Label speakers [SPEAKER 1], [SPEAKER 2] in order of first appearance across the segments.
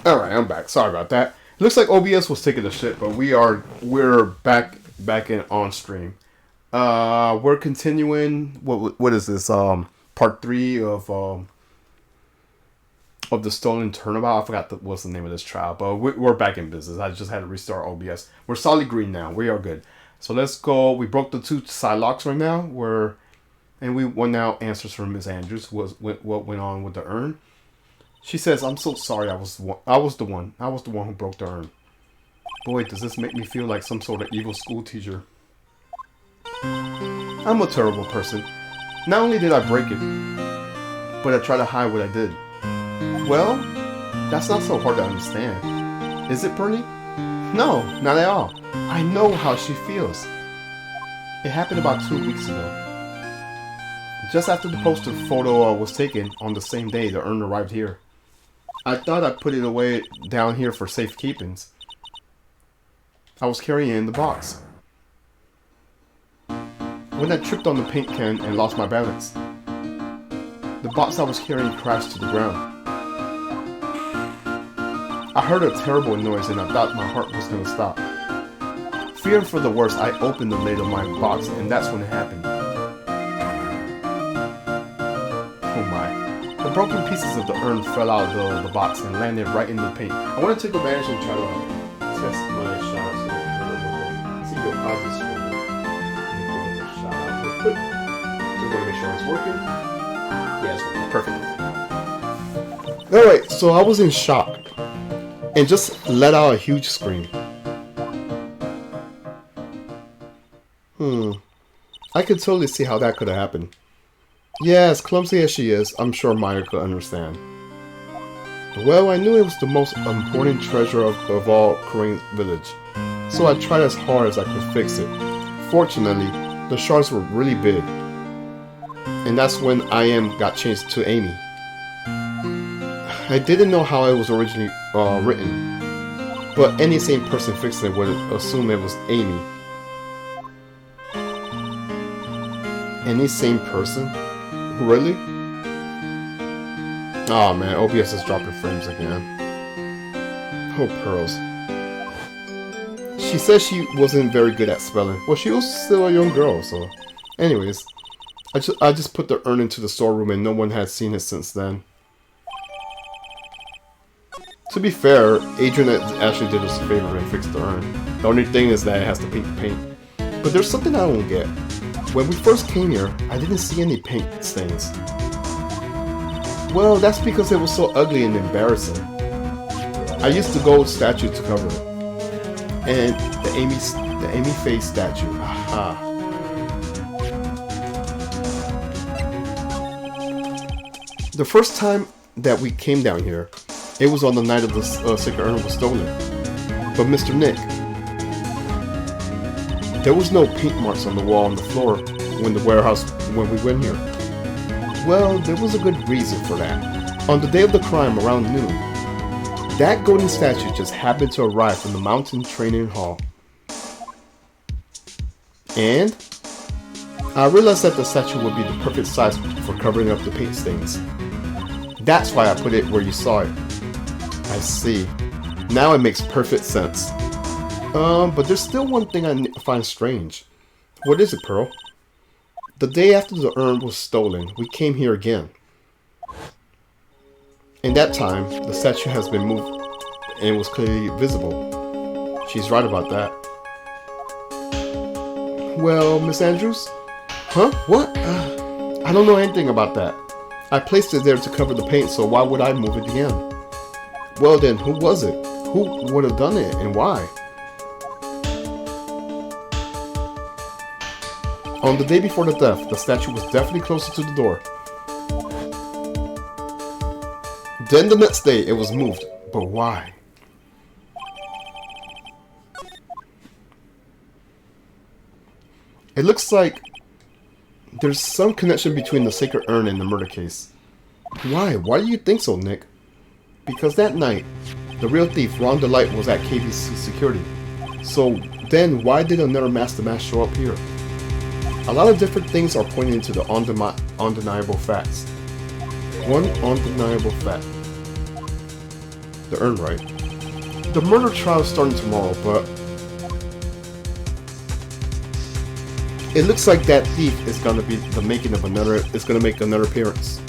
[SPEAKER 1] Alright, I'm back. Sorry about that. It looks like OBS was taking a shit, but we're back in on stream. We're continuing what is this? Part 3 of the stolen turnabout. I forgot what's the name of this trial, but we're back in business. I just had to restart OBS. We're solid green now. We are good. So let's go. We broke the 2 side locks right now. And we want now answers from Miss Andrews. What went on with the urn? She says, "I'm so sorry. I was the one who broke the urn. Boy, does this make me feel like some sort of evil school teacher. I'm a terrible person. Not only did I break it, but I tried to hide what I did. Well, that's not so hard to understand. Is it, Bernie? No, not at all. I know how she feels. It happened about 2 weeks ago. Just after the poster photo was taken on the same day the urn arrived here. I thought I'd put it away down here for safekeepings. I was carrying it in the box. When I tripped on the paint can and lost my balance, the box I was carrying crashed to the ground. I heard a terrible noise and I thought my heart was going to stop. Fearing for the worst, I opened the lid of my box and that's when it happened. Oh my. The broken pieces of the urn fell out of the box and landed right in the paint. I want to take advantage and try to test my shot. See the positive score. Shot out real quick. Just want to make sure it's working. Yeah, it's working. Perfect. Alright, so I was in shock and just let out a huge scream. I could totally see how that could have happened. Yeah, as clumsy as she is, I'm sure Maya could understand. Well, I knew it was the most important treasure of all Korean village, so I tried as hard as I could fix it. Fortunately, the shards were really big, and that's when got changed to Amy. I didn't know how it was originally written, but any sane person fixing it would assume it was Amy. Any sane person? Really? Oh man, OBS is dropping frames again. Oh, Pearls. She said she wasn't very good at spelling. Well, she was still a young girl, so... Anyways, I just put the urn into the storeroom and no one had seen it since then. To be fair, Adrian actually did us a favor and fixed the urn. The only thing is that it has to paint the paint. But there's something I don't get. When we first came here, I didn't see any paint stains. Well, that's because it was so ugly and embarrassing. I used the gold statue to cover it. And the Amy face statue. Aha. The first time that we came down here, it was on the night of the sacred urn was stolen. But Mr. Nick, there was no paint marks on the wall and the floor when we went here. Well, there was a good reason for that. On the day of the crime around noon, that golden statue just happened to arrive from the mountain training hall. And I realized that the statue would be the perfect size for covering up the paint stains. That's why I put it where you saw it. I see. Now it makes perfect sense. But there's still one thing I find strange. What is it, Pearl? The day after the urn was stolen, we came here again. In that time, the statue has been moved and was clearly visible. She's right about that. Well, Miss Andrews? Huh? What? I don't know anything about that. I placed it there to cover the paint, so why would I move it again? Well then, who was it? Who would have done it, and why? On the day before the theft, the statue was definitely closer to the door. Then the next day, it was moved. But why? It looks like there's some connection between the sacred urn and the murder case. Why? Why do you think so, Nick? Because that night, the real thief, Ron DeLight, was at KBC security. So then why did another master mask show up here? A lot of different things are pointing to the undeniable facts. One undeniable fact. The urn, right? The murder trial is starting tomorrow, but it looks like that thief is gonna be the making of another. Is gonna make another appearance.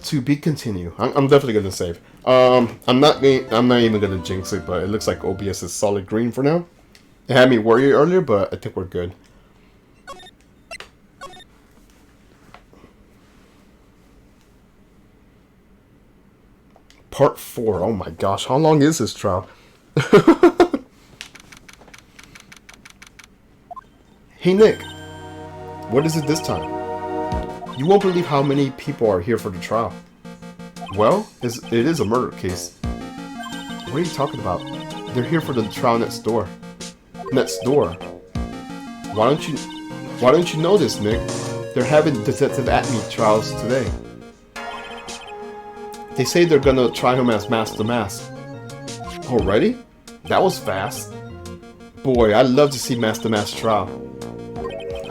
[SPEAKER 1] To be continued. I'm definitely gonna save. I'm not even gonna jinx it, but it looks like OBS is solid green for now. It had me worried earlier, but I think we're good. Part 4. Oh my gosh, how long is this trial? Hey Nick, what is it this time? You won't believe how many people are here for the trial. Well, it is a murder case. What are you talking about? They're here for the trial next door. Next door? Why don't you know this, Nick? They're having Detective Attoney trials today. They say they're gonna try him as Master Mask. Already? That was fast. Boy, I'd love to see Master Mask trial.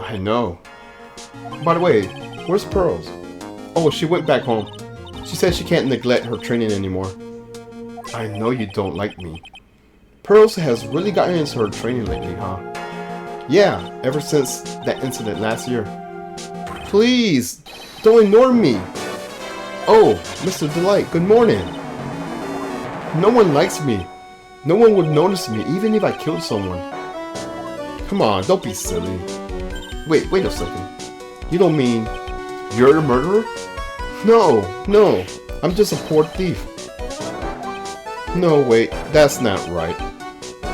[SPEAKER 1] I know. By the way, where's Pearls? Oh, she went back home. She said she can't neglect her training anymore. I know you don't like me. Pearls has really gotten into her training lately, huh? Yeah, ever since that incident last year. Please, don't ignore me. Oh, Mr. Delight, good morning. No one likes me. No one would notice me, even if I killed someone. Come on, don't be silly. Wait a second. You don't mean you're the murderer? No, I'm just a poor thief. No, wait, that's not right.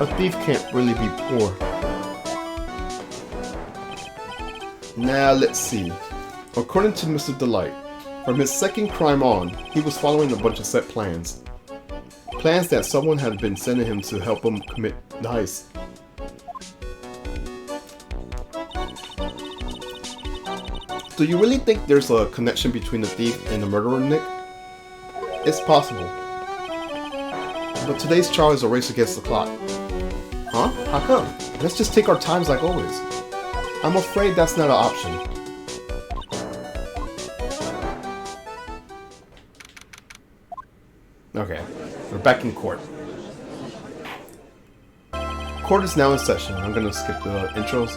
[SPEAKER 1] A thief can't really be poor. Now, let's see. According to Mr. Delight, from his second crime on, he was following a bunch of set plans. Plans that someone had been sending him to help him commit the heist. Do you really think there's a connection between the thief and the murderer, Nick? It's possible. But today's trial is a race against the clock. Huh? How come? Let's just take our times like always. I'm afraid that's not an option. Okay, we're back in court. Court is now in session. I'm gonna skip the intros.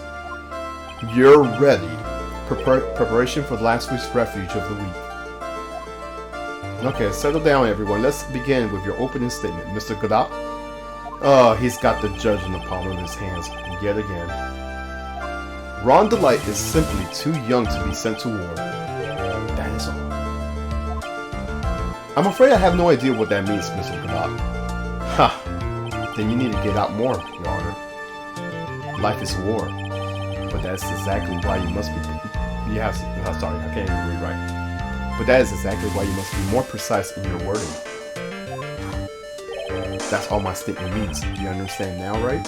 [SPEAKER 1] You're ready. Preparation for last week's refuge of the week. Okay, settle down everyone. Let's begin with your opening statement, Mr. Godot. Oh, he's got the judge in the palm of his hands yet again. Ron Delight is simply too young to be sent to war. That is all. I'm afraid I have no idea what that means, Mr. Godot. Ha! Then you need to get out more, Your Honor. Life is war. But that's exactly why you must be... sorry, I can't even read right. But that is exactly why you must be more precise in your wording. That's all my statement means. Do you understand now, right?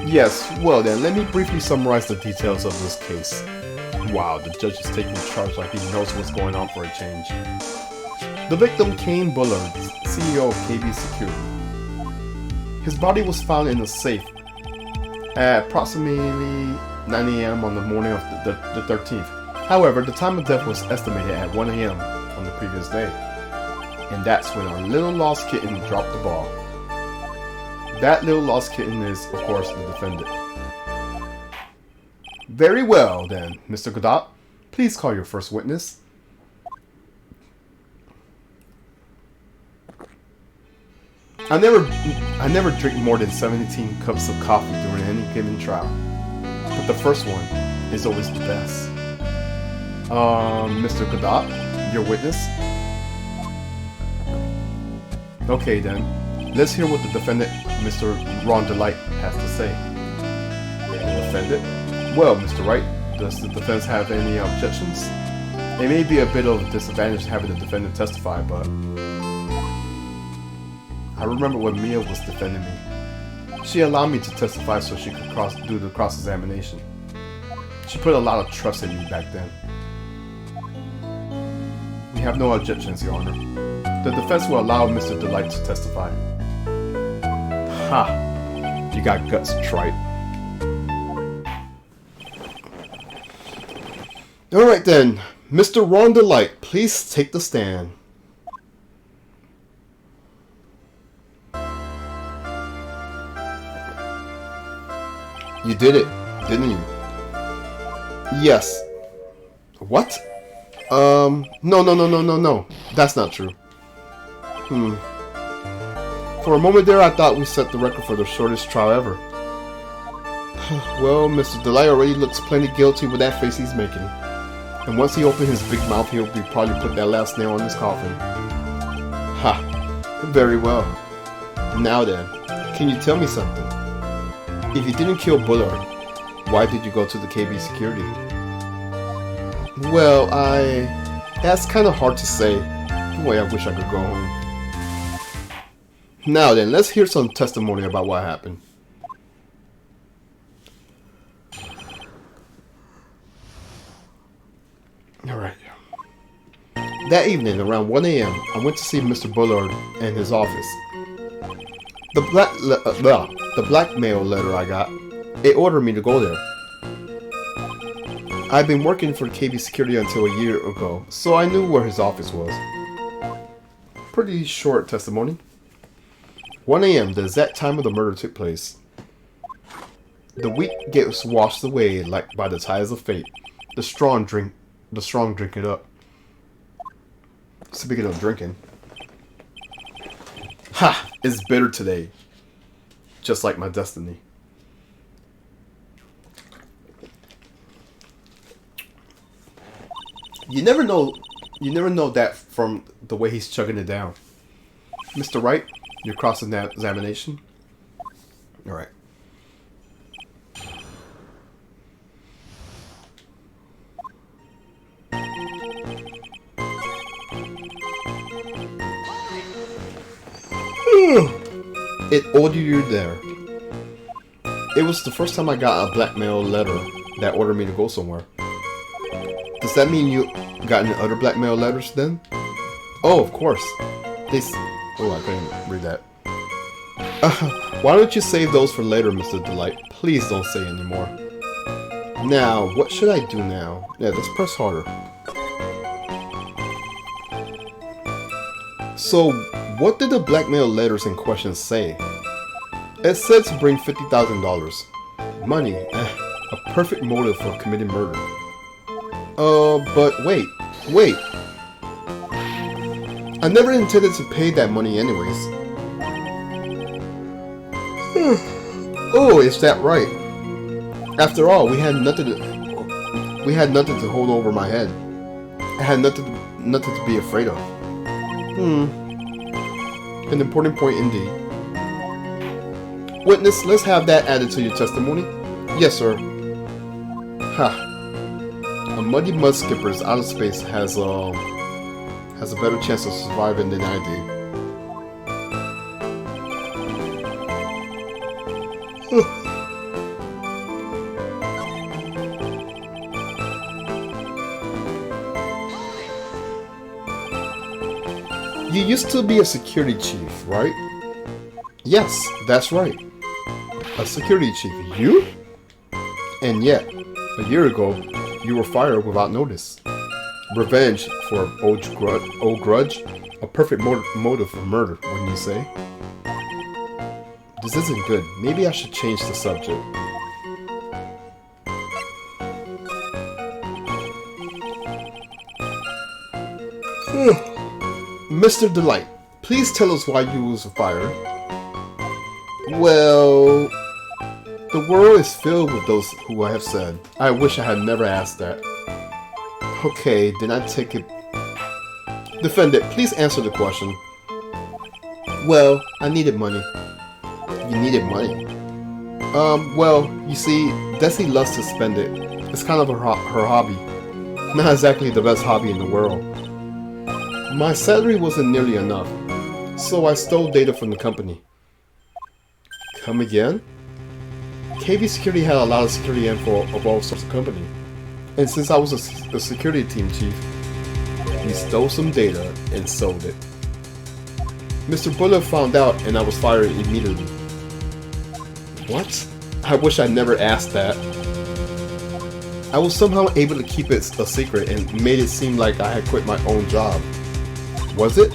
[SPEAKER 1] Yes, well then, let me briefly summarize the details of this case. Wow, the judge is taking charge like he knows what's going on for a change. The victim, Kane Bullard, CEO of KB Security. His body was found in a safe at approximately 9 a.m. on the morning of the 13th. However, the time of death was estimated at 1 a.m. on the previous day. And that's when our little lost kitten dropped the ball. That little lost kitten is, of course, the defendant. Very well, then, Mr. Godot. Please call your first witness. I never drink more than 17 cups of coffee during any given trial. But the first one is always the best. Mr. Godot, your witness? Okay then, let's hear what the defendant, Mr. Ron Delight, has to say. The defendant? Well, Mr. Wright, does the defense have any objections? It may be a bit of a disadvantage having the defendant testify, but... I remember when Mia was defending me. She allowed me to testify so she could do the cross-examination. She put a lot of trust in me back then. We have no objections, Your Honor. The defense will allow Mr. Delight to testify. Ha! You got guts, trite. Alright then, Mr. Ron Delight, please take the stand. You did it, didn't you? Yes. What? No. That's not true. For a moment there, I thought we set the record for the shortest trial ever. Well, Mr. Delight already looks plenty guilty with that face he's making. And once he opens his big mouth, he'll be probably put that last nail in his coffin. Ha! Very well. Now then, can you tell me something? If you didn't kill Bullard, why did you go to the KB security? Well, that's kind of hard to say. Boy, I wish I could go home. Now then, let's hear some testimony about what happened. Alright. That evening, around 1 a.m., I went to see Mr. Bullard in his office. The blackmail letter I got, it ordered me to go there. I'd been working for KB Security until a year ago, so I knew where his office was. Pretty short testimony. 1 a.m., the exact time of the murder took place. The weak gets washed away like by the tides of fate. The strong drink it up. Speaking of drinking. Ha! It's bitter today. Just like my destiny. You never know that from the way he's chugging it down. Mr. Wright, your cross-examination? Alright. It ordered you there. It was the first time I got a blackmail letter that ordered me to go somewhere. Does that mean you got any other blackmail letters then? Oh, of course. Oh, I couldn't read that. Why don't you save those for later, Mr. Delight? Please don't say anymore. Now, what should I do now? Yeah, let's press harder. So, what did the blackmail letters in question say? It said to bring $50,000. Money, a perfect motive for committing murder. But wait. I never intended to pay that money anyways. Oh, is that right? After all, we had nothing to hold over my head. I had nothing to be afraid of. An important point indeed. Witness, let's have that added to your testimony. Yes, sir. Ha. A muddy mud skipper's out of space has a better chance of surviving than I do. You used to be a security chief, right? Yes, that's right. A security chief. You? And yet, a year ago, you were fired without notice. Revenge for an old grudge? A perfect motive for murder, wouldn't you say? This isn't good. Maybe I should change the subject. Mr. Delight, please tell us why you was fired. Well, the world is filled with those who I have said. I wish I had never asked that. Okay, then I take it. Defendant, please answer the question. Well, I needed money. You needed money? Well, you see, Desi loves to spend it. It's kind of her hobby. Not exactly the best hobby in the world. My salary wasn't nearly enough, so I stole data from the company. Come again? KB Security had a lot of security info of all sorts of company. And since I was a security team chief, he stole some data and sold it. Mr. Bullard found out and I was fired immediately. What? I wish I never asked that. I was somehow able to keep it a secret and made it seem like I had quit my own job. Was it?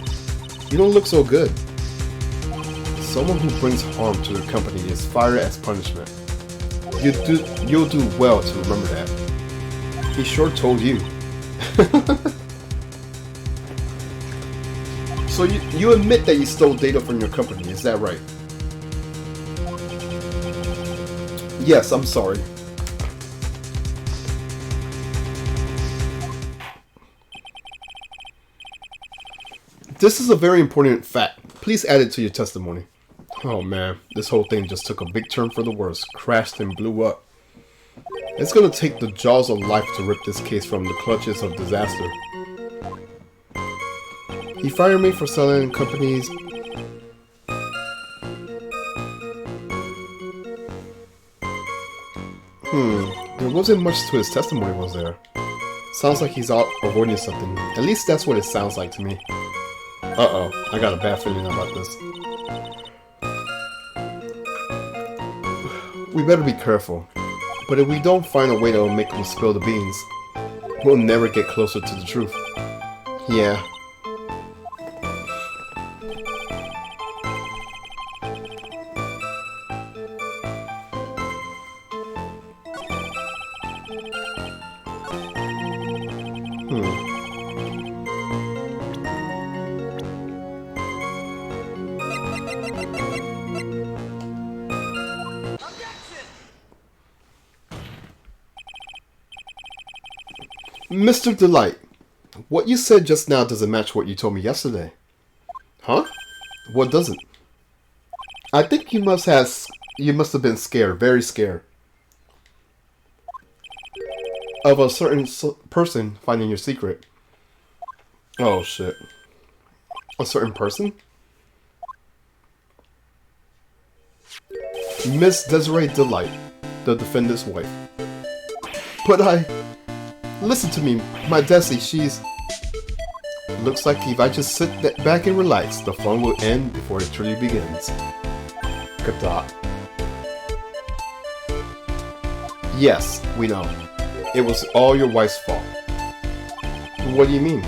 [SPEAKER 1] You don't look so good. Someone who brings harm to the company is fired as punishment. You'll do well to remember that. He sure told you. So you admit that you stole data from your company, is that right? Yes, I'm sorry. This is a very important fact. Please add it to your testimony. Oh man, this whole thing just took a big turn for the worse, crashed and blew up. It's gonna take the jaws of life to rip this case from the clutches of disaster. He fired me for selling companies. There wasn't much to his testimony, was there? Sounds like he's out avoiding something. At least that's what it sounds like to me. Uh-oh, I got a bad feeling about this. We better be careful. But if we don't find a way to make him spill the beans, we'll never get closer to the truth. Yeah. Mr. Delight, what you said just now doesn't match what you told me yesterday. Huh? What doesn't? I think you must have been scared, very scared, of a certain person finding your secret. Oh shit. A certain person? Miss Desiree Delight, the defendant's wife. But listen to me, my Desi, she's... Looks like if I just sit back and relax, the fun will end before it truly begins. Good thought. Yes, we know. It was all your wife's fault. What do you mean?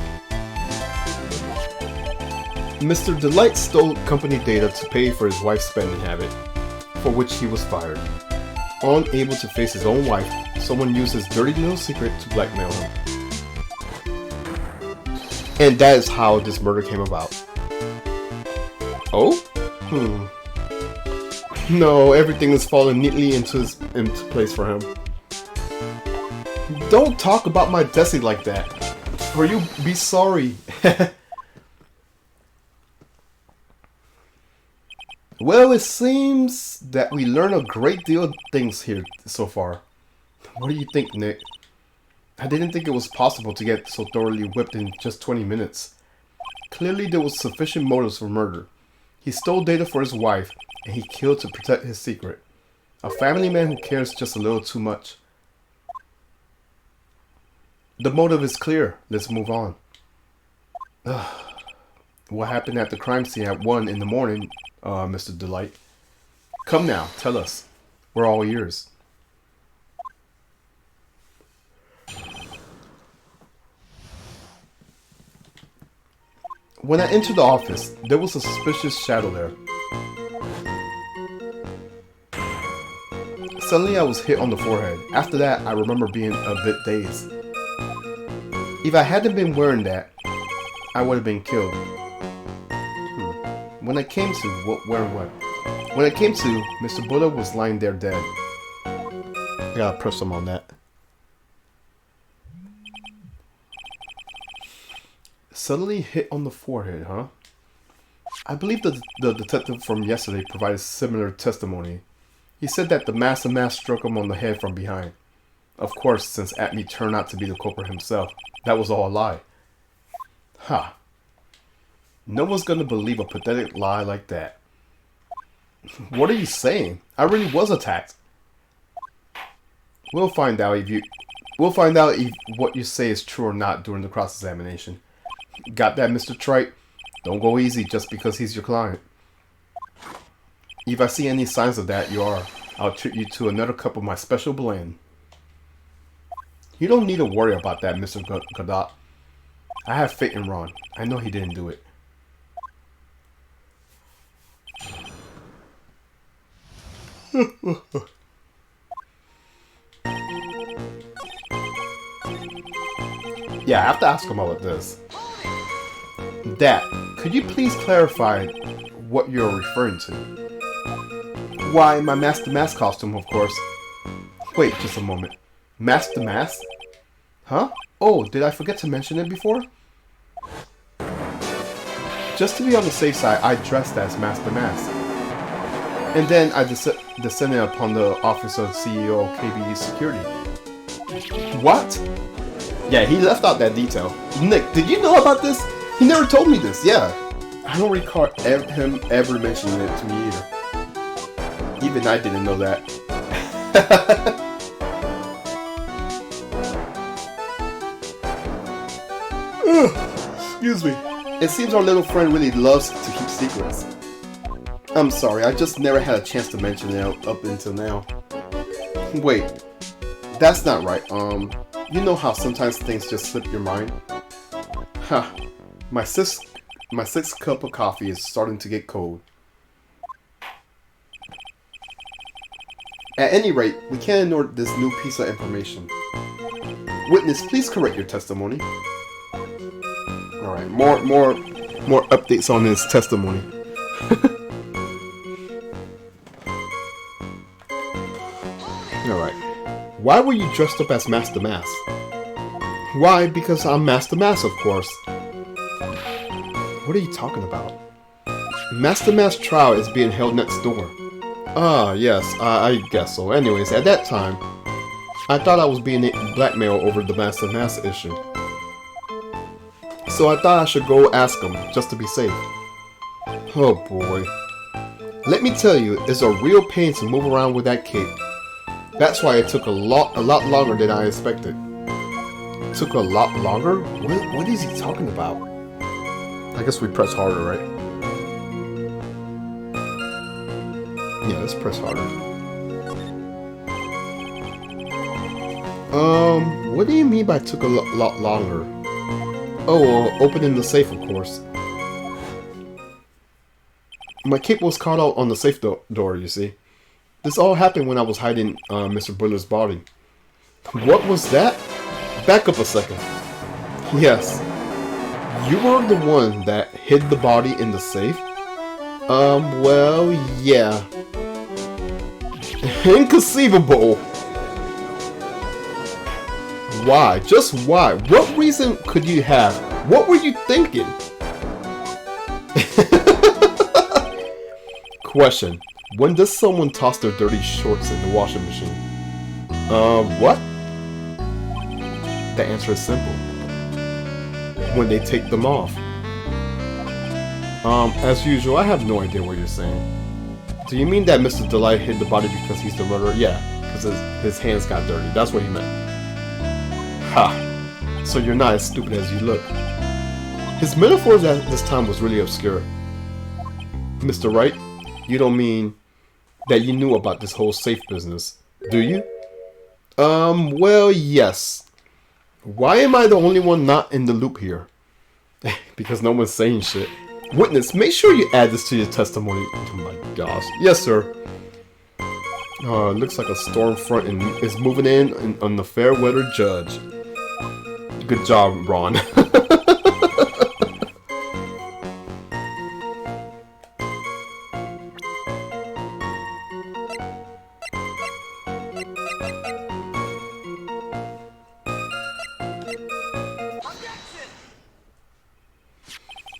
[SPEAKER 1] Mr. Delight stole company data to pay for his wife's spending habit, for which he was fired. Unable to face his own wife, someone used his dirty little secret to blackmail him. And that is how this murder came about. Oh? No, everything is falling neatly into place for him. Don't talk about my Desi like that, or you'll be sorry. Well, it seems that we learned a great deal of things here so far. What do you think, Nick? I didn't think it was possible to get so thoroughly whipped in just 20 minutes. Clearly there was sufficient motives for murder. He stole data for his wife, and he killed to protect his secret. A family man who cares just a little too much. The motive is clear. Let's move on. What happened at the crime scene at 1 in the morning, Mr. Delight? Come now, tell us. We're all ears. When I entered the office, there was a suspicious shadow there. Suddenly I was hit on the forehead. After that, I remember being a bit dazed. If I hadn't been wearing that, I would have been killed. When I came to, When I came to, Mr. Bullard was lying there dead. I gotta press him on that. Suddenly hit on the forehead, huh? I believe the detective from yesterday provided similar testimony. He said that the massive mass struck him on the head from behind. Of course, since Attoney turned out to be the culprit himself, that was all a lie. Ha! No one's gonna believe a pathetic lie like that. What are you saying? I really was attacked. We'll find out if what you say is true or not during the cross-examination. Got that, Mr. Trite? Don't go easy just because he's your client. If I see any signs of that, I'll treat you to another cup of my special blend. You don't need to worry about that, Mr. Godot. I have faith in Ron. I know he didn't do it. Yeah, I have to ask him about this. Dad, could you please clarify what you're referring to? Why, my Master Mask costume, of course. Wait, just a moment. Master Mask? Huh? Oh, did I forget to mention it before? Just to be on the safe side, I dressed as Master Mask. And then I descended upon the office of CEO of KBE Security. What? Yeah, he left out that detail. Nick, did you know about this? He never told me this, yeah. I don't recall him ever mentioning it to me either. Even I didn't know that. Excuse me. It seems our little friend really loves to keep secrets. I'm sorry, I just never had a chance to mention it up until now. Wait, that's not right. You know how sometimes things just slip your mind? Ha, my sixth cup of coffee is starting to get cold. At any rate, we can't ignore this new piece of information. Witness, please correct your testimony. Alright, more updates on his testimony. Alright. Why were you dressed up as Master Mask? Why? Because I'm Master Mask, of course. What are you talking about? Master Mask's trial is being held next door. Ah, yes, I guess so. Anyways, at that time, I thought I was being blackmailed over the Master Mask issue. So I thought I should go ask him, just to be safe. Oh boy. Let me tell you, it's a real pain to move around with that cape. That's why it took a lot longer than I expected. Took a lot longer? What is he talking about? I guess we press harder, right? Yeah, let's press harder. What do you mean by took a lot longer? Oh, opening the safe, of course. My cape was caught out on the safe door, you see. This all happened when I was hiding Mr. Buller's body. What was that? Back up a second. Yes. You were the one that hid the body in the safe? Well, yeah. Inconceivable! Why? Just why? What reason could you have? What were you thinking? Question. When does someone toss their dirty shorts in the washing machine? What? The answer is simple. When they take them off. As usual, I have no idea what you're saying. Do you mean that Mr. Delight hid the body because he's the murderer? Yeah, because his hands got dirty. That's what he meant. Ha! So you're not as stupid as you look. His metaphors at this time was really obscure. Mr. Wright, you don't mean that you knew about this whole safe business, do you? Well, yes. Why am I the only one not in the loop here? Because no one's saying shit. Witness, make sure you add this to your testimony. Oh my gosh. Yes, sir. It looks like a storm front and is moving in on the fair weather judge. Good job, Ron.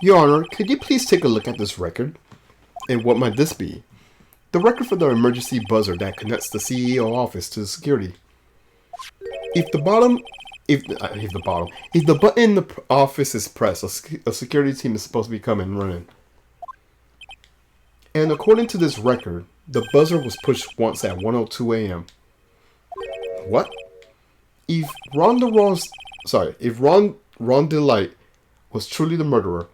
[SPEAKER 1] Your Honor, could you please take a look at this record? And what might this be? The record for the emergency buzzer that connects the CEO office to the security. If the button in the office is pressed, a security team is supposed to be coming running. And according to this record, the buzzer was pushed once at 1:02 a.m. What? If Ron Delight was truly the murderer,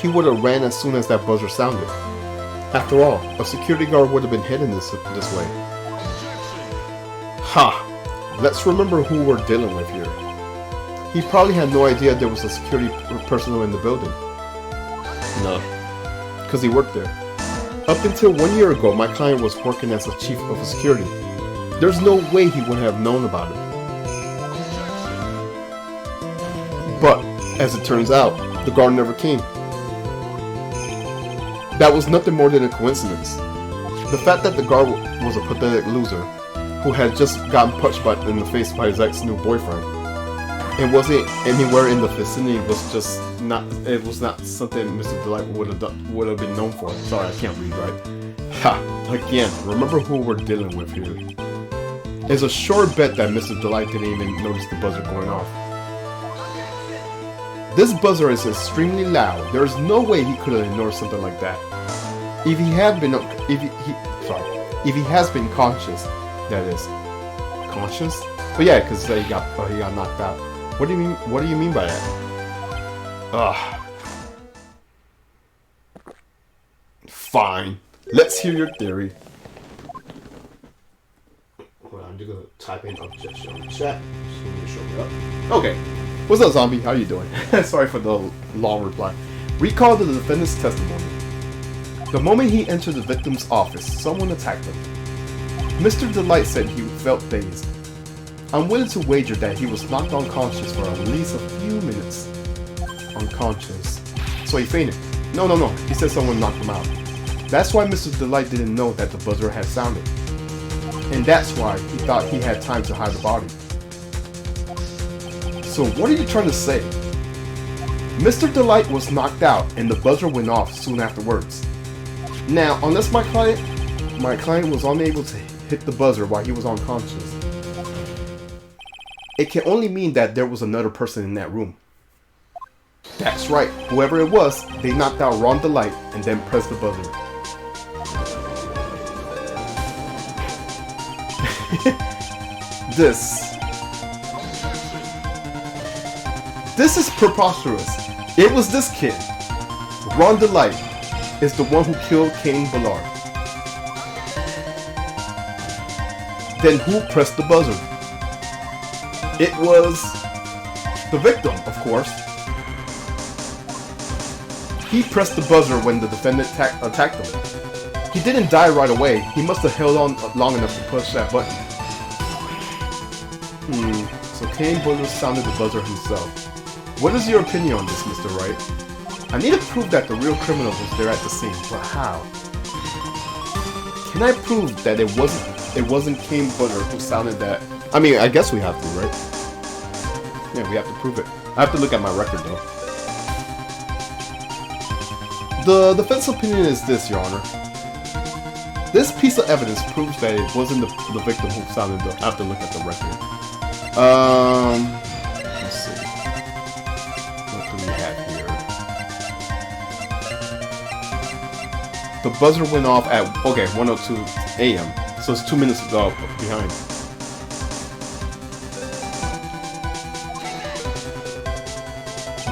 [SPEAKER 1] he would have ran as soon as that buzzer sounded. After all, a security guard would have been heading this way. Ha! let's remember who we're dealing with here. He probably had no idea there was a security personnel in the building. No, because he worked there. Up until 1 year ago, my client was working as a chief of security. There's no way he would have known about it. But, as it turns out, the guard never came. That was nothing more than a coincidence. The fact that the guard was a pathetic loser who had just gotten punched in the face by his ex-new boyfriend and wasn't anywhere in the vicinity it was not something Mr. Delight would have been known for. Sorry, I can't read right. Ha! Again, remember who we're dealing with here. It's a sure bet that Mr. Delight didn't even notice the buzzer going off. This buzzer is extremely loud. There is no way he could have ignored something like that. If he has been conscious, that is. Conscious? But yeah, because he got knocked out. What do you mean? What do you mean by that? Ugh. Fine. Let's hear your theory. Hold on, I'm just gonna type in objection on the chat. Show me up. Okay. What's up, zombie? How you doing? Sorry for the long reply. Recall the defendant's testimony. The moment he entered the victim's office, someone attacked him. Mr. Delight said he felt dazed. I'm willing to wager that he was knocked unconscious for at least a few minutes. Unconscious. So he fainted. No. He said someone knocked him out. That's why Mr. Delight didn't know that the buzzer had sounded. And that's why he thought he had time to hide the body. So what are you trying to say? Mr. Delight was knocked out and the buzzer went off soon afterwards. Now, unless my client was unable to hit the buzzer while he was unconscious, it can only mean that there was another person in that room. That's right, whoever it was, they knocked out Ron Delight and then pressed the buzzer. This is preposterous. It was this kid. Ron Delight is the one who killed Cain Ballard. Then who pressed the buzzer? It was the victim, of course. He pressed the buzzer when the defendant attacked him. He didn't die right away. He must have held on long enough to push that button. So Cain Ballard sounded the buzzer himself. What is your opinion on this, Mr. Wright? I need to prove that the real criminal was there at the scene, but how? Can I prove that it wasn't Cain Ballard who sounded that? I mean, I guess we have to, right? Yeah, we have to prove it. I have to look at my record, though. The defense opinion is this, Your Honor. This piece of evidence proves that it wasn't the victim who sounded the... I have to look at the record. Let's see. What do we have here? The buzzer went off at, 1:02 a.m. So it's 2 minutes behind.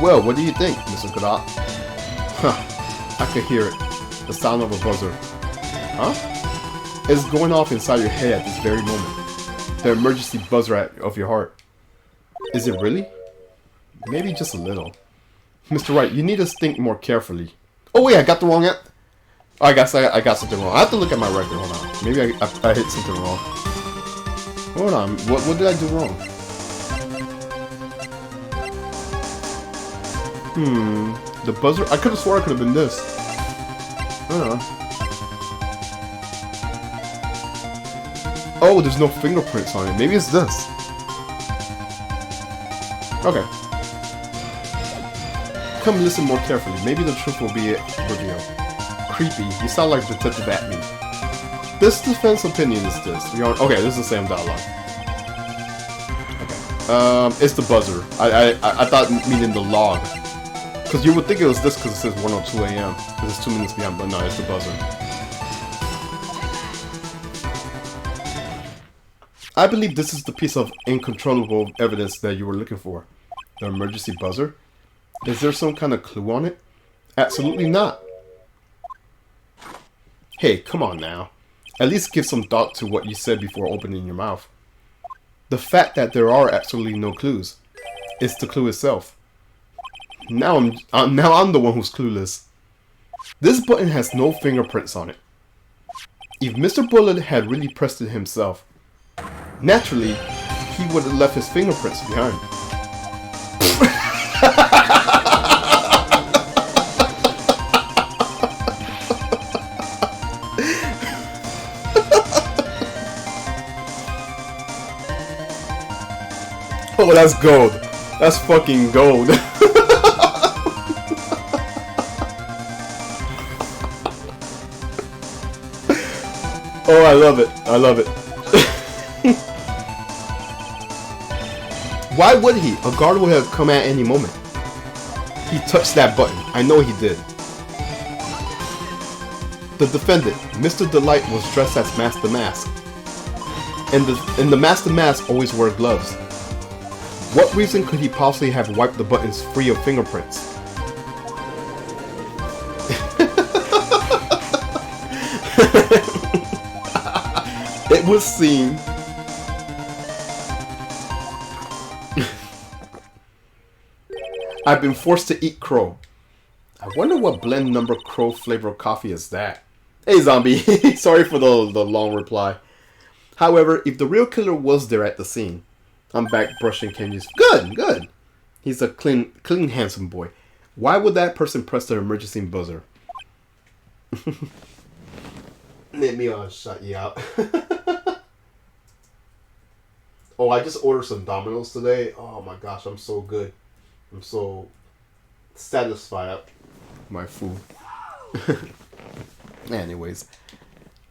[SPEAKER 1] Well, what do you think, Mr. Godot? Huh, I could hear it. The sound of a buzzer. Huh? It's going off inside your head at this very moment. The emergency buzzer of your heart. Is it really? Maybe just a little. Mr. Wright, you need to think more carefully. Oh wait, I got the wrong I guess I got something wrong. I have to look at my record. Hold on. Maybe I hit something wrong. Hold on. What did I do wrong? The buzzer. I could have sworn it could have been this. I don't know. Oh, there's no fingerprints on it. Maybe it's this. Okay. Come listen more carefully. Maybe the truth will be revealed. Creepy. You sound like Detective Attoney. This defense opinion is this. Okay, this is the same dialogue. Okay. It's the buzzer. I thought meaning the log. Because you would think it was this because it says 1:02 a.m. Because it's 2 minutes behind, but no, it's the buzzer. I believe this is the piece of incontrollable evidence that you were looking for. The emergency buzzer? Is there some kind of clue on it? Absolutely not. Hey, come on now. At least give some thought to what you said before opening your mouth. The fact that there are absolutely no clues is the clue itself. Now I'm the one who's clueless. This button has no fingerprints on it. If Mr. Bullet had really pressed it himself, naturally, he would have left his fingerprints behind. Oh, that's gold. That's fucking gold. Oh, I love it. I love it. Why would he? A guard would have come at any moment. He touched that button. I know he did. The defendant, Mr. Delight, was dressed as Master Mask. And the Master Mask always wore gloves. What reason could he possibly have wiped the buttons free of fingerprints? It would seem I've been forced to eat crow. I wonder what blend number crow flavor coffee is that. Hey zombie, sorry for the long reply. However, if the real killer was there at the scene, I'm back brushing Kenji's. Good. He's a clean, handsome boy. Why would that person press the emergency buzzer? Let me shut you out. Oh, I just ordered some Domino's today. Oh my gosh, I'm so good. I'm so satisfied with my food. Anyways,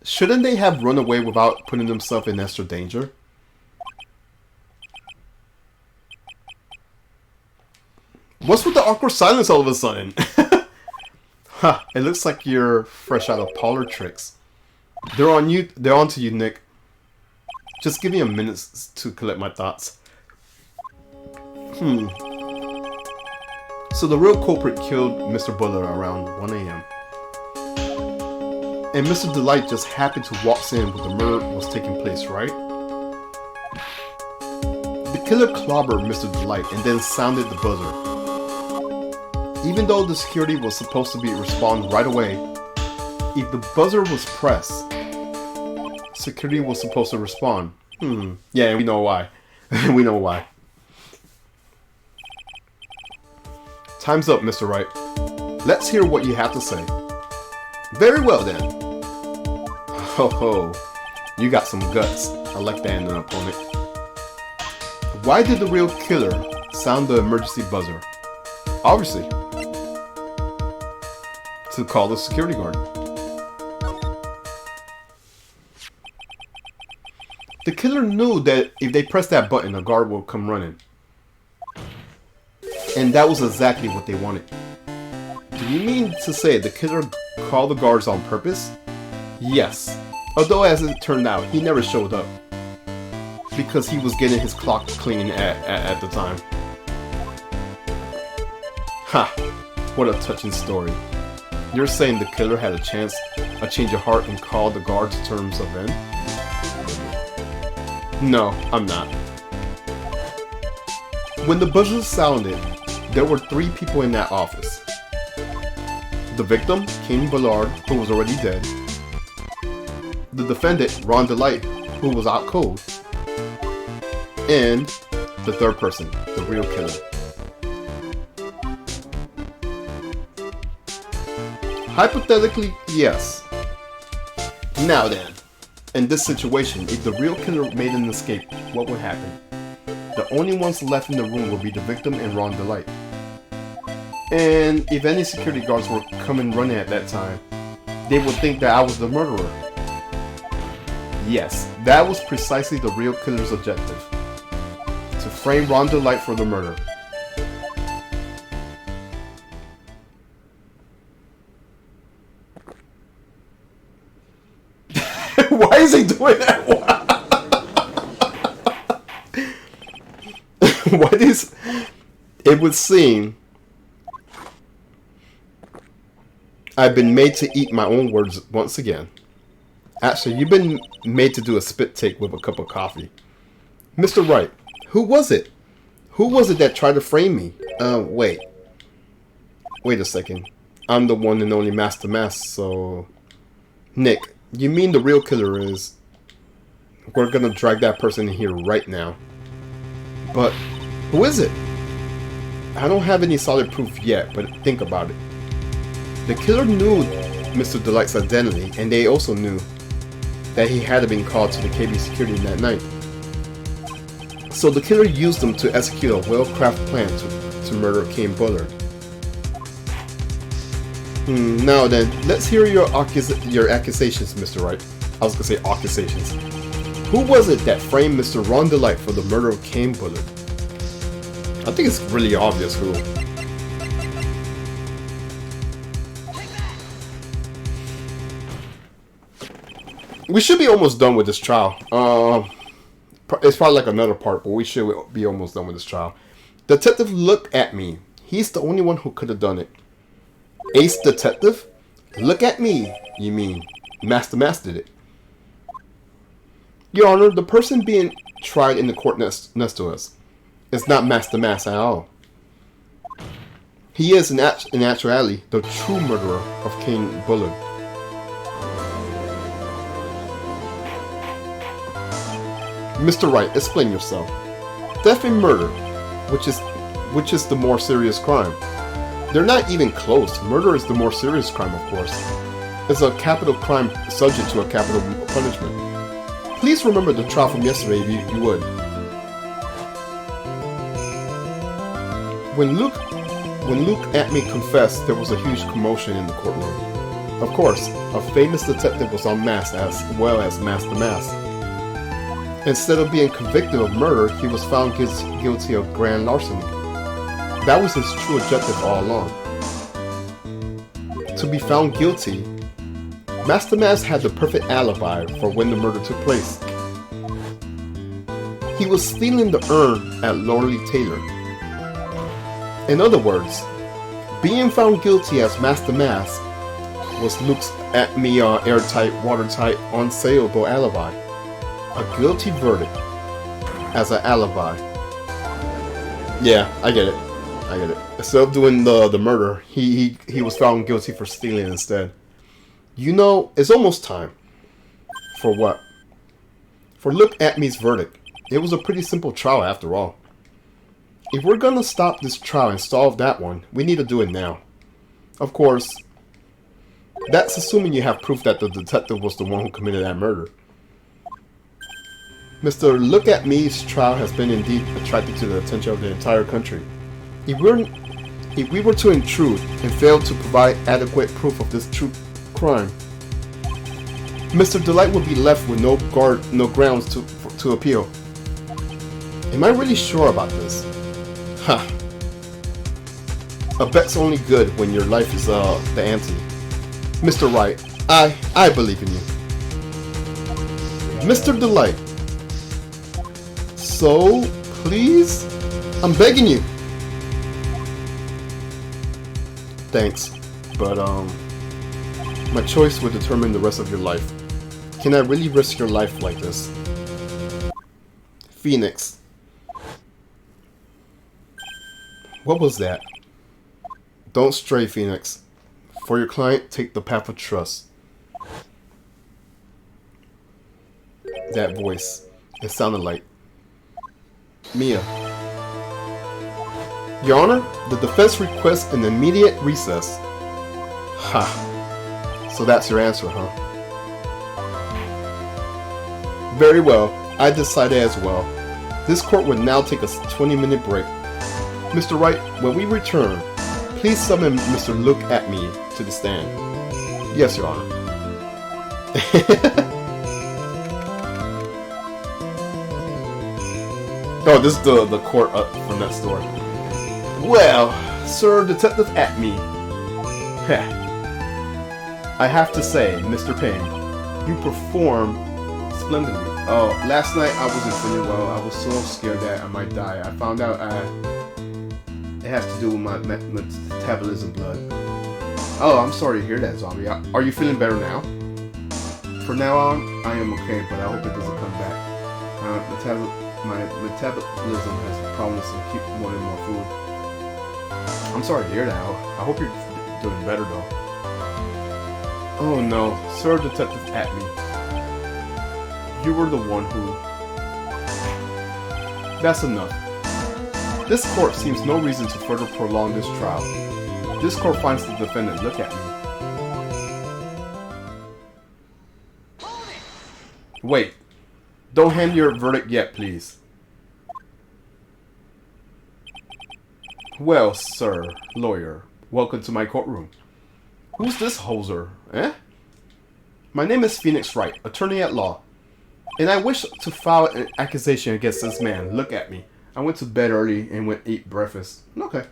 [SPEAKER 1] shouldn't they have run away without putting themselves in extra danger? What's with the awkward silence all of a sudden? Huh, it looks like you're fresh out of parlor tricks. They're on you. They're on to you, Nick. Just give me a minute to collect my thoughts. So the real culprit killed Mr. Buller around 1 a.m. And Mr. Delight just happened to walk in when the murder was taking place, right? The killer clobbered Mr. Delight and then sounded the buzzer. Even though the security was supposed to respond right away, if the buzzer was pressed, security was supposed to respond. Yeah, we know why. We know why. Time's up, Mr. Wright. Let's hear what you have to say. Very well, then. Ho ho. You got some guts. I like that in an opponent. Why did the real killer sound the emergency buzzer? Obviously, to call the security guard. The killer knew that if they pressed that button, a guard would come running. And that was exactly what they wanted. Do you mean to say the killer called the guards on purpose? Yes. Although as it turned out, he never showed up. Because he was getting his clock clean at the time. Ha! What a touching story. You're saying the killer had a change of heart and called the guards to turn himself in? No, I'm not. When the buzzer sounded, there were 3 people in that office. The victim, King Ballard, who was already dead. The defendant, Ron Delight, who was out cold. And the third person, the real killer. Hypothetically, yes. Now then, in this situation, if the real killer made an escape, what would happen? The only ones left in the room would be the victim and Ron Delight. And if any security guards were coming running at that time, they would think that I was the murderer. Yes, that was precisely the real killer's objective. To frame Ron Delight for the murder. Why is he doing that? What is... It would seem I've been made to eat my own words once again. Actually, you've been made to do a spit take with a cup of coffee. Mr. Wright, who was it? Who was it that tried to frame me? Wait. Wait a second. I'm the one and only Master Mask, so... Nick, you mean the real killer is... We're gonna drag that person in here right now. But, who is it? I don't have any solid proof yet, but think about it. The killer knew Mr. Delight's identity, and they also knew that he had been called to the KB security that night. So the killer used them to execute a well-crafted plan to murder Kane Bullard. Now then, let's hear your accusations, Mr. Wright. I was gonna say accusations. Who was it that framed Mr. Ron Delight for the murder of Kane Bullard? I think it's really obvious who. We should be almost done with this trial. It's probably like another part, but we should be almost done with this trial. Detective, look at me. He's the only one who could have done it. Ace Detective? Look at me, you mean. Master Mask did it. Your Honor, the person being tried in the court next to us is not Master Mask at all. He is, in actuality, the true murderer of Kane Bullard. Mr. Wright, explain yourself. Theft and murder, which is the more serious crime. They're not even close. Murder is the more serious crime, of course. It's a capital crime subject to a capital punishment. Please remember the trial from yesterday if you would. When Luke Attoney confessed, there was a huge commotion in the courtroom. Of course, a famous detective was unmasked as well as Master Mask. Instead of being convicted of murder, he was found guilty of grand larceny. That was his true objective all along. To be found guilty, Master Mask had the perfect alibi for when the murder took place. He was stealing the urn at Loreley Taylor. In other words, being found guilty as Master Mask was Luke's Attoney airtight, watertight, unsayable alibi. A guilty verdict as an alibi. Yeah, I get it. Instead of doing the murder, he was found guilty for stealing instead. You know, it's almost time. For what? For Luke Attoney's verdict. It was a pretty simple trial after all. If we're gonna stop this trial and solve that one, we need to do it now. Of course, that's assuming you have proof that the detective was the one who committed that murder. Mr. Look At Me's trial has been indeed attracted to the attention of the entire country. If we were to intrude and fail to provide adequate proof of this true crime, Mr. Delight would be left with no grounds to appeal. Am I really sure about this? Ha! A bet's only good when your life is the ante. Mr. Wright, I believe in you. Mr. Delight. So, please? I'm begging you. Thanks, but my choice will determine the rest of your life. Can I really risk your life like this? Phoenix. What was that? Don't stray, Phoenix. For your client, take the path of trust. That voice. It sounded like Mia. Your Honor, the defense requests an immediate recess. Ha. So that's your answer, huh? Very well. I decided as well. This court would now take a 20-minute break. Mr. Wright, when we return, please summon Mr. Look At Me to the stand. Yes, Your Honor. Oh, this is the court up from next door. Well, Sir Detective Attoney. I have to say, Mr. Payne, you performed splendidly. Oh, last night I wasn't feeling well. I was so scared that I might die. I found out it has to do with my metabolism blood. Oh, I'm sorry to hear that, zombie. Are you feeling better now? For now on, I am okay, but I hope it doesn't come back. My metabolism has problems to keep wanting more food. I'm sorry to hear that. I hope you're doing better though. Oh no, Sir Detective Attoney. You were the one who... That's enough. This court seems no reason to further prolong this trial. This court finds the defendant. Look at me. Wait. Don't hand your verdict yet, please. Well, sir, lawyer, welcome to my courtroom. Who's this hoser, eh? My name is Phoenix Wright, attorney at law. And I wish to file an accusation against this man. Look at me. I went to bed early and went eat breakfast. Okay.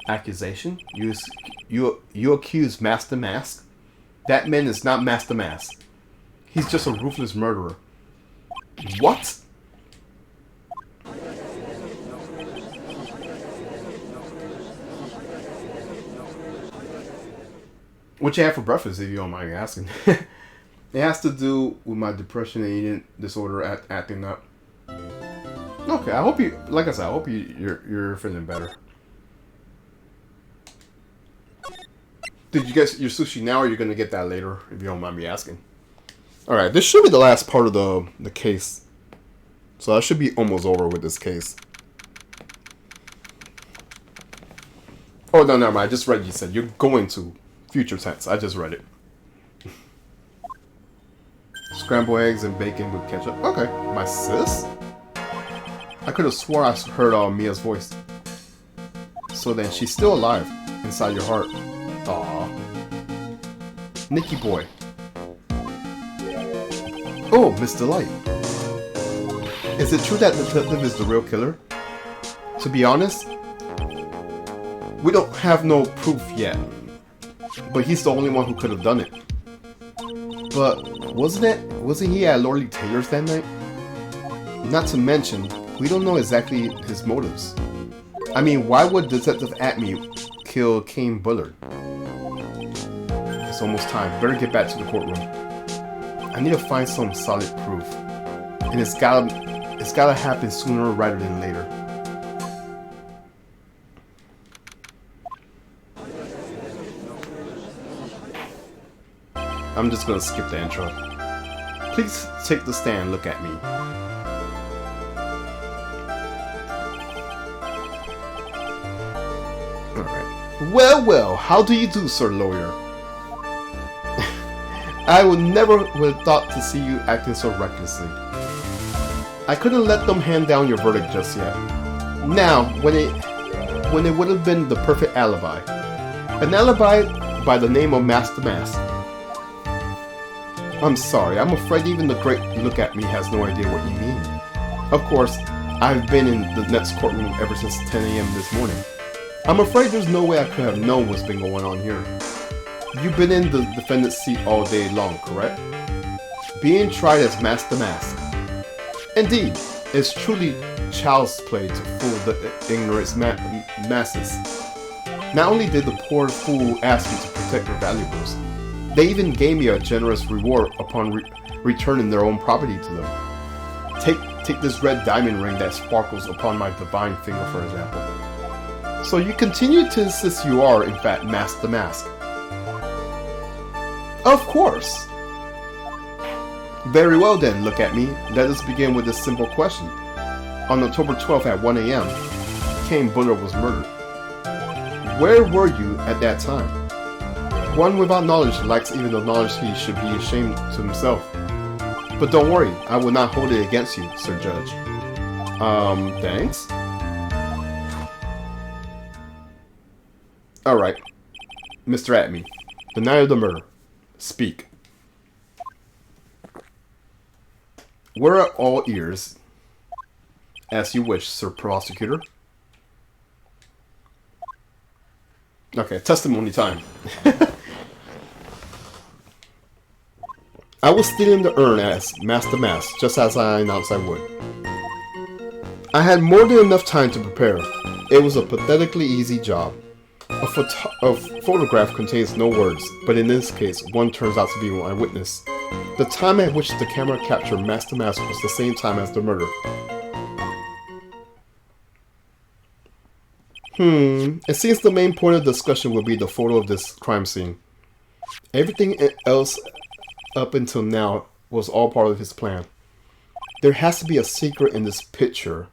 [SPEAKER 1] Accusation? You accuse Master Mask? That man is not Master Mask. He's just a ruthless murderer. What? What you have for breakfast, if you don't mind asking? It has to do with my depression and eating disorder acting up. Okay, I hope you, like I said, I hope you're feeling better. Did you get your sushi now, or are you gonna get that later, if you don't mind me asking? All right, this should be the last part of the case, so I should be almost over with this case. Oh no, never mind. I just read you said you're going to future tense. I just read it. Scrambled eggs and bacon with ketchup. Okay, my sis. I could have sworn I heard Mia's voice. So then, she's still alive inside your heart. Aww. Nicky boy. Oh, Miss Delight. Is it true that the detective is the real killer? To be honest, we don't have no proof yet. But he's the only one who could have done it. But wasn't he at Lord Taylor's that night? Not to mention, we don't know exactly his motives. I mean, why would Detective Attoney kill Kane Bullard? It's almost time. Better get back to the courtroom. I need to find some solid proof. And it's gotta happen sooner rather than later. I'm just gonna skip the intro. Please take the stand, look at me. Alright. Well, how do you do, sir lawyer? I would never have thought to see you acting so recklessly. I couldn't let them hand down your verdict just yet. Now, when it would have been the perfect alibi. An alibi by the name of Master Mask. I'm sorry, I'm afraid even the great look at me has no idea what you mean. Of course, I've been in the next courtroom ever since 10 a.m. this morning. I'm afraid there's no way I could have known what's been going on here. You've been in the defendant's seat all day long, correct? Being tried as Master Mask. Indeed, it's truly child's play to fool the ignorant masses. Not only did the poor fool ask you to protect their valuables, they even gave me a generous reward upon returning their own property to them. Take this red diamond ring that sparkles upon my divine finger, for example. So you continue to insist you are, in fact, Master Mask. Of course! Very well then, look at me. Let us begin with a simple question. On October 12th at 1 a.m., Kane Bullard was murdered. Where were you at that time? One without knowledge lacks even the knowledge he should be ashamed to himself. But don't worry, I will not hold it against you, Sir Judge. Thanks? Alright. Mr. Attoney, the night of the murder. Speak. We're all ears. As you wish, Sir Prosecutor. Okay, testimony time. I was stealing the urn as Master Mask, just as I announced I would. I had more than enough time to prepare. It was a pathetically easy job. A photograph contains no words, but in this case, one turns out to be my witness. The time at which the camera captured Master Mask was the same time as the murder. It seems the main point of discussion would be the photo of this crime scene. Everything else up until now was all part of his plan. There has to be a secret in this picture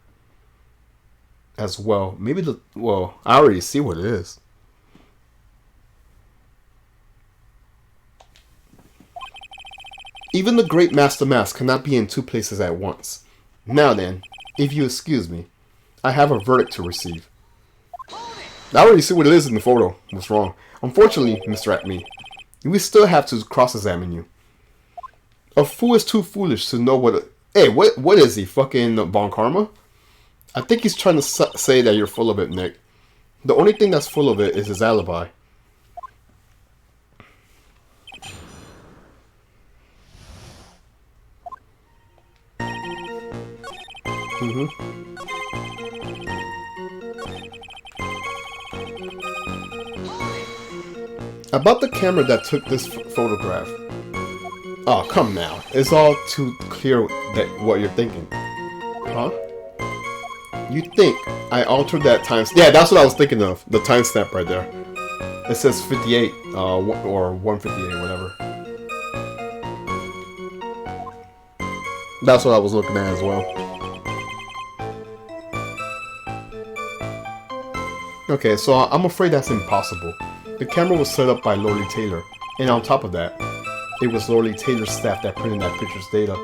[SPEAKER 1] as well. Maybe well, I already see what it is. Even the great Master Mask cannot be in two places at once. Now then, if you excuse me, I have a verdict to receive. I already see what it is in the photo. What's wrong? Unfortunately, Mr. Attoney, we still have to cross-examine you. A fool is too foolish to know what... Hey, what is he? Fucking Bon Karma? I think he's trying to say that you're full of it, Nick. The only thing that's full of it is his alibi. About the camera that took this photograph. Oh, come now. It's all too clear that what you're thinking. Huh? You think I altered that time... Yeah, that's what I was thinking of. The timestamp right there. It says 58, or 158, whatever. That's what I was looking at as well. Okay, so I'm afraid that's impossible. The camera was set up by Lorelei Taylor, and on top of that, it was Lorelei Taylor's staff that printed that picture's data.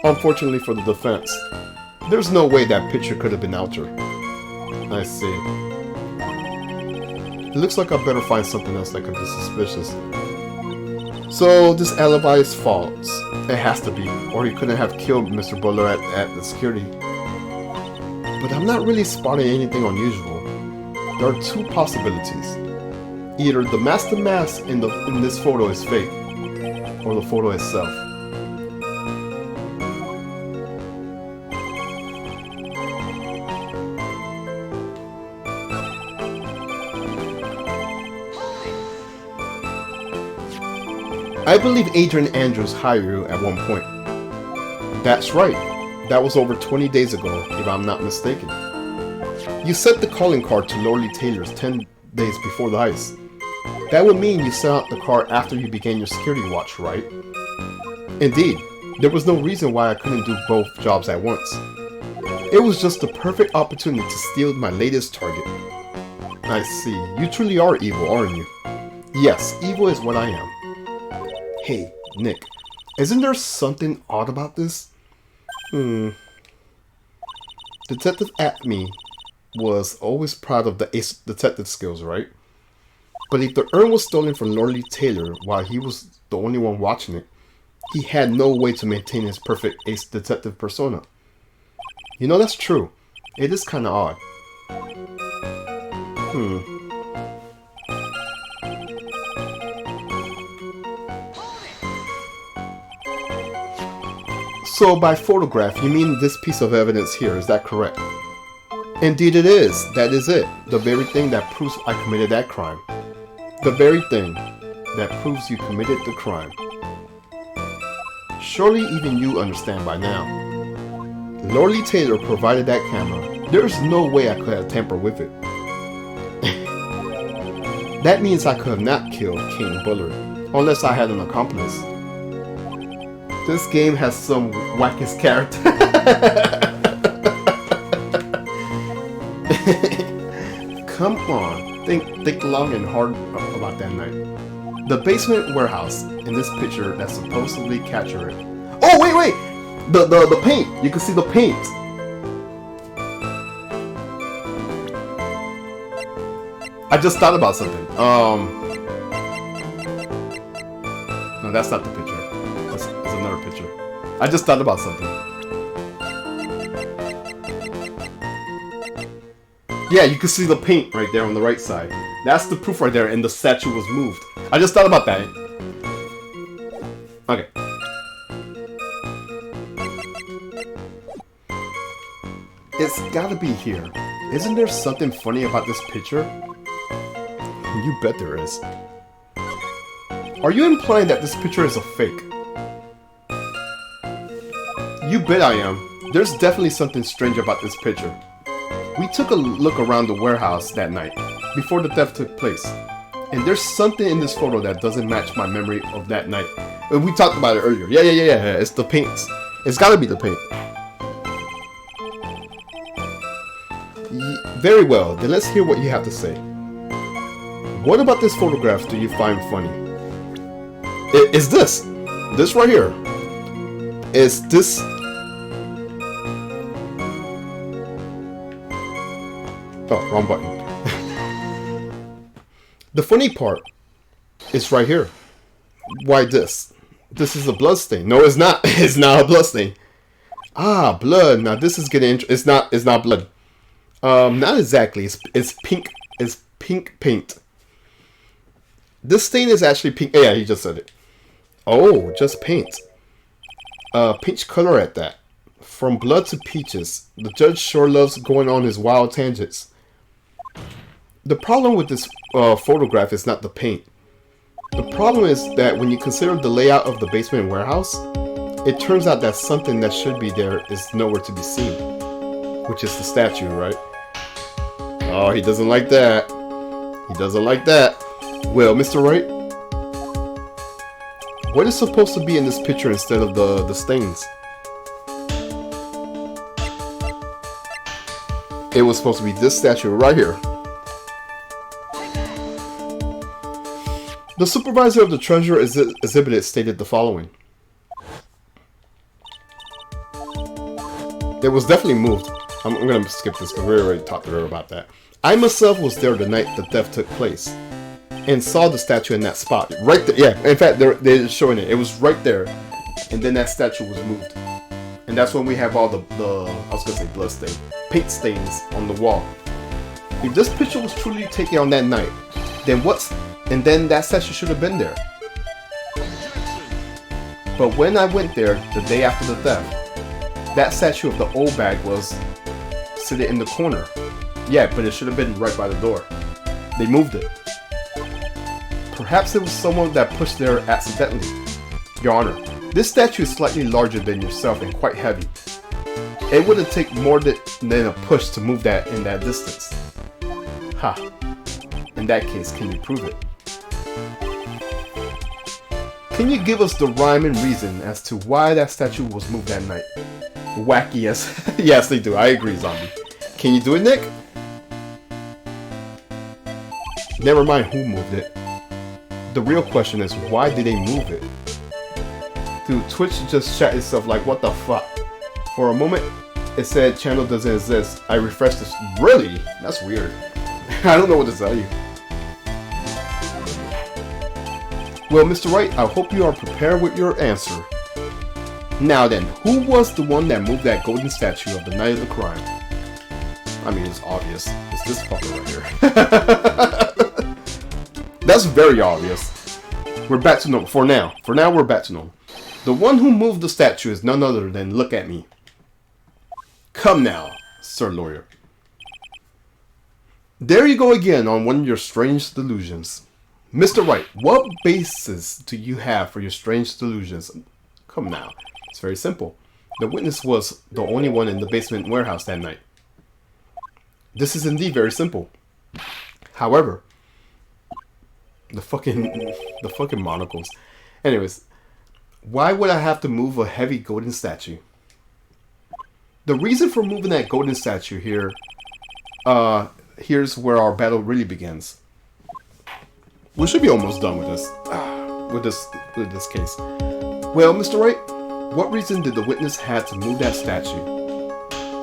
[SPEAKER 1] Unfortunately for the defense, there's no way that picture could have been altered. I see. It looks like I better find something else that could be suspicious. So this alibi is false. It has to be, or he couldn't have killed Mr. Butler at the security. But I'm not really spotting anything unusual. There are two possibilities. Either the Master Mask in this photo is fake, or the photo itself. I believe Adrian Andrews hired you at one point. That's right. That was over 20 days ago, if I'm not mistaken. You sent the calling card to Lorelei Taylor's 10 days before the heist. That would mean you sent out the card after you began your security watch, right? Indeed. There was no reason why I couldn't do both jobs at once. It was just the perfect opportunity to steal my latest target. I see. You truly are evil, aren't you? Yes, evil is what I am. Hey, Nick, isn't there something odd about this? Detective Attoney was always proud of the ace detective skills, right? But if the urn was stolen from Lorelei Taylor while he was the only one watching it, he had no way to maintain his perfect ace detective persona. You know, that's true. It is kind of odd. So by photograph, you mean this piece of evidence here, is that correct? Indeed it is. That is it. The very thing that proves I committed that crime. The very thing that proves you committed the crime. Surely even you understand by now. Lorelei Taylor provided that camera. There's no way I could have tampered with it. That means I could have not killed King Bullard, unless I had an accomplice. This game has some wackest character. Come on, think long and hard about that night. The basement warehouse in this picture that supposedly captured it. Oh wait! The paint. You can see the paint. I just thought about something. No, that's not the picture. That's another picture. I just thought about something. Yeah, you can see the paint right there on the right side. That's the proof right there, and the statue was moved. I just thought about that. Okay. It's gotta be here. Isn't there something funny about this picture? You bet there is. Are you implying that this picture is a fake? You bet I am. There's definitely something strange about this picture. We took a look around the warehouse that night, before the theft took place. And there's something in this photo that doesn't match my memory of that night. And we talked about it earlier. Yeah. It's the paints. It's gotta be the paint. Very well, then let's hear what you have to say. What about this photograph do you find funny? It's this. This right here. Is this... Oh, wrong button. The funny part is right here. Why this? This is a blood stain. No, it's not. It's not a blood stain. Ah, blood. Now this is getting it's not blood. Not exactly. It's pink. It's pink paint. This stain is actually pink. Yeah, he just said it. Oh, just paint. Peach color at that. From blood to peaches. The judge sure loves going on his wild tangents. The problem with this photograph is not the paint. The problem is that when you consider the layout of the basement warehouse, it turns out that something that should be there is nowhere to be seen. Which is the statue, right? Oh, he doesn't like that. He doesn't like that. Well, Mr. Wright, what is supposed to be in this picture instead of the stains? It was supposed to be this statue right here. The supervisor of the treasure exhibit stated the following. It was definitely moved. I'm going to skip this because we already talked to her about that. I myself was there the night the theft took place and saw the statue in that spot. Right there. Yeah, in fact, they're showing it. It was right there. And then that statue was moved. And that's when we have all the I was going to say blood stain, paint stains on the wall. If this picture was truly taken on that night, then then that statue should have been there. But when I went there the day after the theft, that statue of the old bag was sitting in the corner. Yeah, but it should have been right by the door. They moved it. Perhaps it was someone that pushed there accidentally. Your Honor, this statue is slightly larger than yourself and quite heavy. It wouldn't take more than a push to move that in that distance. Ha. In that case, can you prove it? Can you give us the rhyme and reason as to why that statue was moved that night? Wacky, yes. Yes, they do. I agree, Zombie. Can you do it, Nick? Never mind who moved it. The real question is, why did they move it? Dude, Twitch just shut itself like, what the fuck? For a moment, it said channel doesn't exist. I refreshed this. Really? That's weird. I don't know what to tell you. Well, Mr. Wright, I hope you are prepared with your answer. Now then, who was the one that moved that golden statue of the night of the crime? I mean, it's obvious. It's this fucker right here. That's very obvious. We're back to normal. For now, we're back to normal. The one who moved the statue is none other than look at me. Come now, Sir Lawyer. There you go again on one of your strange delusions. Mr. Wright, what basis do you have for your strange delusions? Come now. It's very simple. The witness was the only one in the basement warehouse that night. This is indeed very simple. However, the fucking monocles. Anyways, why would I have to move a heavy golden statue? The reason for moving that golden statue here, here's where our battle really begins. We should be almost done with this case. Well, Mr. Wright, what reason did the witness have to move that statue?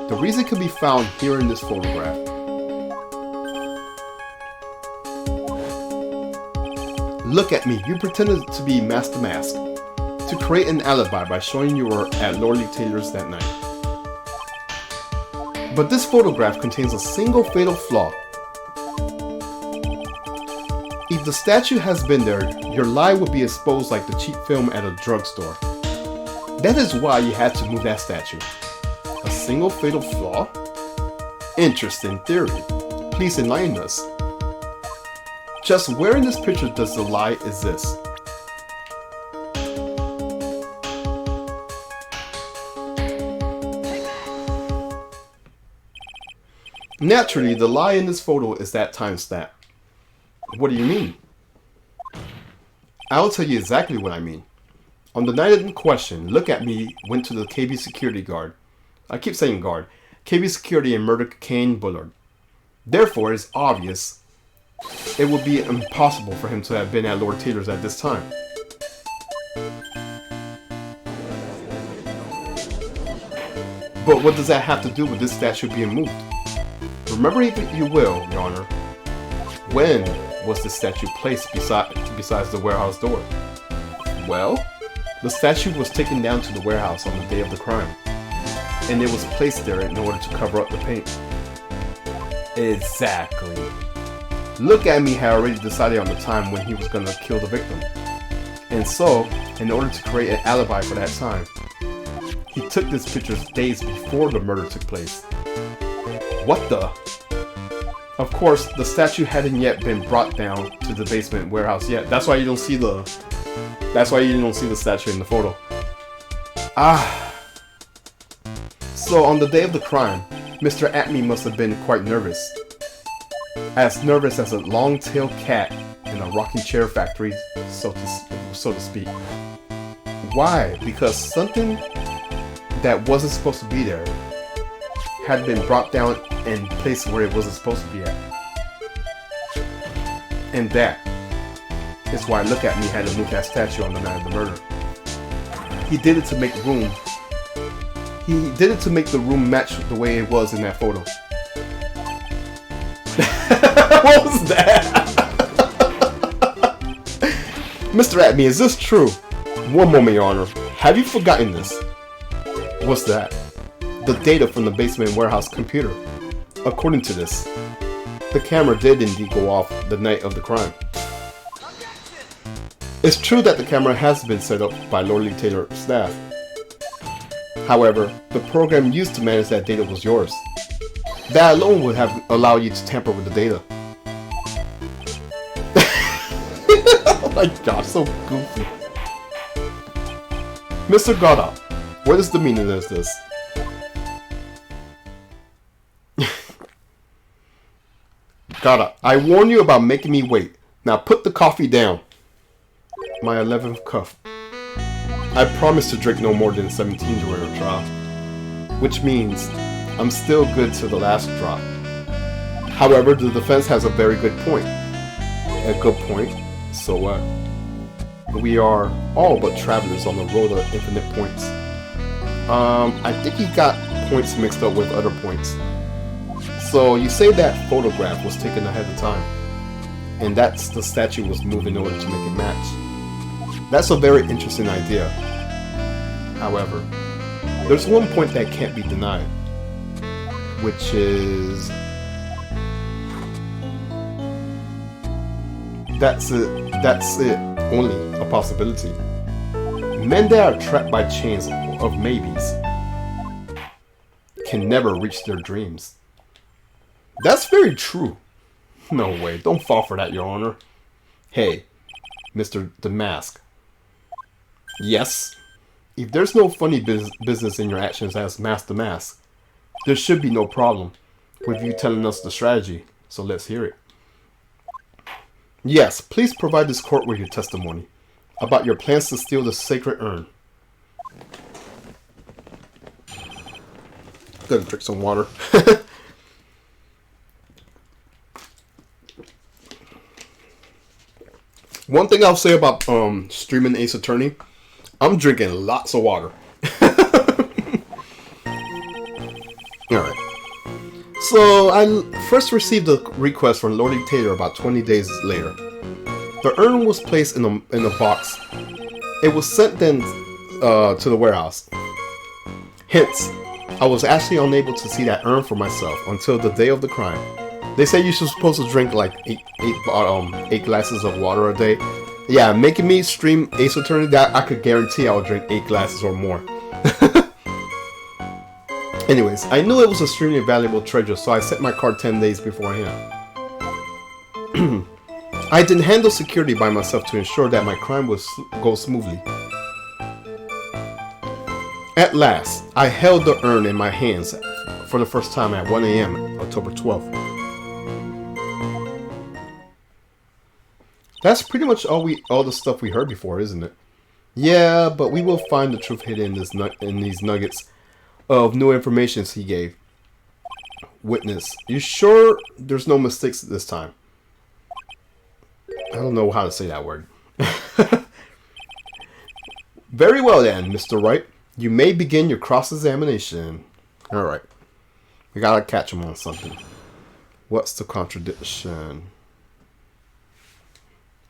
[SPEAKER 1] The reason can be found here in this photograph. Look at me, you pretended to be Master Mask to create an alibi by showing you were at Lorley Taylor's that night. But this photograph contains a single fatal flaw. If the statue has been there, your lie would be exposed like the cheap film at a drugstore. That is why you had to move that statue. A single fatal flaw? Interesting theory. Please enlighten us. Just where in this picture does the lie exist? Naturally, the lie in this photo is that timestamp. What do you mean? I'll tell you exactly what I mean. On the night in question, Look at Me went to the KB security guard. I keep saying guard. KB security and murdered Kane Bullard. Therefore, it's obvious it would be impossible for him to have been at Lord Taylor's at this time. But what does that have to do with this statue being moved? Remember, if you will, Your Honor, when was the statue placed besides the warehouse door? Well, the statue was taken down to the warehouse on the day of the crime, and it was placed there in order to cover up the paint. Exactly. Look at Me had already decided on the time when he was going to kill the victim. And so, in order to create an alibi for that time, he took these pictures days before the murder took place. What the? Of course, the statue hadn't yet been brought down to the basement warehouse yet. That's why you don't see the statue in the photo. So on the day of the crime, Mr. Attoney must have been quite nervous. As nervous as a long-tailed cat in a rocking chair factory, so to speak. Why? Because something that wasn't supposed to be there had been brought down and placed where it wasn't supposed to be at. And that is why Look at Me had to move that statue on the night of the murder. He did it to make room. He did it to make the room match the way it was in that photo. What was that? Mr. Attoney, is this true? One moment, Your Honor. Have you forgotten this? What's that? The data from the basement warehouse computer. According to this, the camera did indeed go off the night of the crime. It's true that the camera has been set up by Lord Taylor's staff. However, the program used to manage that data was yours. That alone would have allowed you to tamper with the data. Oh my gosh, so goofy. Mr. Goddard, what is the meaning of this? Goddard, I warn you about making me wait. Now put the coffee down. My 11th cup. I promise to drink no more than 17 during our trial. Which means I'm still good to the last drop. However, the defense has a very good point. A good point? So what? We are all but travelers on the road of infinite points. I think he got points mixed up with other points. So you say that photograph was taken ahead of time, and that's the statue was moved in order to make it match. That's a very interesting idea. However, there's one point that can't be denied, which is that's it, only a possibility. Men that are trapped by chains of maybes can never reach their dreams. That's very true. No way, don't fall for that, Your Honor. Hey, Mr. The Mask. Yes, if there's no funny business in your actions as Master Mask, there should be no problem with you telling us the strategy, so let's hear it. Yes, please provide this court with your testimony about your plans to steal the sacred urn. Gonna drink some water. One thing I'll say about streaming Ace Attorney, I'm drinking lots of water. Alright. So, I first received a request from Lord Taylor about 20 days later. The urn was placed in a box. It was sent then to the warehouse. Hence, I was actually unable to see that urn for myself until the day of the crime. They say you're supposed to drink like eight glasses of water a day. Yeah, making me stream Ace Attorney, that I could guarantee I'll drink 8 glasses or more. Anyways, I knew it was extremely valuable treasure, so I set my card 10 days beforehand. I didn't handle security by myself to ensure that my crime would go smoothly. At last, I held the urn in my hands for the first time at 1 a.m. October 12th. That's pretty much all the stuff we heard before, isn't it? Yeah, but we will find the truth hidden in these nuggets of new information he gave. Witness, you sure there's no mistakes this time? I don't know how to say that word. Very well then, Mr. Wright. You may begin your cross-examination. Alright. We gotta catch him on something. What's the contradiction?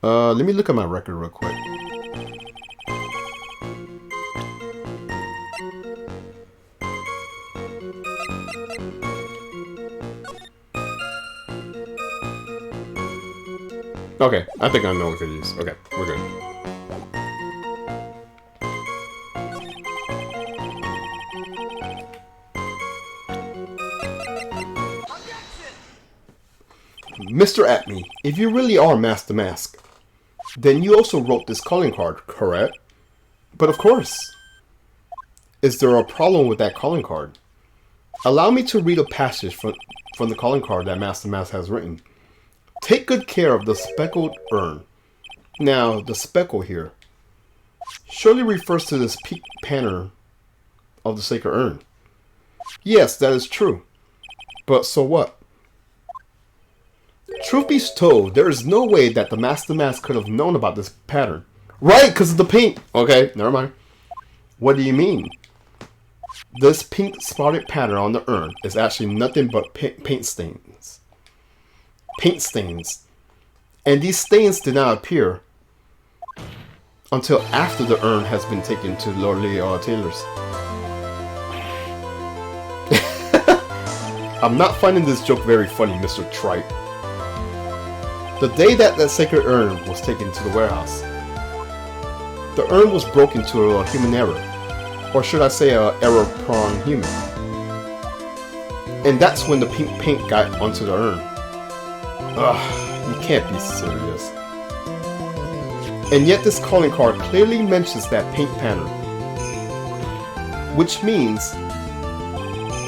[SPEAKER 1] Let me look at my record real quick. Okay, I think I know what it is. Okay, we're good. Mr. Attoney, if you really are Master Mask, then you also wrote this calling card, correct? But of course. Is there a problem with that calling card? Allow me to read a passage from the calling card that Master Mask has written. Take good care of the speckled urn. Now, the speckle here surely refers to this peak pattern of the sacred urn. Yes, that is true. But so what? Truth be told, there is no way that the Master Mask could have known about this pattern. Right, because of the pink. Okay, never mind. What do you mean? This pink spotted pattern on the urn is actually nothing but paint stains. Paint stains. And these stains did not appear until after the urn has been taken to Lord Taylor's. I'm not finding this joke very funny, Mr. Trite. The day that sacred urn was taken to the warehouse, the urn was broken to a human error. Or should I say a error-prone human. And that's when the pink paint got onto the urn. Ugh, you can't be serious. And yet this calling card clearly mentions that paint pattern. Which means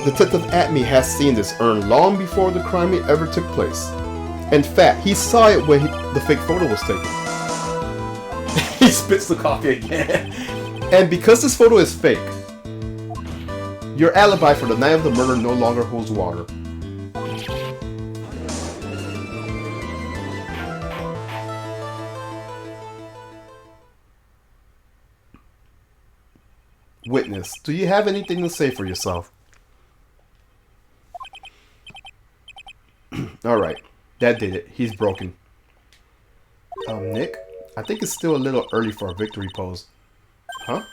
[SPEAKER 1] Detective Attoney has seen this urn long before the crime ever took place. In fact, he saw it when the fake photo was taken. He spits the coffee again. And because this photo is fake, your alibi for the night of the murder no longer holds water. Witness, do you have anything to say for yourself? Alright, that did it. He's broken. Nick, I think it's still a little early for a victory pose. Huh?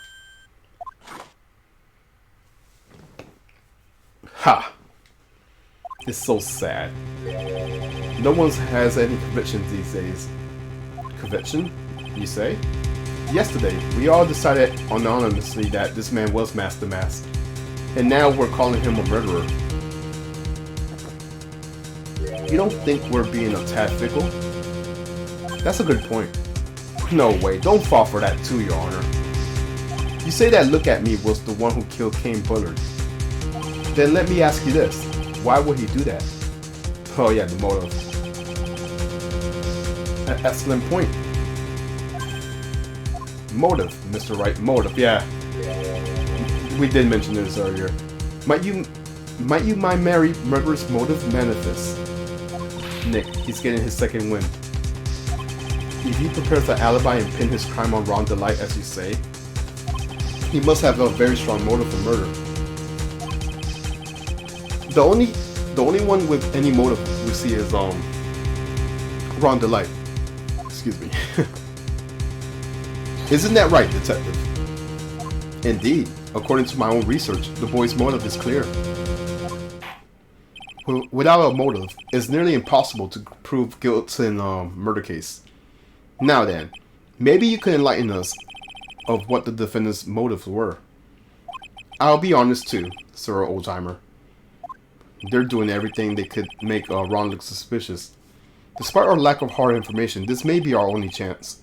[SPEAKER 1] Ha! It's so sad. No one has any convictions these days. Conviction, you say? Yesterday, we all decided anonymously that this man was Master Mask. And now we're calling him a murderer. You don't think we're being a tad fickle? That's a good point. No way, don't fall for that too, Your Honor. You say that Look At Me was the one who killed Kane Bullard. Then let me ask you this. Why would he do that? Oh yeah, the motive. An excellent point. Motive, Mr. Wright. Motive, yeah. We did mention this earlier. Might you mind Mary murderous motive manifest? Nick, he's getting his second win. If he prepares an alibi and pin his crime on Ron Delight, as you say, he must have a very strong motive for murder. The only one with any motive we see is Ron Delight. Excuse me. Isn't that right, Detective? Indeed. According to my own research, the boy's motive is clear. Without a motive, it's nearly impossible to prove guilt in a murder case. Now then, maybe you could enlighten us of what the defendant's motives were. I'll be honest too, Sir Oldtimer. They're doing everything they could make Ron look suspicious. Despite our lack of hard information, this may be our only chance.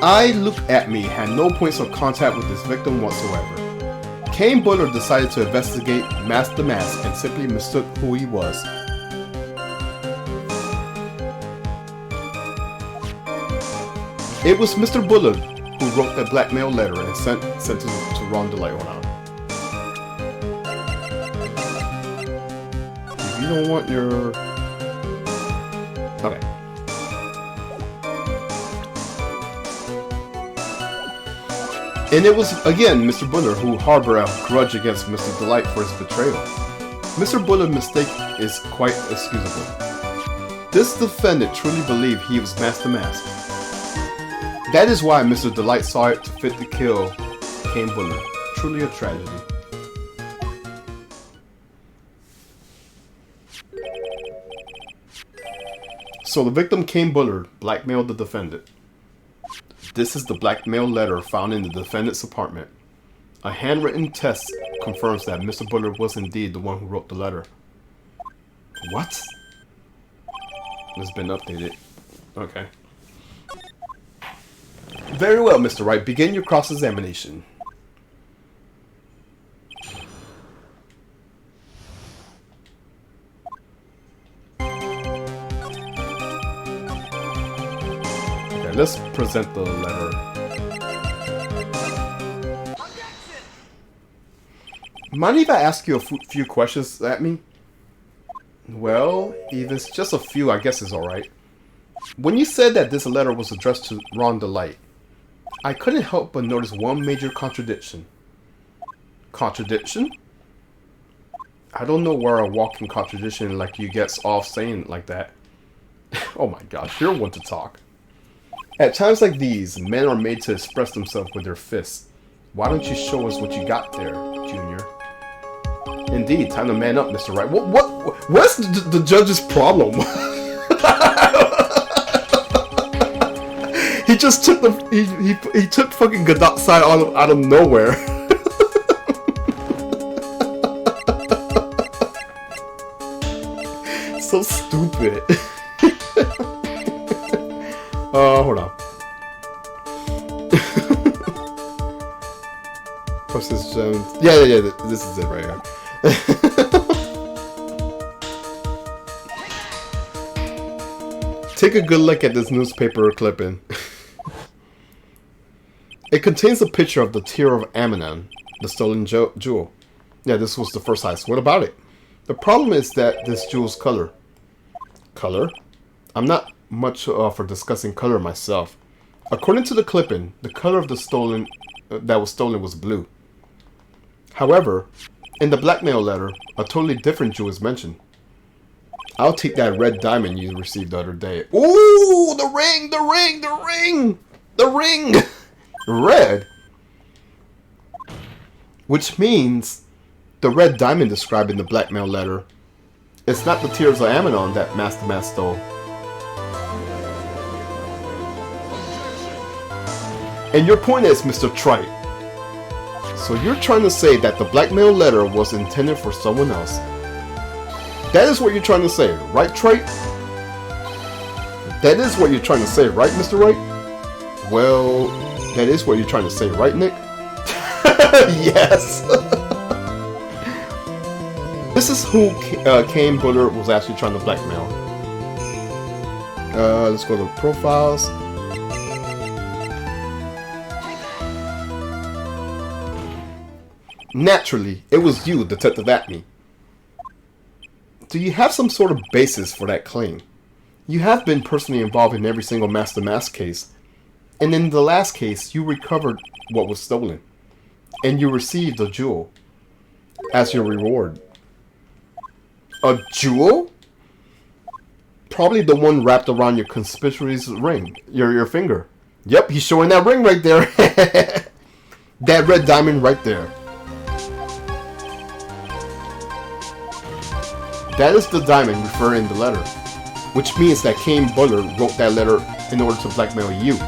[SPEAKER 1] I, Look at Me, had no points of contact with his victim whatsoever. Kane Bullard decided to investigate Mask the Mask and simply mistook who he was. It was Mr. Bullard who wrote that blackmail letter and sent it to Ron DeLionne. If you don't want your... Okay. And it was, again, Mr. Bullard who harbored a grudge against Mr. Delight for his betrayal. Mr. Bullard's mistake is quite excusable. This defendant truly believed he was Mask the Mask. That is why Mr. Delight saw it to fit to kill Kane Bullard. Truly a tragedy. So the victim, Kane Bullard, blackmailed the defendant. This is the blackmail letter found in the defendant's apartment. A handwritten test confirms that Mr. Bullard was indeed the one who wrote the letter. What? It's been updated. Okay. Very well, Mr. Wright. Begin your cross-examination. Okay, let's present the letter. Mind if I ask you a few questions at me? Well, if it's just a few, I guess it's alright. When you said that this letter was addressed to Ron DeLight, I couldn't help but notice one major contradiction. Contradiction? I don't know where a walking contradiction like you gets off saying it like that. Oh my gosh, you're one to talk. At times like these, men are made to express themselves with their fists. Why don't you show us what you got there, Junior? Indeed, time to man up, Mr. Wright. What's the judge's problem? He just took he took fucking Godot's side out of nowhere. So stupid. Hold on. Process Jones. Yeah. This is it right here. Take a good look at this newspaper clipping. It contains a picture of the Tear of Amnon, the stolen jewel. Yeah, this was the first heist. What about it? The problem is that this jewel's color. Color? I'm not much for discussing color myself. According to the clipping, the color of the that was stolen was blue. However, in the blackmail letter, a totally different jewel is mentioned. I'll take that red diamond you received the other day. Ooh, the ring! Red? Which means the red diamond described in the blackmail letter, it's not the Tears of Amnon that Mask the Mask stole. And your point is, Mr. Trite. So you're trying to say that the blackmail letter was intended for someone else. That is what you're trying to say, right, Trite? That is what you're trying to say, right, Mr. Wright? Well, that is what you're trying to say, right, Nick? Yes! This is who Kane Bullard was actually trying to blackmail. Let's go to profiles. Naturally, it was you, Detective Attoney. Do you have some sort of basis for that claim? You have been personally involved in every single Mask the Mask case. And in the last case, you recovered what was stolen. And you received a jewel as your reward. A jewel? Probably the one wrapped around your conspicuous ring. Your finger. Yep, he's showing that ring right there. That red diamond right there. That is the diamond referred in the letter. Which means that Kane Bullard wrote that letter in order to blackmail you.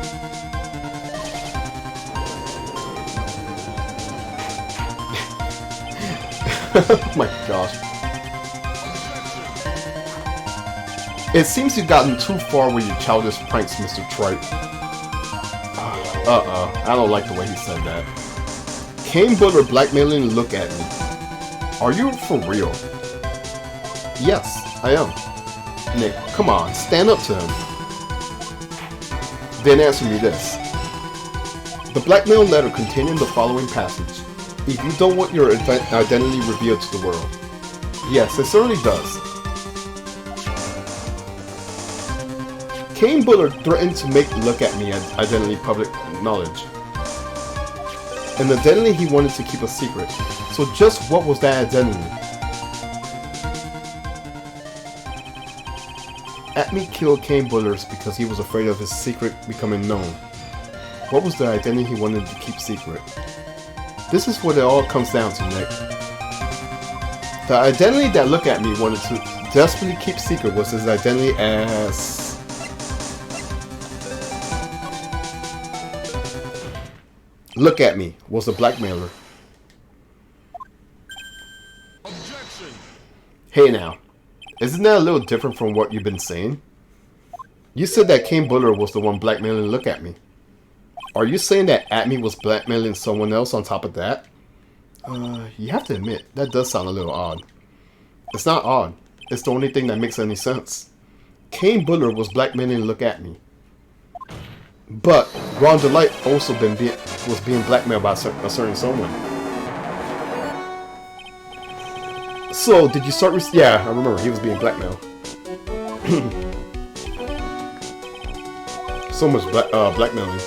[SPEAKER 1] Oh my gosh. It seems you've gotten too far with your childish pranks, Mr. Trite. I don't like the way he said that. Kane Buller blackmailing look at me. Are you for real? Yes, I am. Nick, come on, stand up to him. Then answer me this. The blackmail letter containing the following passage. If you don't want your identity revealed to the world. Yes, it certainly does. Kane Buller threatened to make Look At Me identity public knowledge. An identity he wanted to keep a secret. So just what was that identity? Attoney killed Kane Bullers because he was afraid of his secret becoming known. What was the identity he wanted to keep secret? This is what it all comes down to, Nick. The identity that Look At Me wanted to desperately keep secret was his identity as... Look At Me was a blackmailer. Objection. Hey now, isn't that a little different from what you've been saying? You said that Kane Buller was the one blackmailing Look At Me. Are you saying that Attoney was blackmailing someone else on top of that? You have to admit, that does sound a little odd. It's not odd. It's the only thing that makes any sense. Kane Buller was blackmailing Look At Me. But Ron DeLite also was being blackmailed by a certain someone. So, did you start... Yeah, I remember. He was being blackmailed. So much blackmailing.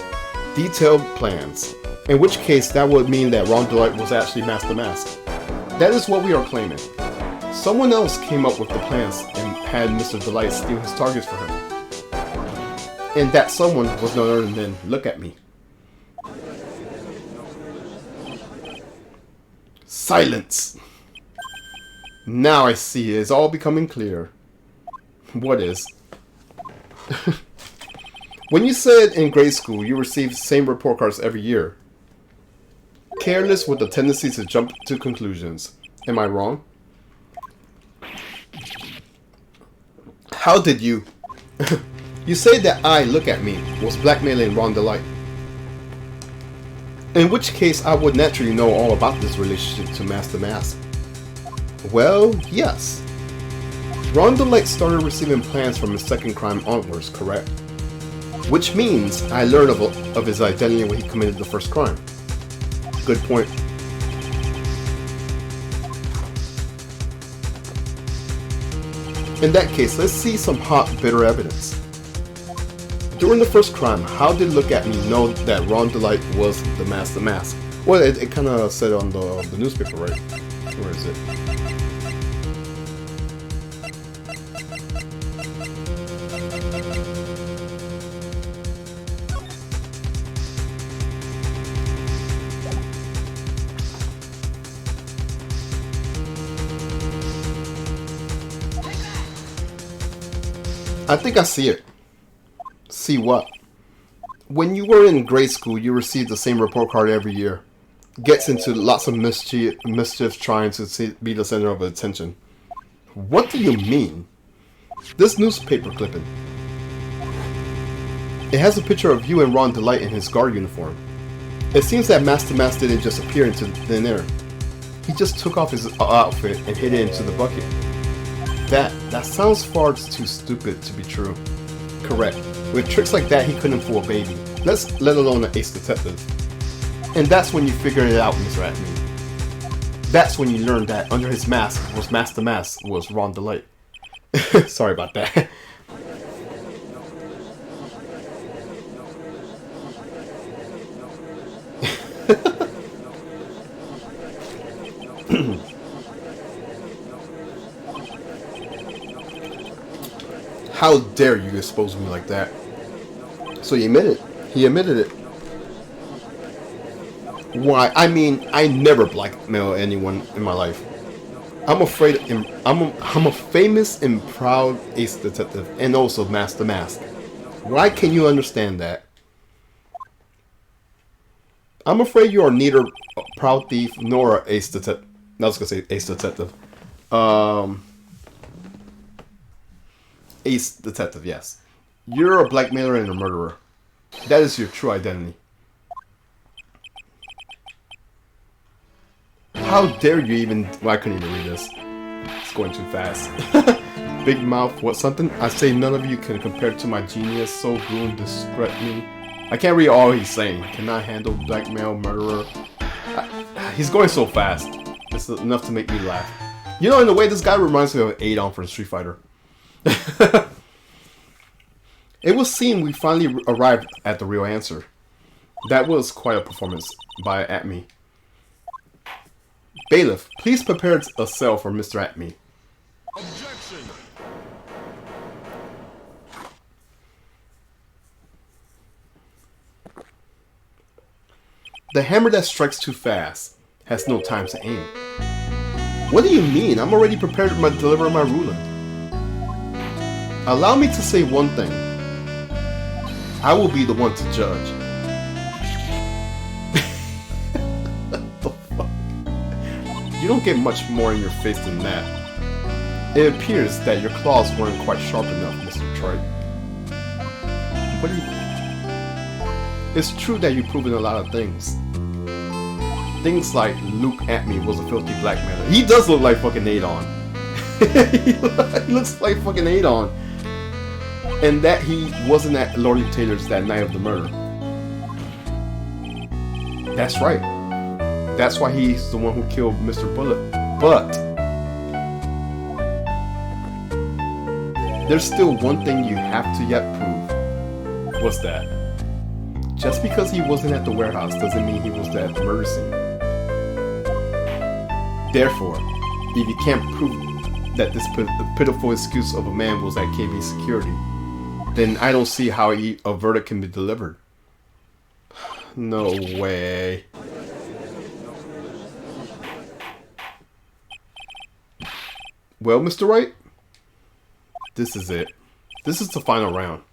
[SPEAKER 1] Detailed plans. In which case, that would mean that Ron DeLite was actually Master Mask. That is what we are claiming. Someone else came up with the plans and had Mr. DeLite steal his targets for him. And that someone was none other than Look At Me. Silence! Now I see, it's all becoming clear. What is? When you said in grade school you received the same report cards every year. Careless with the tendency to jump to conclusions. Am I wrong? How did you... You say that I, Look At Me, was blackmailing Ron DeLite. In which case, I would naturally know all about this relationship to Master Mask. Well, yes. Ron DeLite started receiving plans from his second crime onwards, correct? Which means I learned of his identity when he committed the first crime. Good point. In that case, let's see some hot, bitter evidence. During the first crime, how did Look At Me know that Ron DeLite was the Master Mask? Well, it kind of said on the newspaper, right? Where is it? I think I see it. See what? When you were in grade school, you received the same report card every year. Gets into lots of mischief trying to be the center of attention. What do you mean? This newspaper clipping. It has a picture of you and Ron DeLite in his guard uniform. It seems that Master Mask didn't just appear into thin air. He just took off his outfit and hid it into the bucket. That sounds far too stupid to be true. Correct. With tricks like that, he couldn't fool a baby. Let alone an ace detective. And that's when you figured it out, Mr. Attoney. That's when you learned that under his mask was Master Mask was Ron DeLite. Sorry about that. How dare you expose me like that? So he admitted it. Why? I mean, I never blackmail anyone in my life. I'm a famous and proud ace detective and also Master Mask. Why can you understand that? I'm afraid you are neither a proud thief nor an ace detective. I was gonna say ace detective. Ace detective, yes. You're a blackmailer and a murderer. That is your true identity. How dare you even... Well, I couldn't even read this. It's going too fast. Big mouth, what something? I say none of you can compare to my genius, so ruin, discreet me. I can't read all he's saying. Cannot handle blackmail, murderer. He's going so fast. It's enough to make me laugh. You know, in a way, this guy reminds me of Adon from Street Fighter. It was seen we finally arrived at the real answer. That was quite a performance by Attoney. Bailiff, please prepare a cell for Mr. Attoney.
[SPEAKER 2] Objection!
[SPEAKER 1] The hammer that strikes too fast has no time to aim. What do you mean? I'm already prepared to deliver my ruling. Allow me to say one thing. I will be the one to judge. What the fuck? You don't get much more in your face than that. It appears that your claws weren't quite sharp enough, Mr. Troy. What do you... It's true that you've proven a lot of things. Things like Luke Attoney was a filthy blackmailer. He does look like fucking Adon. He looks like fucking Adon. And that he wasn't at Lord Taylor's that night of the murder. That's right. That's why he's the one who killed Mr. Bullet. But there's still one thing you have to yet prove. What's that? Just because he wasn't at the warehouse doesn't mean he was at the murder scene. Therefore, if you can't prove that this pitiful excuse of a man was at KB Security, then I don't see how a verdict can be delivered. No way. Well, Mr. Wright, this is it. This is the final round.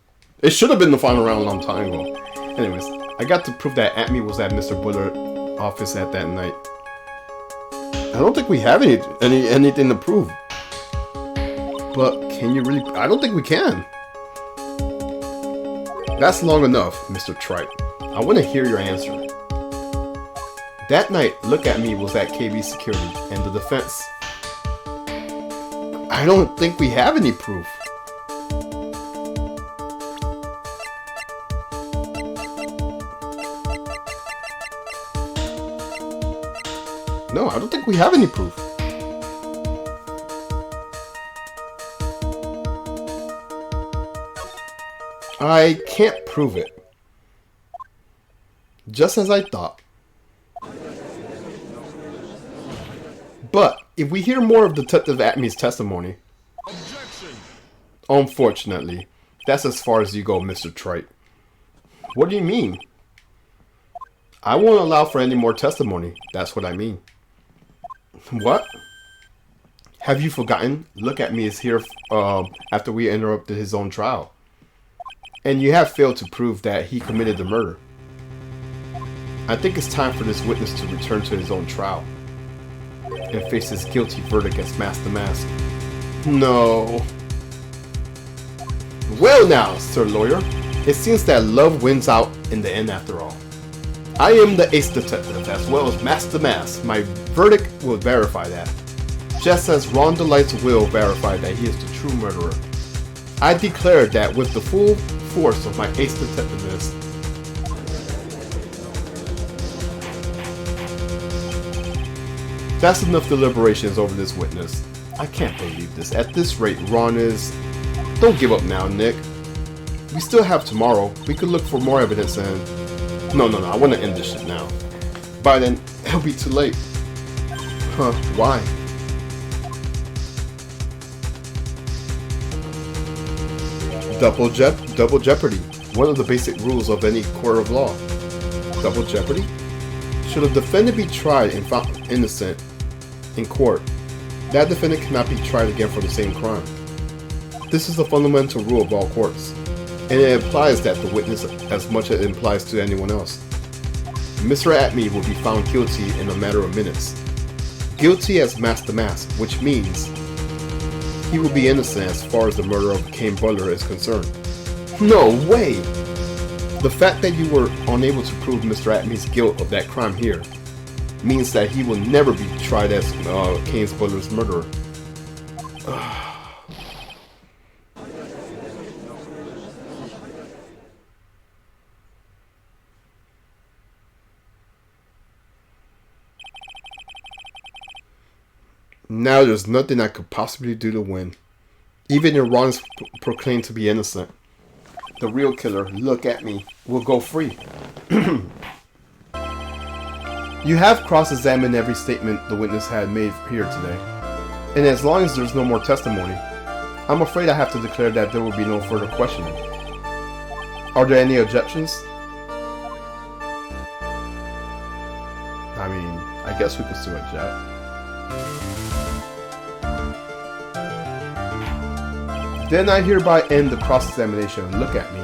[SPEAKER 1] It should have been the final round a long time ago. Anyways, I got to prove that Attoney was at Mr. Buller's office at that night. I don't think we have anything to prove. But can you really? I don't think we can. That's long enough, Mr. Trite. I want to hear your answer. That night, Look At Me was at KB Security and the defense. I don't think we have any proof. No, I don't think we have any proof. I can't prove it. Just as I thought. But if we hear more of Detective Attoney's testimony...
[SPEAKER 2] Objection!
[SPEAKER 1] Unfortunately, that's as far as you go, Mr. Trite. What do you mean? I won't allow for any more testimony. That's what I mean. What? Have you forgotten? Look At Me is here after we interrupted his own trial. And you have failed to prove that he committed the murder. I think it's time for this witness to return to his own trial and face his guilty verdict as Master Mask. No. Well now, Sir Lawyer, it seems that love wins out in the end after all. I am the ace detective as well as Master Mask. My verdict will verify that. Just as Ron Delight's will verify that he is the true murderer. I declare that with the full force of my ace detectiveness. That's enough deliberations over this witness. I can't believe this. At this rate, Ron is... Don't give up now, Nick. We still have tomorrow. We could look for more evidence and... No, I want to end this shit now. By then, it'll be too late. Huh, why? Double jeopardy. One of the basic rules of any court of law. Double jeopardy? Should a defendant be tried and found innocent in court, that defendant cannot be tried again for the same crime. This is the fundamental rule of all courts, and it implies that the witness as much as it implies to anyone else. Mr. Attoney will be found guilty in a matter of minutes. Guilty as Master Mask, which means he will be innocent as far as the murder of Cain Butler is concerned. No way! The fact that you were unable to prove Mr. Attoney's guilt of that crime here means that he will never be tried as Kane's brother's murderer. Now there's nothing I could possibly do to win. Even if Ron is proclaimed to be innocent, the real killer, look at me, will go free. You have cross-examined every statement the witness had made here today. And as long as there's no more testimony, I'm afraid I have to declare that there will be no further questioning. Are there any objections? I mean, I guess we could still object. Then I hereby end the cross-examination. Look at me.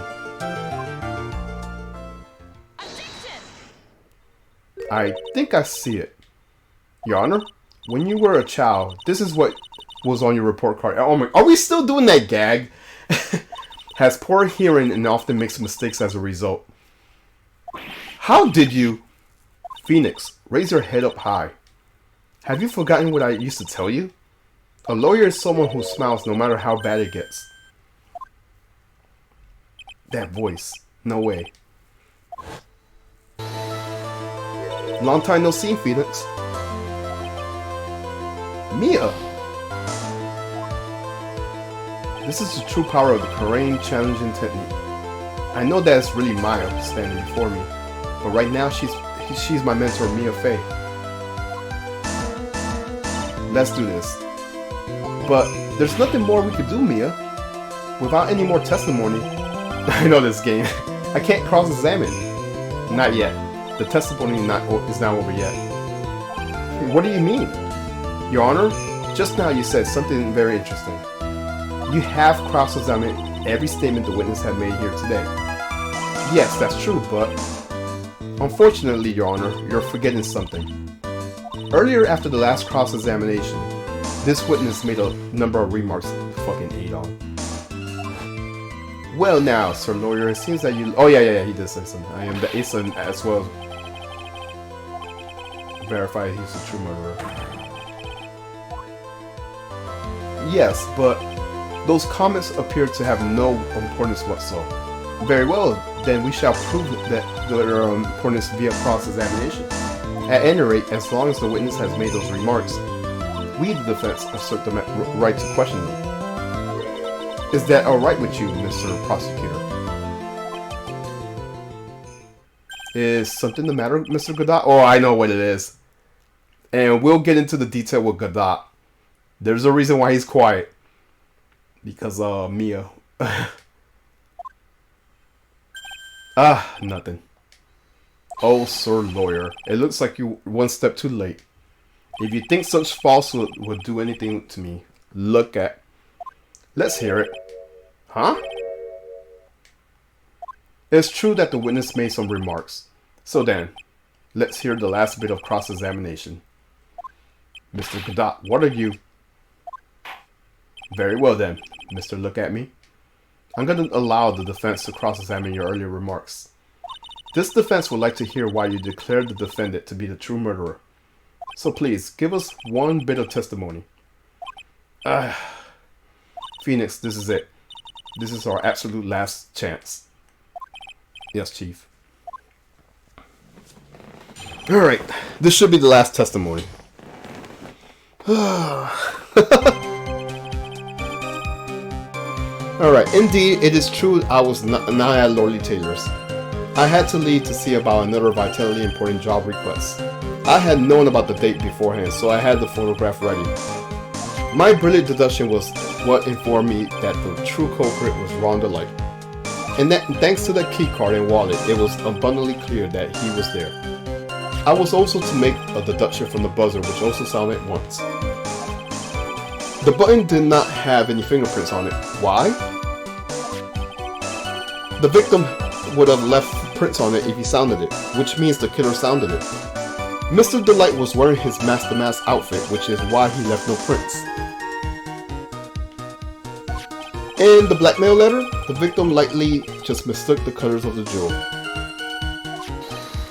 [SPEAKER 3] Objection!
[SPEAKER 1] I think I see it. Your Honor, when you were a child, this is what was on your report card. Oh my, are we still doing that gag? Has poor hearing and often makes mistakes as a result. How did you... Phoenix, raise your head up high. Have you forgotten what I used to tell you? A lawyer is someone who smiles no matter how bad it gets. That voice. No way. Long time no see, Phoenix. Mia! This is the true power of the Korean challenging technique. I know that it's really Maya standing before me, but right now she's my mentor, Mia Fey. Let's do this. But there's nothing more we could do, Mia. Without any more testimony, I know this game. I can't cross-examine. Not yet. The testimony is not over yet. What do you mean? Your Honor, just now you said something very interesting. You have cross-examined every statement the witness had made here today. Yes, that's true, but... Unfortunately, Your Honor, you're forgetting something. Earlier after the last cross-examination, this witness made a number of remarks to fucking Adon. Well now, Sir Lawyer, it seems that you... Oh yeah, he did say something. I am the Asen as well. Verify he's the true murderer. Yes, but those comments appear to have no importance whatsoever. Very well, then we shall prove that their importance via cross-examination. At any rate, as long as the witness has made those remarks, we, the defense, assert the right to question them. Is that alright with you, Mr. Prosecutor? Is something the matter, Mr. Godot? Oh, I know what it is. And we'll get into the detail with Godot. There's a reason why he's quiet. Because, Mia. Nothing. Oh, Sir Lawyer. It looks like you're one step too late. If you think such falsehood would do anything to me, look at... Let's hear it. Huh? It's true that the witness made some remarks. So then, let's hear the last bit of cross-examination. Mr. Godot, what are you? Very well then, Mr. Look at me. I'm going to allow the defense to cross-examine your earlier remarks. This defense would like to hear why you declared the defendant to be the true murderer. So please, give us one bit of testimony. Phoenix, this is it. This is our absolute last chance. Yes, Chief. Alright, this should be the last testimony. Alright, indeed, it is true I was not at Lorley Taylor's. I had to leave to see about another vitally important job request. I had known about the date beforehand, so I had the photograph ready. My brilliant deduction was what informed me that the true culprit was Ron DeLight. And that thanks to the key card and wallet, it was abundantly clear that he was there. I was also to make a deduction from the buzzer, which also sounded once. The button did not have any fingerprints on it. Why? The victim would have left prints on it if he sounded it, which means the killer sounded it. Mr. DeLight was wearing his Master Mask outfit, which is why he left no prints. In the blackmail letter, the victim likely just mistook the colors of the jewel.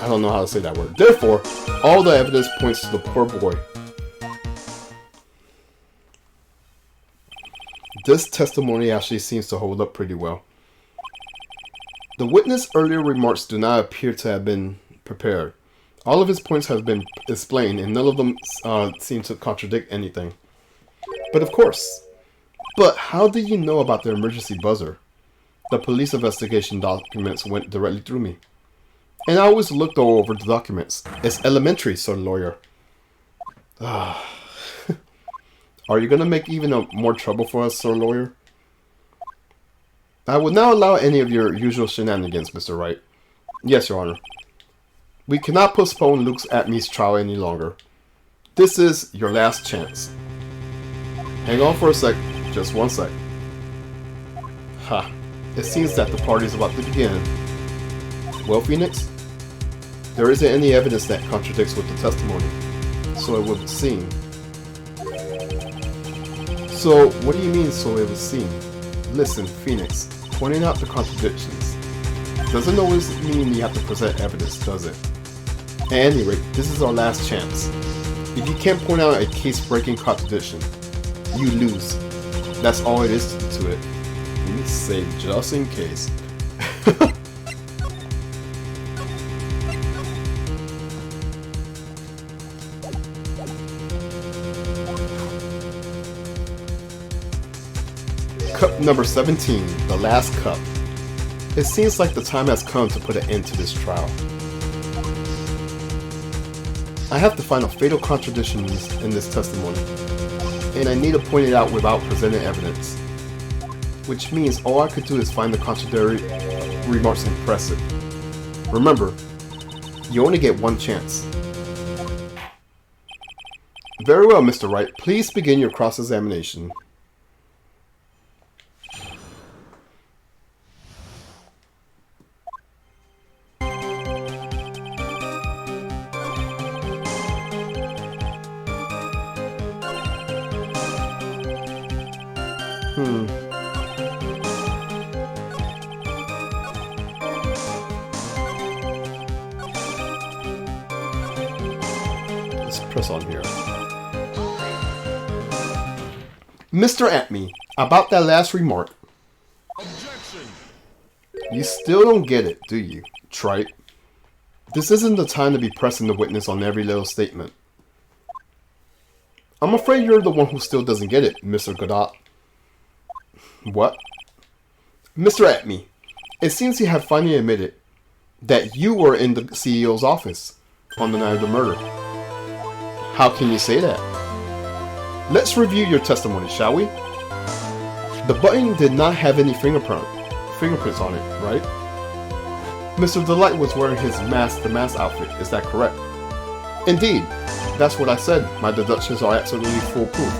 [SPEAKER 1] I don't know how to say that word. Therefore, all the evidence points to the poor boy. This testimony actually seems to hold up pretty well. The witness' earlier remarks do not appear to have been prepared. All of his points have been explained, and none of them seem to contradict anything. But of course. But how do you know about the emergency buzzer? The police investigation documents went directly through me. And I always looked over the documents. It's elementary, sir lawyer. Are you going to make even more trouble for us, sir lawyer? I will not allow any of your usual shenanigans, Mr. Wright. Yes, Your Honor. We cannot postpone Luke's Attoney's trial any longer. This is your last chance. Hang on for a sec. Just one sec. Ha. It seems that the party is about to begin. Well, Phoenix? There isn't any evidence that contradicts with the testimony. So it would seem. So, what do you mean, so it would seem? Listen, Phoenix. Pointing out the contradictions doesn't always mean you have to present evidence, does it? At any rate, this is our last chance. If you can't point out a case-breaking contradiction, you lose. That's all it is to it. Let me say, just in case. Cup number 17, the last cup. It seems like the time has come to put an end to this trial. I have to find a fatal contradiction in this testimony, and I need to point it out without presenting evidence. Which means all I could do is find the contradictory remarks and press it. Remember, you only get one chance. Very well, Mr. Wright. Please begin your cross-examination. Let's press on here. Mr. Attoney, about that last remark.
[SPEAKER 2] Objection.
[SPEAKER 1] You still don't get it, do you, trite? This isn't the time to be pressing the witness on every little statement. I'm afraid you're the one who still doesn't get it, Mr. Godot. What? Mr. Attoney, it seems you have finally admitted that you were in the CEO's office on the night of the murder. How can you say that? Let's review your testimony, shall we? The button did not have any fingerprints on it, right? Mr. Delight was wearing his the mask outfit, is that correct? Indeed, that's what I said. My deductions are absolutely foolproof.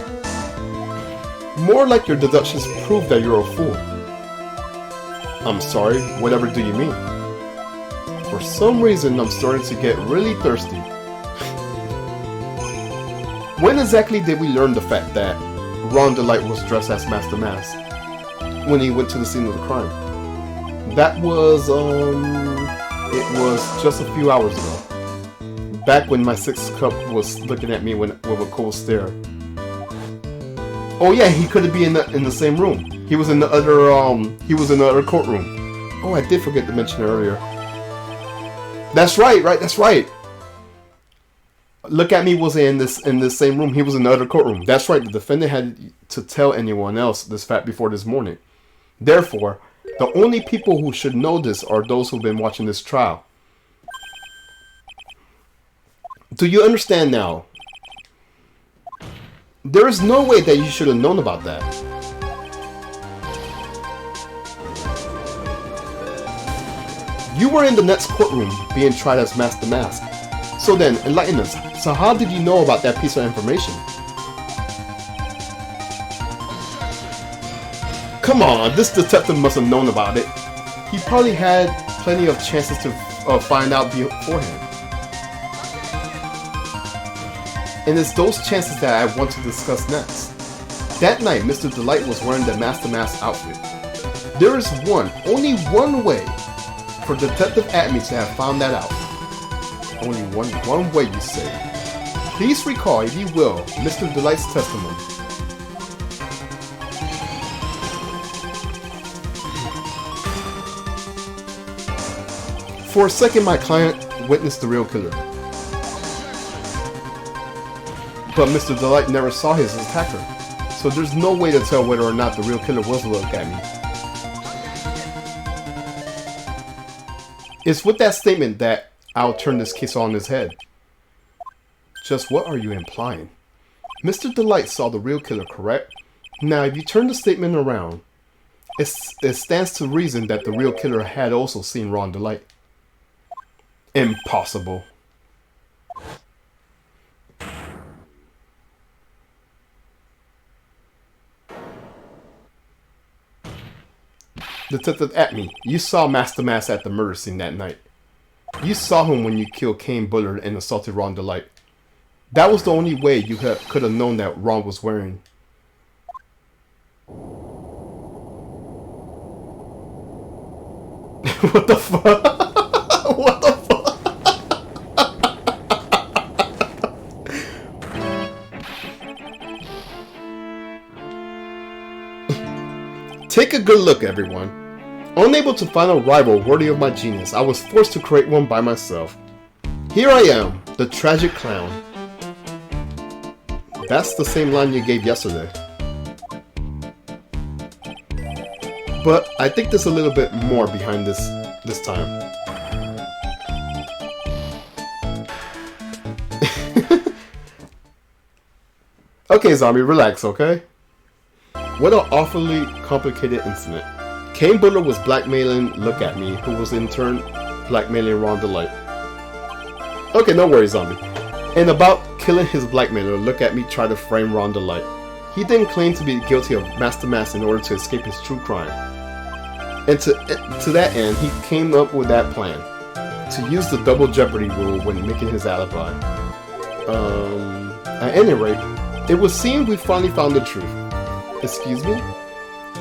[SPEAKER 1] More like your deductions prove that you're a fool. I'm sorry, whatever do you mean? For some reason, I'm starting to get really thirsty. When exactly did we learn the fact that Ron Delight was dressed as Master Mask when he went to the scene of the crime? That was, it was just a few hours ago. Back when my sixth cup was looking at me with a cold stare. Oh yeah, he couldn't be in the same room. He was in the other courtroom. Oh, I did forget to mention earlier. That's right, that's right. Look at me was in this same room. He was in the other courtroom. That's right. The defendant had to tell anyone else this fact before this morning. Therefore, the only people who should know this are those who've been watching this trial. Do you understand now? There is no way that you should have known about that. You were in the next courtroom being tried as Master Mask. So then, enlighten us. So how did you know about that piece of information? Come on, this detective must have known about it. He probably had plenty of chances to find out beforehand. And it's those chances that I want to discuss next. That night, Mr. Delight was wearing the Master Mask outfit. There is only one way for Detective Attoney to have found that out. only one way, you say. Please recall, if you will, Mr. Delight's testimony. For a second, my client witnessed the real killer. But Mr. Delight never saw his attacker, so there's no way to tell whether or not the real killer was looking at me. It's with that statement that I'll turn this case on its head. Just what are you implying? Mr. Delight saw the real killer, correct? Now, if you turn the statement around, it stands to reason that the real killer had also seen Ron Delight. Impossible. Detective Attoney, you saw Master Mask at the murder scene that night. You saw him when you killed Kane Bullard and assaulted Ron Delight. That was the only way you could have known that Ron was wearing. What the fuck? What the fuck? Take a good look, everyone. Unable to find a rival worthy of my genius, I was forced to create one by myself. Here I am, the tragic clown. That's the same line you gave yesterday. But I think there's a little bit more behind this time. Okay, zombie, relax, okay? What an awfully complicated incident. Kane Bullard was blackmailing Look At Me, who was in turn blackmailing Ron Delight. Okay, no worries, zombie. And about killing his blackmailer, Look At Me tried to frame Ron Delight. He then claimed to be guilty of Master Mask in order to escape his true crime. And to that end, he came up with that plan. To use the double jeopardy rule when making his alibi. At any rate, it would seem we finally found the truth. Excuse me?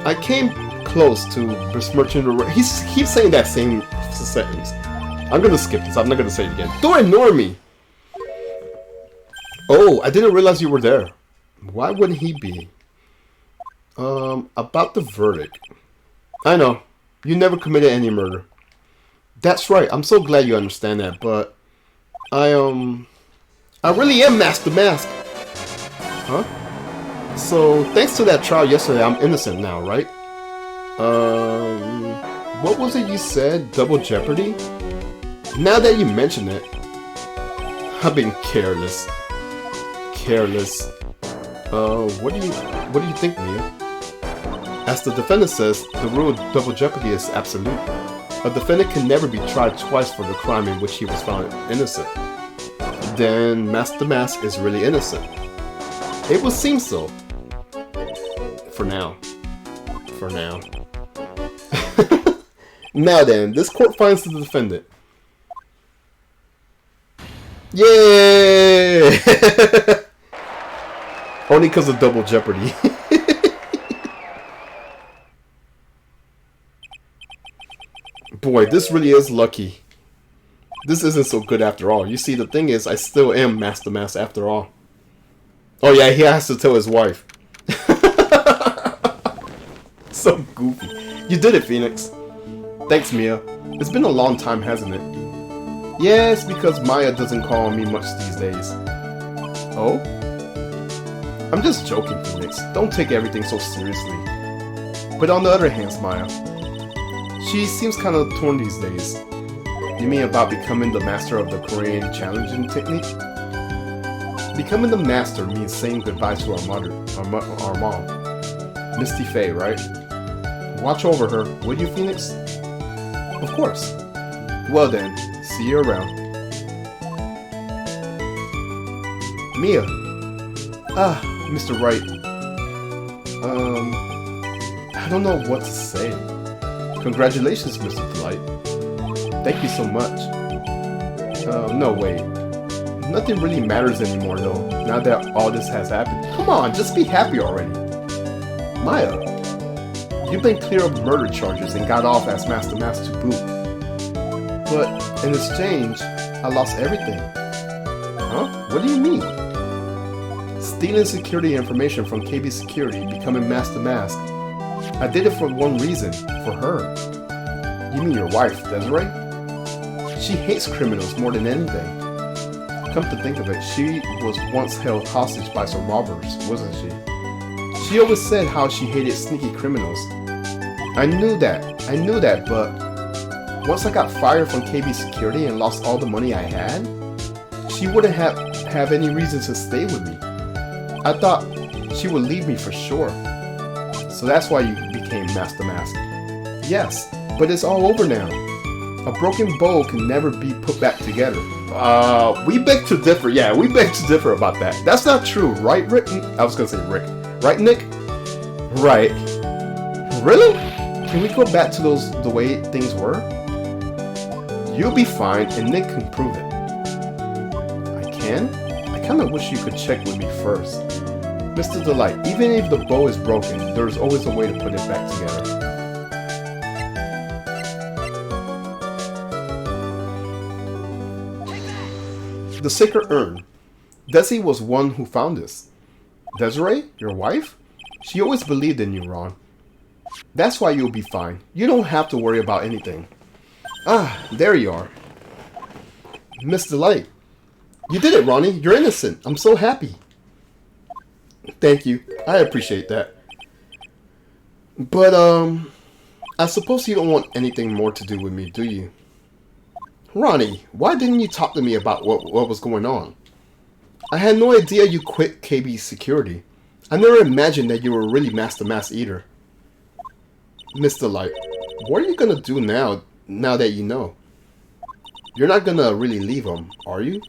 [SPEAKER 1] I came close to besmirching the... He keeps saying that same sentence. I'm gonna skip this. I'm not gonna say it again. Don't ignore me! Oh, I didn't realize you were there. Why wouldn't he be? About the verdict. I know. You never committed any murder. That's right. I'm so glad you understand that, but... I really am Master Mask. Huh? So, thanks to that trial yesterday, I'm innocent now, right? What was it you said? Double jeopardy? Now that you mention it, I've been careless. Careless. What do you think, Mia? As the defendant says, the rule of double jeopardy is absolute. A defendant can never be tried twice for the crime in which he was found innocent. Then Master Mask is really innocent. It would seem so. For now. For now. Now then, this court finds the defendant. Yay! Only because of double jeopardy. Boy, this really is lucky. This isn't so good after all. You see, the thing is, I still am Master Mask after all. Oh yeah, he has to tell his wife. So goofy. You did it, Phoenix. Thanks, Mia. It's been a long time, hasn't it? Yeah, it's because Maya doesn't call me much these days. Oh? I'm just joking, Phoenix. Don't take everything so seriously. But on the other hand, Maya, she seems kind of torn these days. You mean about becoming the master of the Korean challenging technique? Becoming the master means saying goodbye to our mother, our mom. Misty Faye, right? Watch over her, will you, Phoenix? Of course. Well then, see you around. Mia. Ah, Mr. Wright. I don't know what to say. Congratulations, Mr. Delight. Thank you so much. No, wait. Nothing really matters anymore, though, now that all this has happened. Come on, just be happy already. Maya, you've been clear of murder charges and got off as Master Mask to boot. But in exchange, I lost everything. Huh? What do you mean? Stealing security information from KB Security, becoming Master Mask. I did it for one reason, for her. You mean your wife, Desiree? She hates criminals more than anything. Come to think of it, she was once held hostage by some robbers, wasn't she? She always said how she hated sneaky criminals. I knew that, but once I got fired from KB Security and lost all the money I had, she wouldn't have any reason to stay with me. I thought she would leave me for sure. So that's why you became Master Mask. Yes, but it's all over now. A broken bowl can never be put back together. We beg to differ. Yeah, we beg to differ about that. That's not true, right, Rick? I was gonna say Rick. Right, Nick? Right. Really? Can we go back to the way things were? You'll be fine, and Nick can prove it. I can? I kinda wish you could check with me first. Mr. Delight, even if the bow is broken, there's always a way to put it back together. The sacred urn. Desi was one who found this. Desiree, your wife? She always believed in you, Ron. That's why you'll be fine. You don't have to worry about anything. Ah, there you are. Miss Delight. You did it, Ronnie. You're innocent. I'm so happy. Thank you. I appreciate that. But, I suppose you don't want anything more to do with me, do you? Ronnie, why didn't you talk to me about what was going on? I had no idea you quit KB Security. I never imagined that you were really Master Mask either. Mr. Light, what are you gonna do now that you know? You're not gonna really leave him, are you?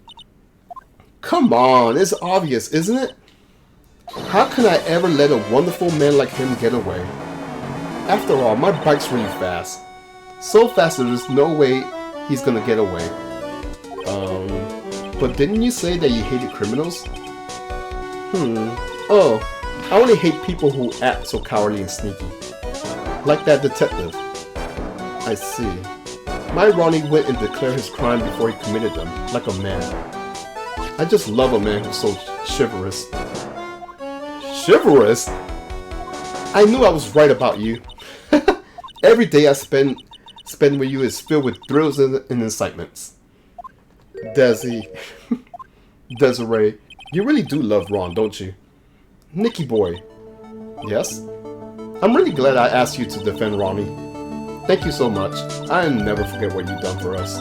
[SPEAKER 1] Come on, it's obvious, isn't it? How can I ever let a wonderful man like him get away? After all, my bike's really fast. So fast that there's no way he's gonna get away. But didn't you say that you hated criminals? Oh, I only hate people who act so cowardly and sneaky. Like that detective. I see. My Ronnie went and declared his crime before he committed them, like a man. I just love a man who's so chivalrous. Chivalrous? I knew I was right about you. Every day I spend with you is filled with thrills and excitements. Desiree, you really do love Ron, don't you? Nicky boy. Yes? I'm really glad I asked you to defend Ronnie. Thank you so much. I'll never forget what you've done for us.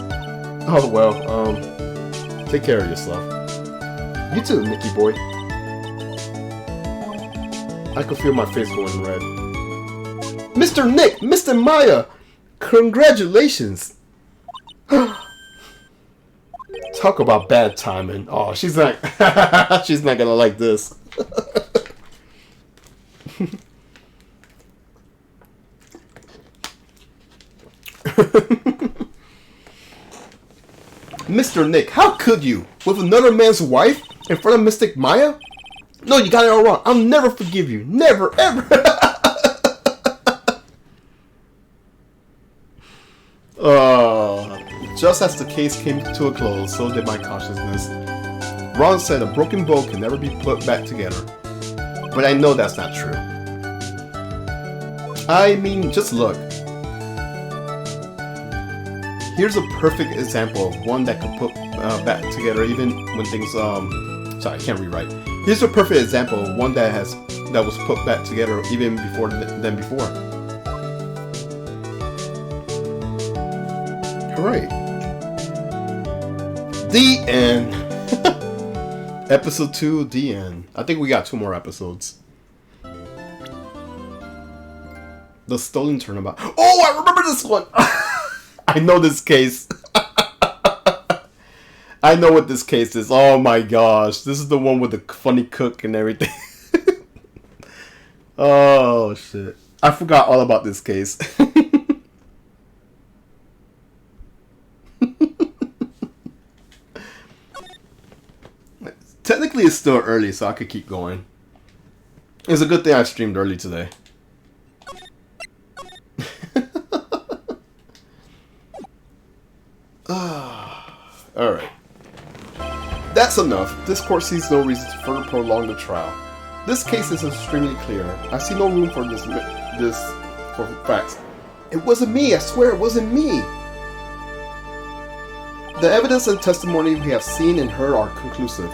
[SPEAKER 1] Oh well, take care of yourself. You too, Nicky boy. I could feel my face going red. Mr. Nick! Mr. Maya! Congratulations! Talk about bad timing. Oh, she's not she's not gonna like this. Mr. Nick, how could you? With another man's wife? In front of Mystic Maya? No, you got it all wrong. I'll never forgive you. Never, ever. Just as the case came to a close, so did my consciousness. Ron said a broken bow can never be put back together. But I know that's not true. I mean, just look. Here's a perfect example of one that can put back together even when things, sorry, I can't rewrite. Here's a perfect example of one that was put back together even before than before. Alright. The end. Episode 2, the end. I think we got 2 more episodes. The Stolen Turnabout. Oh, I remember this one! I know this case. I know what this case is. Oh my gosh. This is the one with the funny cook and everything. Oh shit. I forgot all about this case. Technically it's still early, so I could keep going. It's a good thing I streamed early today. Alright. That's enough. This court sees no reason to further prolong the trial. This case is extremely clear. I see no room for this for facts. It wasn't me. I swear it wasn't me. The evidence and testimony we have seen and heard are conclusive.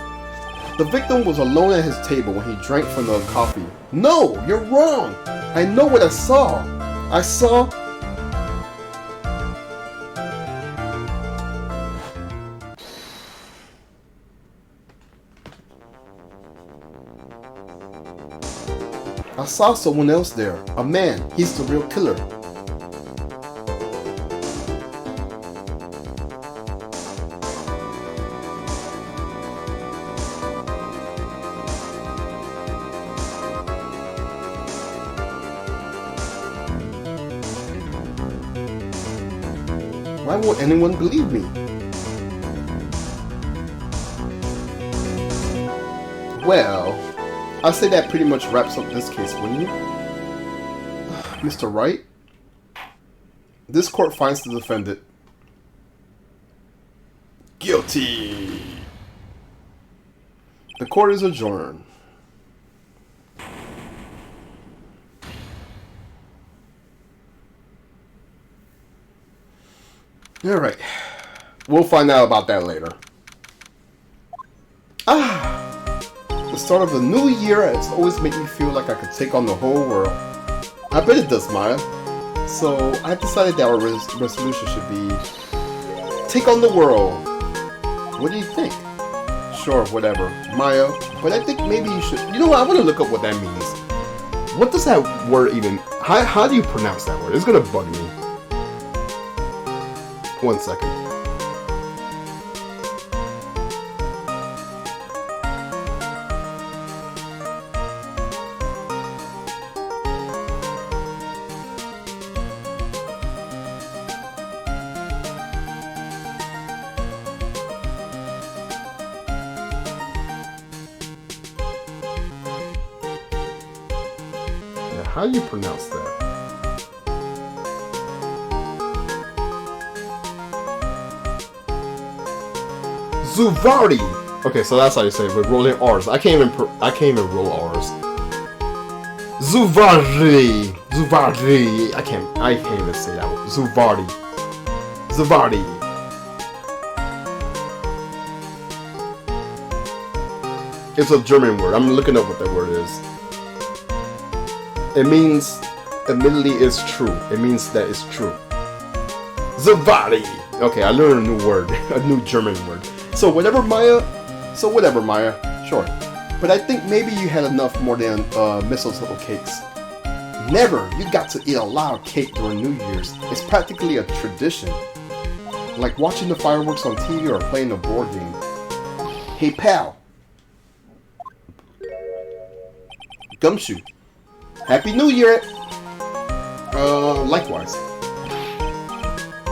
[SPEAKER 1] The victim was alone at his table when he drank from the coffee. No, you're wrong. I know what I saw. I saw... I saw someone else there. A man. He's the real killer. Why won't anyone believe me? Well, I'd say that pretty much wraps up this case, wouldn't you? Mr. Wright? This court finds the defendant guilty. The court is adjourned. Alright. We'll find out about that later. The start of the new year has always made me feel like I could take on the whole world. I bet it does, Maya. So I decided that our resolution should be take on the world. What do you think? Sure, whatever, Maya. But I think maybe you should... You know what? I want to look up what that means. What does that word even... How do you pronounce that word? It's going to bug me. 1 second. Yeah, how do you pronounce that? Zuvardi. Okay, so that's how you say it, with rolling R's. I can't even roll R's. Zuvardi. I can't even say that word. Zuvardi. It's a German word. I'm looking up what that word is. It means, admittedly, it's true. It means that it's true. Zuvardi. Okay, I learned a new word, a new German word. So whatever, Maya. Sure. But I think maybe you had enough more than mistletoe cakes. Never. You got to eat a lot of cake during New Year's. It's practically a tradition. Like watching the fireworks on TV or playing a board game. Hey, pal. Gumshoe. Happy New Year. Likewise.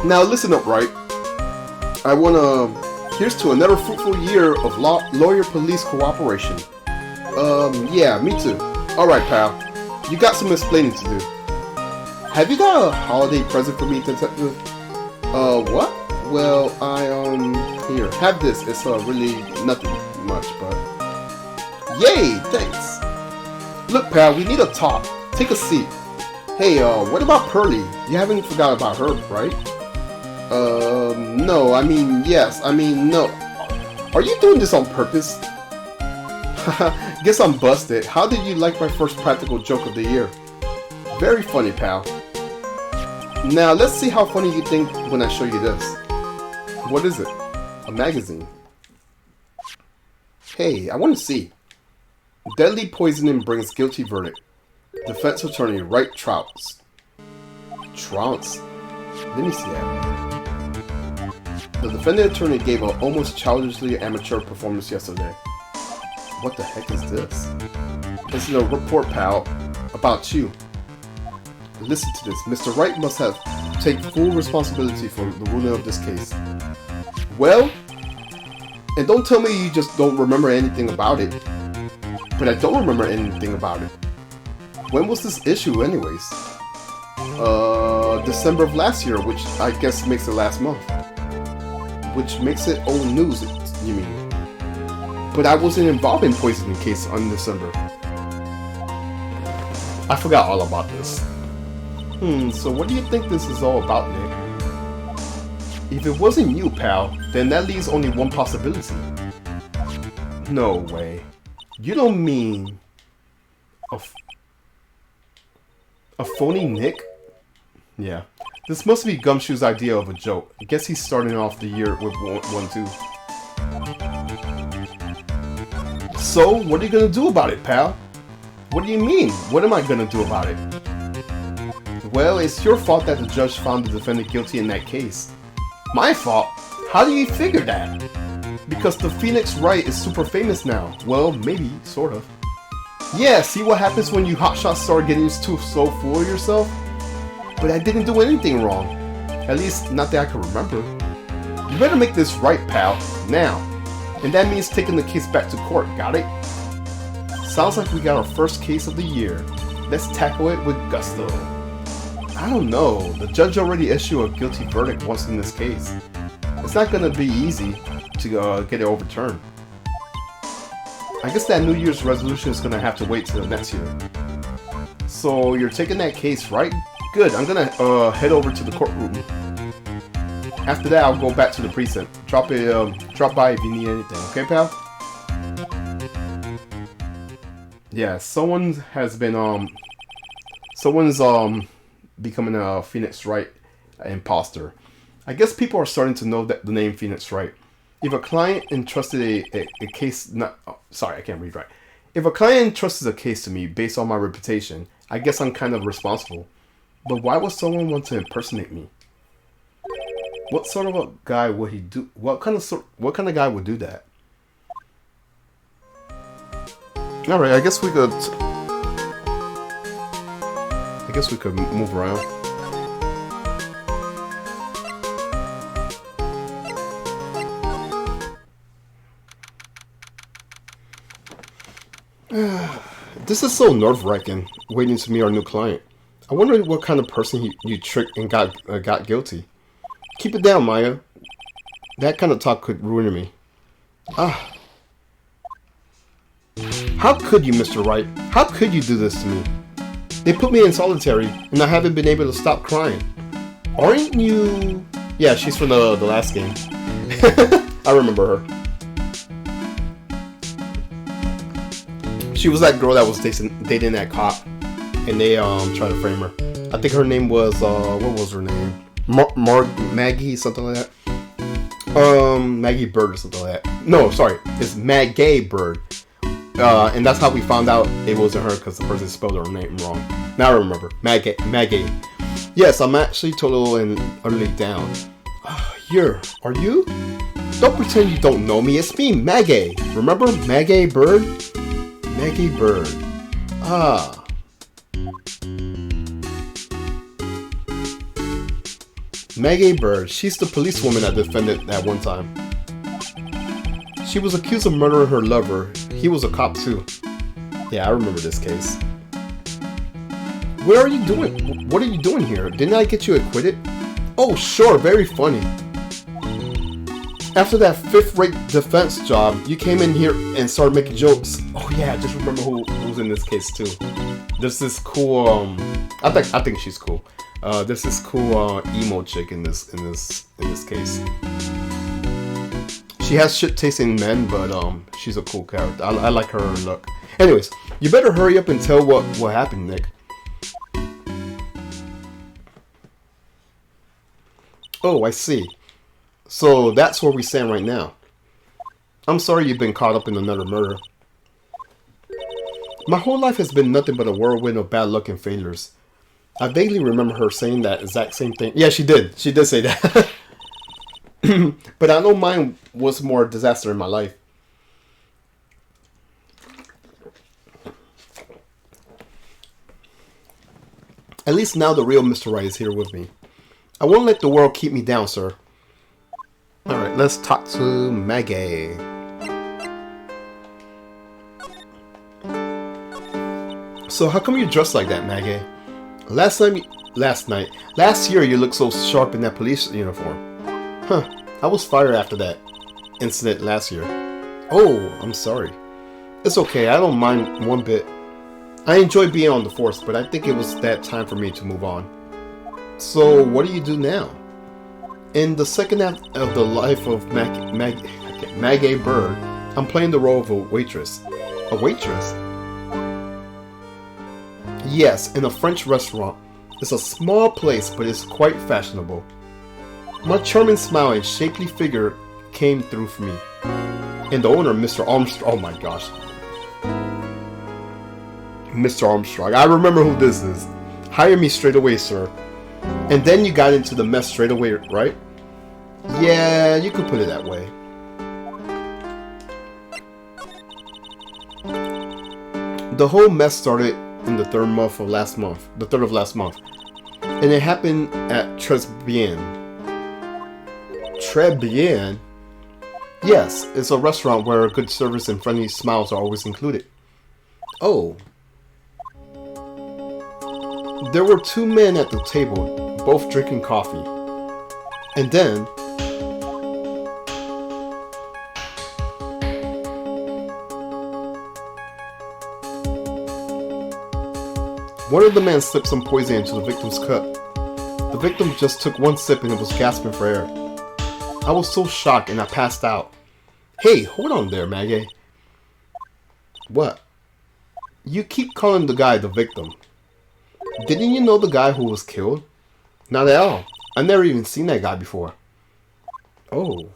[SPEAKER 1] Now listen up, right? I wanna... Here's to another fruitful year of lawyer-police cooperation. Yeah, me too. Alright, pal. You got some explaining to do. Have you got a holiday present for me, detective? What? Well, here, have this. It's, really nothing much, but... Yay, thanks! Look, pal, we need a talk. Take a seat. Hey, what about Pearlie? You haven't forgot about her, right? No, yes, no. Are you doing this on purpose? Guess I'm busted. How did you like my first practical joke of the year? Very funny, pal. Now, let's see how funny you think when I show you this. What is it? A magazine. Hey, I want to see. Deadly poisoning brings guilty verdict. Defense attorney Wright Trouts. Trouts? Let me see that. The defendant attorney gave an almost childishly amateur performance yesterday. What the heck is this? This is a report, pal, about you. Listen to this. Mr. Wright must have take full responsibility for the ruling of this case. Well, and don't tell me you just don't remember anything about it. But I don't remember anything about it. When was this issue anyways? December of last year, which I guess makes it last month. Which makes it old news, you mean? But I wasn't involved in poisoning case on December. I forgot all about this. So what do you think this is all about, Nick? If it wasn't you, pal, then that leaves only one possibility. No way. You don't mean... A phony Nick? Yeah. This must be Gumshoe's idea of a joke. I guess he's starting off the year with one too. So, what are you gonna do about it, pal? What do you mean? What am I gonna do about it? Well, it's your fault that the judge found the defendant guilty in that case. My fault? How do you figure that? Because the Phoenix Wright is super famous now. Well, maybe, sort of. Yeah, see what happens when you hotshots start getting too so full of yourself? But I didn't do anything wrong. At least, not that I can remember. You better make this right, pal. Now. And that means taking the case back to court, got it? Sounds like we got our first case of the year. Let's tackle it with gusto. I don't know. The judge already issued a guilty verdict once in this case. It's not gonna be easy to get it overturned. I guess that New Year's resolution is gonna have to wait till next year. So you're taking that case, right? Good. I'm gonna head over to the courtroom. After that, I'll go back to the precinct. Drop by if you need anything. Okay, pal? Yeah, someone's becoming a Phoenix Wright imposter. I guess people are starting to know that the name Phoenix Wright. If a client entrusted a case, sorry, I can't read right. If a client entrusts a case to me based on my reputation, I guess I'm kind of responsible. But why would someone want to impersonate me? What sort of a guy would he do? What kind of guy would do that? All right, I guess we could move around. This is so nerve-wracking, waiting to meet our new client. I wonder what kind of person you tricked and got guilty. Keep it down, Maya. That kind of talk could ruin me. How could you, Mr. Wright? How could you do this to me? They put me in solitary, and I haven't been able to stop crying. Aren't you... Yeah, she's from the last game. I remember her. She was that girl that was dating that cop, and they tried to frame her. I think her name was what was her name? Maggie, something like that. Maggie Bird or something like that. No, sorry, it's Maggie Bird. And that's how we found out it wasn't her, because the person spelled her name wrong. Now I remember. Maggie. Yes, I'm actually total and utterly down. Are you? Don't pretend you don't know me. It's me, Maggie. Remember Maggie Bird? Maggie Bird. Maggie Bird. She's the policewoman that defended that one time. She was accused of murdering her lover. He was a cop too. Yeah, I remember this case. What are you doing? What are you doing here? Didn't I get you acquitted? Oh, sure. Very funny. After that fifth-rate defense job, you came in here and started making jokes. Oh yeah, I just remember who's in this case too. There's this cool. I think she's cool. There's this cool emo chick in this case. She has shit-tasting men, but she's a cool character. I like her look. Anyways, you better hurry up and tell what happened, Nick. Oh, I see. So that's where we stand right now. I'm sorry you've been caught up in another murder. My whole life has been nothing but a whirlwind of bad luck and failures. I vaguely remember her saying that exact same thing. Yeah, she did. She did say that. But I know mine was more a disaster in my life. At least now the real Mr. Wright is here with me. I won't let the world keep me down, sir. Alright, let's talk to Maggie. So how come you're dressed like that, Maggie? Last year you looked so sharp in that police uniform. Huh, I was fired after that incident last year. Oh, I'm sorry. It's okay, I don't mind one bit. I enjoy being on the force, but I think it was that time for me to move on. So, what do you do now? In the second act of the life of Maggie Bird, I'm playing the role of a waitress. A waitress? Yes, in a French restaurant. It's a small place, but it's quite fashionable. My charming smile and shapely figure came through for me. And the owner, Mr. Armstrong, oh my gosh. Mr. Armstrong, I remember who this is. Hire me straight away, sir. And then you got into the mess straight away, right? Yeah, you could put it that way. The whole mess started in the third of last month, and it happened at Tribulations. Tribulations? Yes, it's a restaurant where good service and friendly smiles are always included. Oh. There were two men at the table, both drinking coffee. And then, one of the men slipped some poison into the victim's cup. The victim just took one sip and it was gasping for air. I was so shocked and I passed out. Hey, hold on there, Maggie. What? You keep calling the guy the victim. Didn't you know the guy who was killed? Not at all. I've never even seen that guy before. Oh.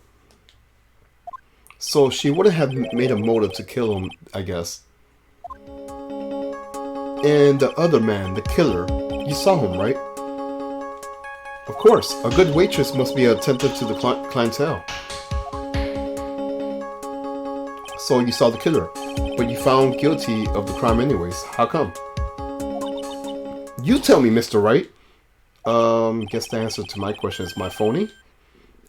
[SPEAKER 1] So she wouldn't have made a motive to kill him, I guess. And the other man, the killer, you saw him, right? Of course, a good waitress must be attentive to the clientele. So you saw the killer, but you found guilty of the crime anyways. How come? You tell me, Mr. Wright. Guess the answer to my question is my phony.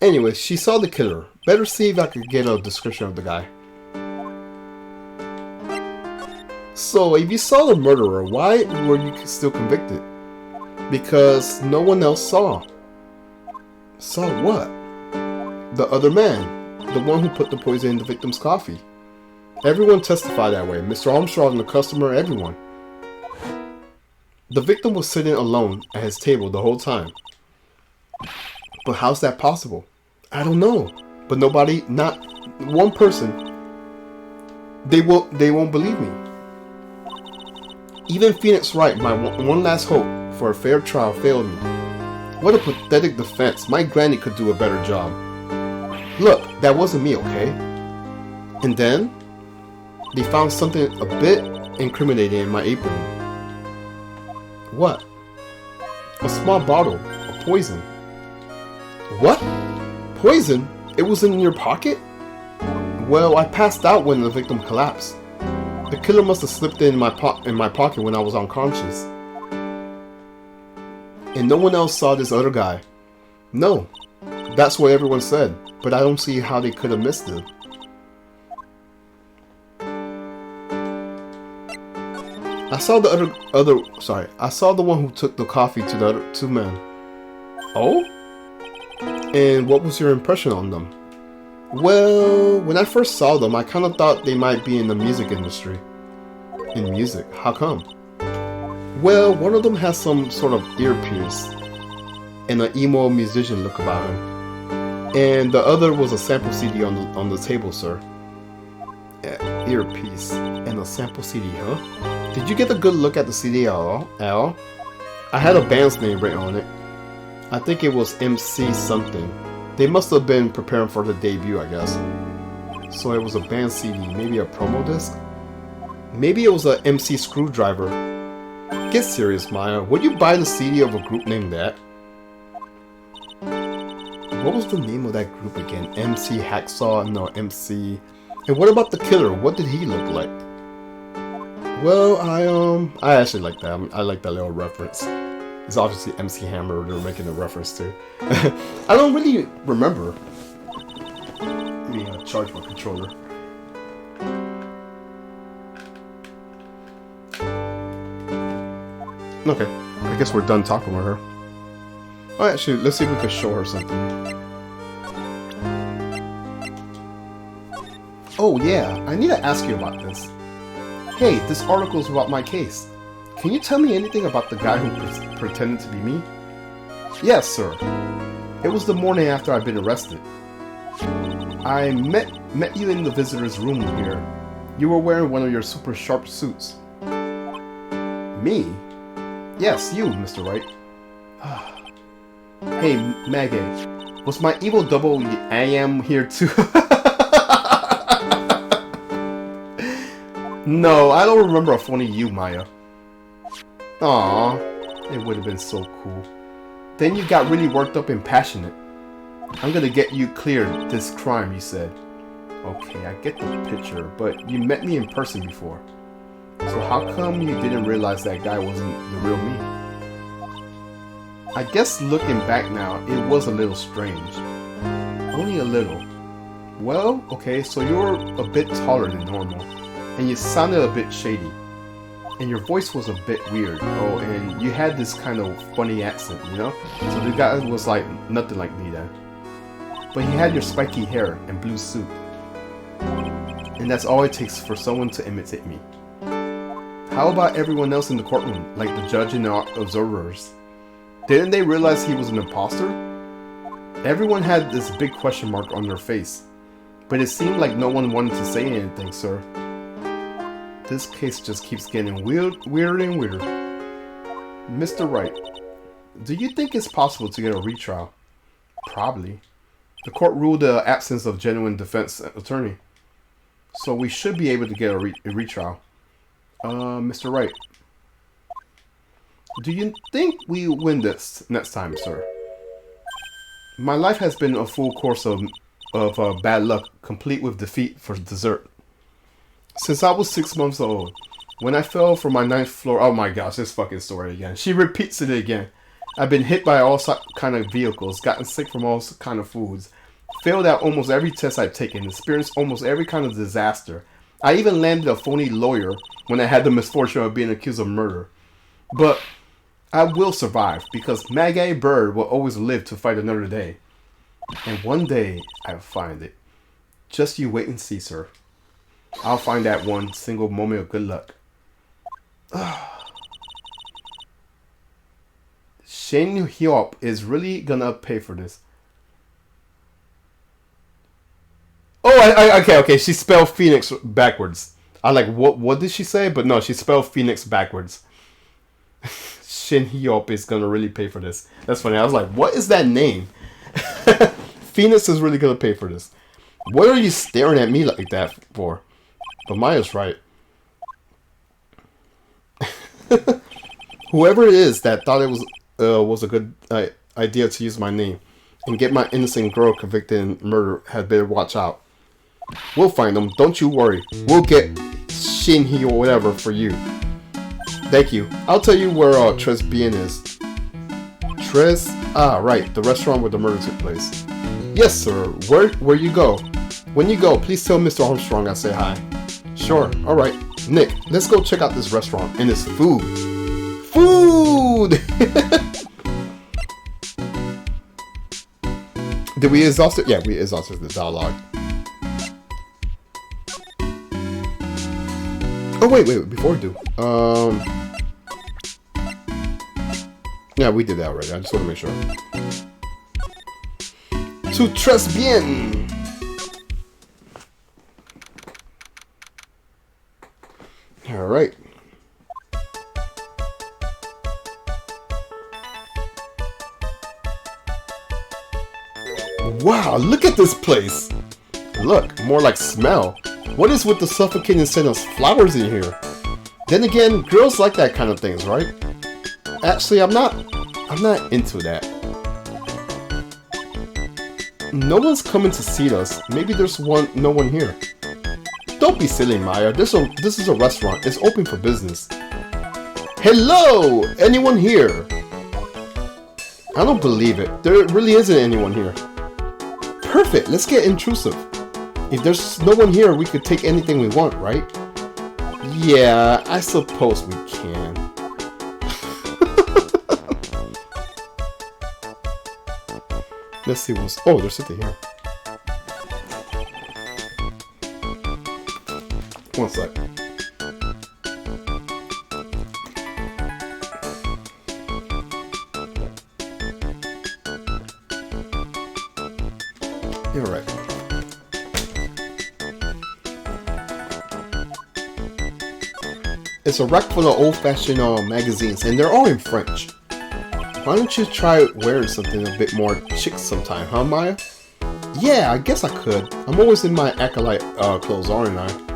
[SPEAKER 1] Anyway, she saw the killer. Better see if I could get a description of the guy. So, if you saw the murderer, why were you still convicted? Because no one else saw. Saw what? The other man. The one who put the poison in the victim's coffee. Everyone testified that way. Mr. Armstrong, the customer, everyone. The victim was sitting alone at his table the whole time. But how's that possible? I don't know. But nobody, not one person, they won't believe me. Even Phoenix Wright, my one last hope for a fair trial, failed me. What a pathetic defense. My granny could do a better job. Look, that wasn't me, okay? And then, they found something a bit incriminating in my apron. What? A small bottle of poison. What? Poison? It was in your pocket? Well, I passed out when the victim collapsed. The killer must have slipped it in my pocket when I was unconscious. And no one else saw this other guy. No, that's what everyone said, but I don't see how they could have missed it. I saw I saw the one who took the coffee to the other two men. Oh? And what was your impression on them? Well, when I first saw them, I kind of thought they might be in the music industry. In music? How come? Well, one of them has some sort of earpiece and an emo musician look about him. And the other was a sample CD on the table, sir. Earpiece and a sample CD, huh? Did you get a good look at the CD at all? I had a band's name written on it. I think it was MC something. They must have been preparing for the debut, I guess. So it was a band CD, maybe a promo disc? Maybe it was a MC Screwdriver. Get serious, Maya. Would you buy the CD of a group named that? What was the name of that group again? MC Hacksaw? No, MC... And what about the killer? What did he look like? Well, I actually like that. I like that little reference. It's obviously MC Hammer they're making a reference to. I don't really remember. Let me charge my controller. Okay, I guess we're done talking with her. Oh, actually, let's see if we can show her something. Oh yeah, I need to ask you about this. Hey, this article is about my case. Can you tell me anything about the guy who pretended to be me? Yes, sir. It was the morning after I'd been arrested. I met you in the visitor's room here. You were wearing one of your super sharp suits. Me? Yes, you, Mr. Wright. Hey, Maggie, was my evil double I am here too? No, I don't remember a phony you, Maya. Aw, it would have been so cool. Then you got really worked up and passionate. I'm gonna get you cleared this crime, you said. Okay, I get the picture, but you met me in person before. So how come you didn't realize that guy wasn't the real me? I guess looking back now, it was a little strange. Only a little. Well, okay, so you're a bit taller than normal, and you sounded a bit shady. And your voice was a bit weird. Oh, and you had this kind of funny accent, you know? So the guy was like nothing like me then. But he had your spiky hair and blue suit. And that's all it takes for someone to imitate me. How about everyone else in the courtroom, like the judge and the observers? Didn't they realize he was an imposter? Everyone had this big question mark on their face. But it seemed like no one wanted to say anything, sir. This case just keeps getting weirder and weirder. Mr. Wright, do you think it's possible to get a retrial? Probably. The court ruled the absence of genuine defense attorney. So we should be able to get a retrial. Mr. Wright, do you think we win this next time, sir? My life has been a full course of bad luck, complete with defeat for dessert. Since I was 6 months old, when I fell from my 9th floor, oh my gosh, this fucking story again. She repeats it again. I've been hit by all kind of vehicles, gotten sick from all kind of foods, failed at almost every test I've taken, experienced almost every kind of disaster. I even landed a phony lawyer when I had the misfortune of being accused of murder. But I will survive, because Maggie Bird will always live to fight another day. And one day, I'll find it. Just you wait and see, sir. I'll find that one single moment of good luck. Shin Hyop is really gonna pay for this. Oh, okay. She spelled Phoenix backwards. I like, what did she say? But no, she spelled Phoenix backwards. Shin Hyop is gonna really pay for this. That's funny. I was like, what is that name? Phoenix is really gonna pay for this. What are you staring at me like that for? But Maya's right. Whoever it is that thought it was a good idea to use my name and get my innocent girl convicted in murder had better watch out. We'll find them, don't you worry. We'll get Shinhi or whatever for you. Thank you. I'll tell you where Tres Bien is. Tres? Ah, right, the restaurant where the murder took place. Yes, sir. Where you go? When you go, please tell Mr. Armstrong I say hi. Sure, alright. Nick, let's go check out this restaurant and its food. Food! Did we exhaust it? Yeah, we exhausted the dialogue. Oh, wait, before we do. Yeah, we did that already. I just want to make sure. To Tres Bien! Alright. Wow, look at this place! Look, more like smell. What is with the suffocating scent of flowers in here? Then again, girls like that kind of things, right? Actually, I'm not into that. No one's coming to see us. Maybe there's no one here. Don't be silly, Maya. This is a restaurant. It's open for business. Hello! Anyone here? I don't believe it. There really isn't anyone here. Perfect. Let's get intrusive. If there's no one here, we could take anything we want, right? Yeah, I suppose we can. Let's see what's... Oh, they're sitting here. one sec. You're right. It's a rack full of old-fashioned magazines, and they're all in French. Why don't you try wearing something a bit more chic sometime, huh, Maya? Yeah, I guess I could. I'm always in my acolyte clothes, aren't I?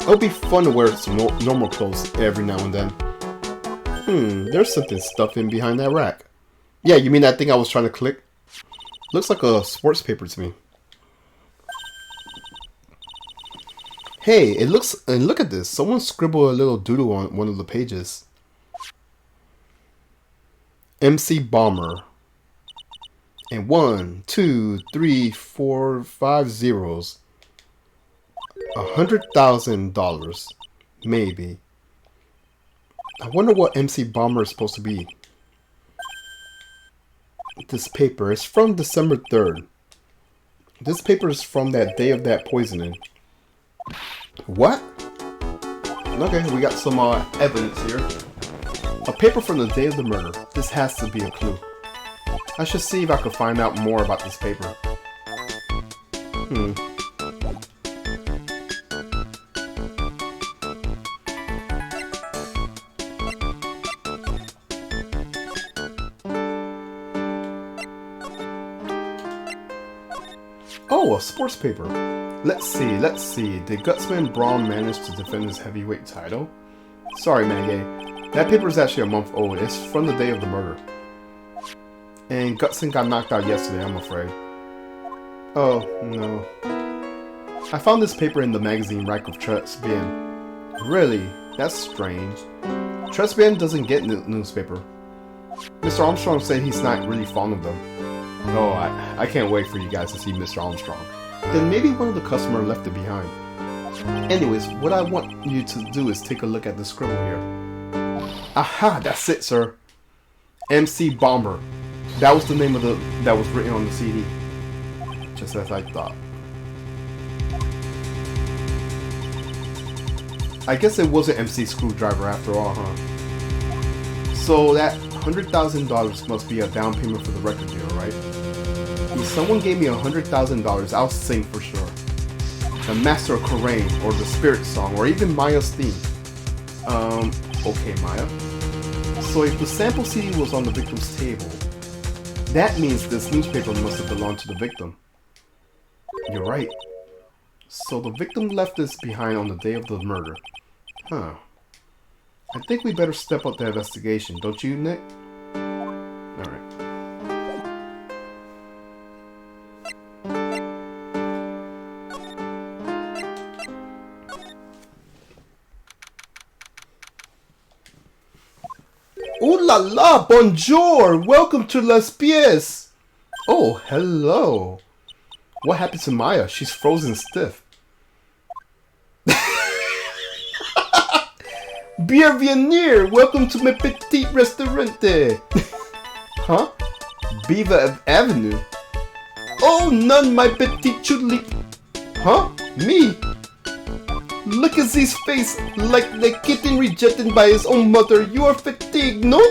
[SPEAKER 1] It'll be fun to wear some normal clothes every now and then. There's something stuffed in behind that rack. Yeah, you mean that thing I was trying to click? Looks like a sports paper to me. Hey, look at this. Someone scribbled a little doodle on one of the pages. MC Bomber. And 1, 2, 3, 4, 5 zeros. $100,000. Maybe. I wonder what MC Bomber is supposed to be. This paper is from December 3rd. This paper is from that day of that poisoning. What? Okay, we got some evidence here. A paper from the day of the murder. This has to be a clue. I should see if I can find out more about this paper. Oh, a sports paper. Let's see. Did Gutsman Braun manage to defend his heavyweight title? Sorry, Maggie. That paper is actually a month old. It's from the day of the murder. And Gutson got knocked out yesterday, I'm afraid. Oh, no. I found this paper in the magazine rack of Tribulations. Really? That's strange. Tribulations doesn't get newspaper. Mr. Armstrong said he's not really fond of them. Oh, I can't wait for you guys to see Mr. Armstrong. Then maybe one of the customers left it behind. Anyways, what I want you to do is take a look at the scribble here. Aha, that's it, sir. MC Bomber. That was the name of that was written on the CD. Just as I thought. I guess it wasn't MC Screwdriver after all, huh? So that $100,000 must be a down payment for the record deal, right? If someone gave me $100,000, I'll sing for sure. The Master of Korean, or the Spirit Song, or even Maya's theme. Okay, Maya. So if the sample CD was on the victim's table, that means this newspaper must have belonged to the victim. You're right. So the victim left this behind on the day of the murder. Huh. I think we better step up the investigation, don't you, Nick? Alright. Ooh la la, bonjour! Welcome to Las Pies! Oh, hello. What happened to Maya? She's frozen stiff. Bienvenue! Welcome to my petit restaurante! Huh? Beaver Avenue? Oh, none, my petit chudlip! Huh? Me? Look at his face, like the kitten rejected by his own mother. You are fatigued, no?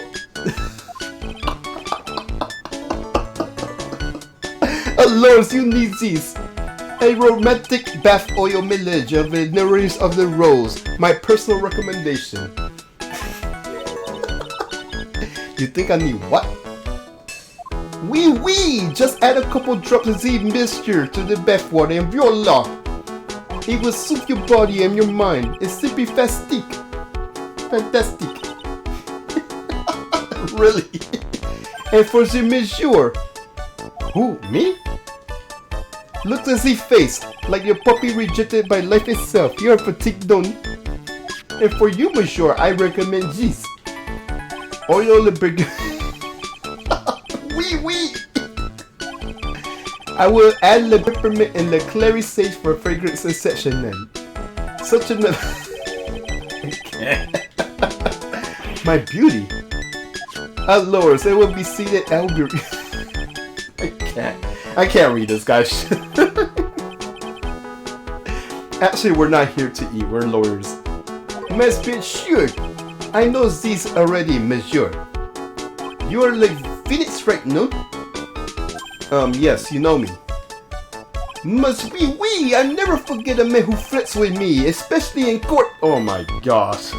[SPEAKER 1] Lords, you need these. A romantic bath oil millage of the nourish of the rose. My personal recommendation. You think I need what? Oui, just add a couple drops of the mixture to the bath water and voila. It will soothe your body and your mind. It's simply fantastic. Really? And for the monsieur. Who, me? Look at his face, like your puppy rejected by life itself. You're fatigued, don't? And for you, monsieur, I recommend this. Oil le burger. Oui. I will add the peppermint and the clary sage for fragrance exceptional. Such a my beauty. Lords, it will be seated. I will be. I can't read this, guys. Actually, we're not here to eat. We're lawyers. Monsieur, I know this already, monsieur. You are like Phoenix, right, no? Yes, you know me. Must be we. I never forget a man who flirts with me, especially in court. Oh my gosh.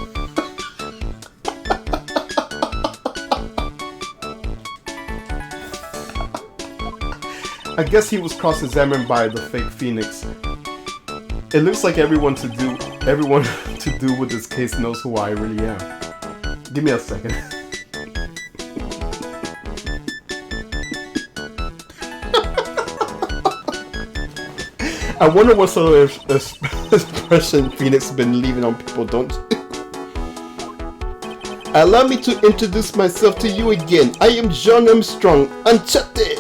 [SPEAKER 1] I guess he was cross-examined by the fake Phoenix. It looks like everyone to do with this case knows who I really am. Give me a second. I wonder what sort of expression Phoenix has been leaving on people, don't you? Allow me to introduce myself to you again. I am John Armstrong, Uncharted.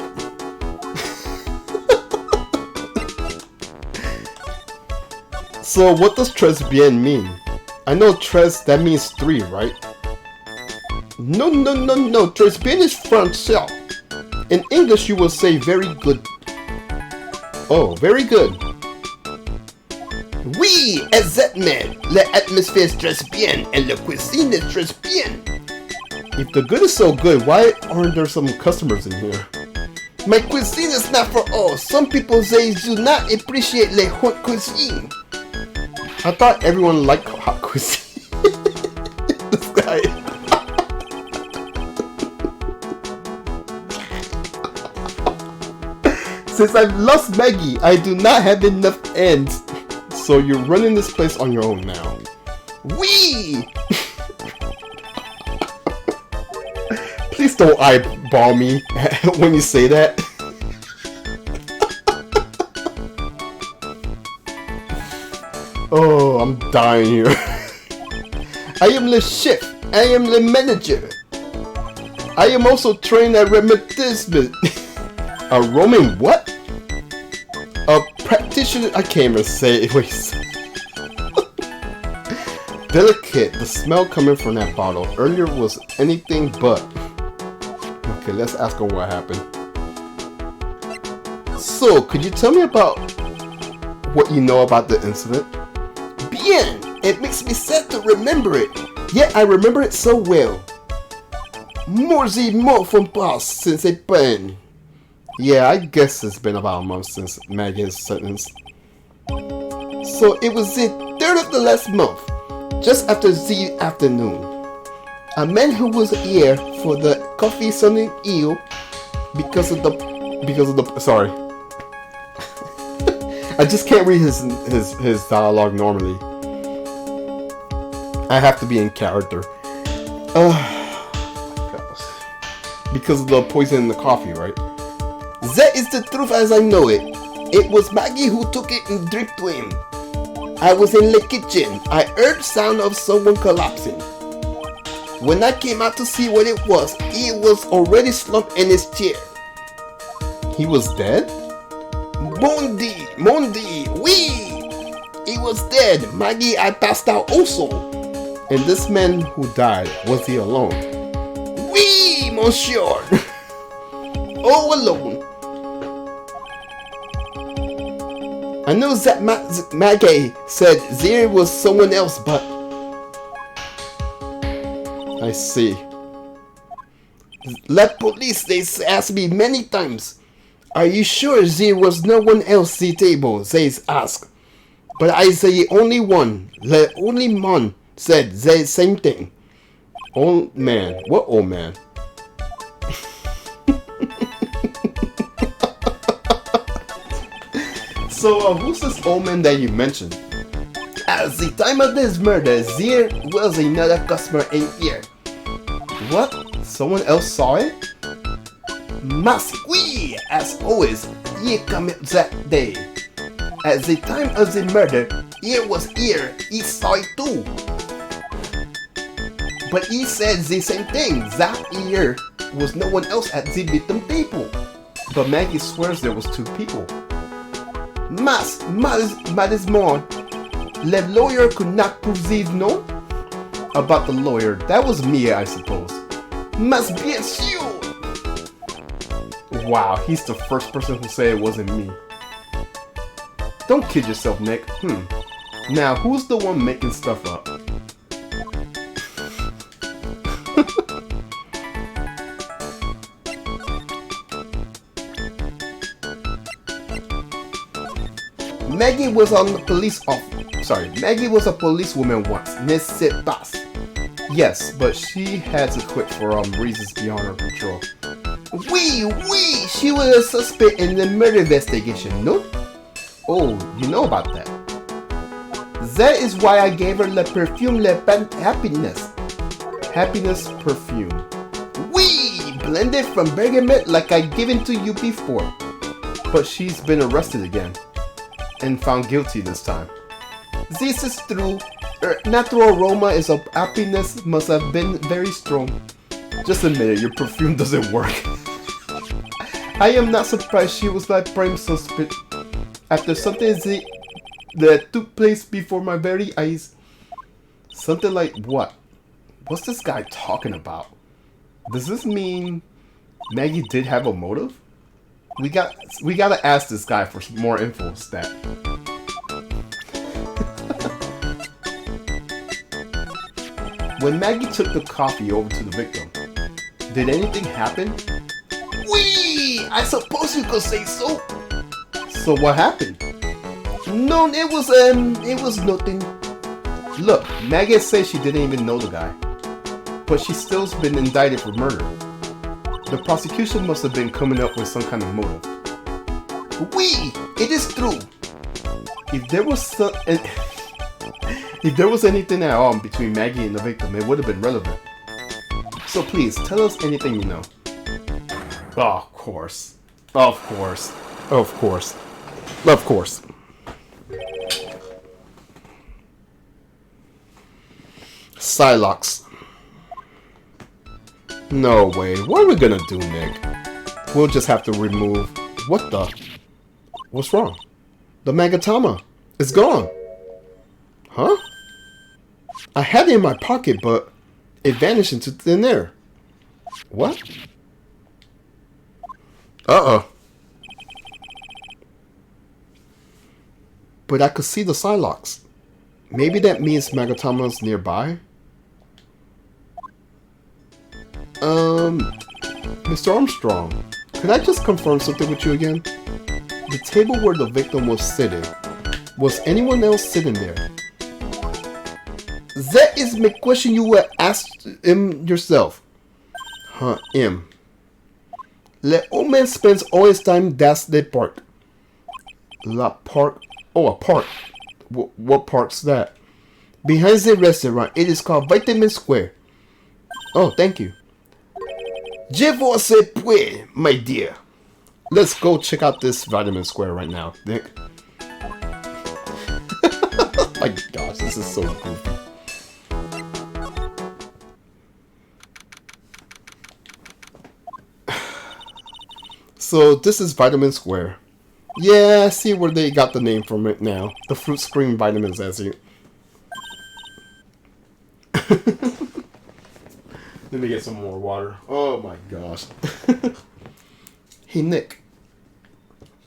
[SPEAKER 1] So what does tres bien mean? I know tres, that means 3, right? No. Tres bien is Francais. In English you will say very good. Oh, very good. Oui, exactement. L'atmosphère est très bien and la cuisine est très bien. If the good is so good, why aren't there some customers in here? My cuisine is not for all. Some people say do not appreciate la haute cuisine. I thought everyone liked hot cuisine. This guy. Since I've lost Maggie, I do not have enough ends. So you're running this place on your own now. Wee! Please don't eyeball me when you say that. Oh, I'm dying here. I am the chef. I am the manager. I am also trained at rheumatism. A Roman what? A practitioner. I can't even say it. Wait. Delicate. The smell coming from that bottle earlier was anything but. Okay, let's ask her what happened. So, could you tell me about what you know about the incident? Bien! It makes me sad to remember it. Yet I remember it so well. Morzi mo from past since it been. Yeah, I guess it's been about a month since Maggie's sentence. So it was the 3rd of the last month, just after the afternoon. A man who was here for the coffee sounded ill because of the sorry. I just can't read his dialogue normally. I have to be in character. Because of the poison in the coffee, right? That is the truth as I know it. It was Maggie who took it and drank to him. I was in the kitchen. I heard sound of someone collapsing. When I came out to see what it was, he was already slumped in his chair. He was dead? Mondi, oui! He was dead. Maggie, I passed out also. And this man who died, was he alone? Oui, monsieur! All alone. I know that Maggie said there was someone else, but... I see. La police, they asked me many times. Are you sure there was no one else at the table? They asked. But I say only one. The only man said the same thing. Old man. What old man? So who's this old man that you mentioned? At the time of this murder, there was another customer in here. What? Someone else saw it? Masqui, as always, he came that day. At the time of the murder, he was here, he saw it too. But he said the same thing, that here was no one else at the victim table. But Maggie swears there was 2 people. Madismore, the lawyer could not prove these, no? About the lawyer, that was me, I suppose. Must be you! Wow, he's the first person who said it wasn't me. Don't kid yourself, Nick. Now, who's the one making stuff up? Maggie was on the police Maggie was a policewoman once, n'est-ce pas? Yes, but she had to quit for reasons beyond her control. Oui, she was a suspect in the murder investigation, no? Oh, you know about that. That is why I gave her le perfume happiness. Happiness perfume. Oui, blended from bergamot like I given to you before. But she's been arrested again. And found guilty this time. This is true. Her natural aroma is of happiness must have been very strong. Just admit it, your perfume doesn't work. I am not surprised she was my prime suspect. After something that took place before my very eyes. Something like what? What's this guy talking about? Does this mean Maggie did have a motive? We gotta ask this guy for some more info, stat. When Maggie took the coffee over to the victim, did anything happen? Wee! I suppose you could say so. So what happened? No, it was nothing. Look, Maggie says she didn't even know the guy, but she's still been indicted for murder. The prosecution must have been coming up with some kind of motive. Oui, it is true. If there was anything at all between Maggie and the victim, it would have been relevant. So please, tell us anything you know. Oh, of course. Psylocke. No way. What are we gonna do, Nick? We'll just have to remove... What the? What's wrong? The Magatama. It's gone. Huh? I had it in my pocket, but it vanished into thin air. What? Uh-oh. But I could see the Psylocke. Maybe that means Magatama's nearby? Mr. Armstrong, could I just confirm something with you again? The table where the victim was sitting, was anyone else sitting there? That is my question you will ask him yourself. Huh, him. Le old man spends all his time that's the park. La park? Oh, a park. What park's that? Behind the restaurant, it is called Vitamin Square. Oh, thank you. Je vous sais puis, my dear. Let's go check out this Vitamin Square right now, Nick. My gosh, this is so goofy. So this is Vitamin Square. Yeah, I see where they got the name from it now. The fruit scream vitamins, as you. Let me get some more water. Oh my gosh. Hey, Nick.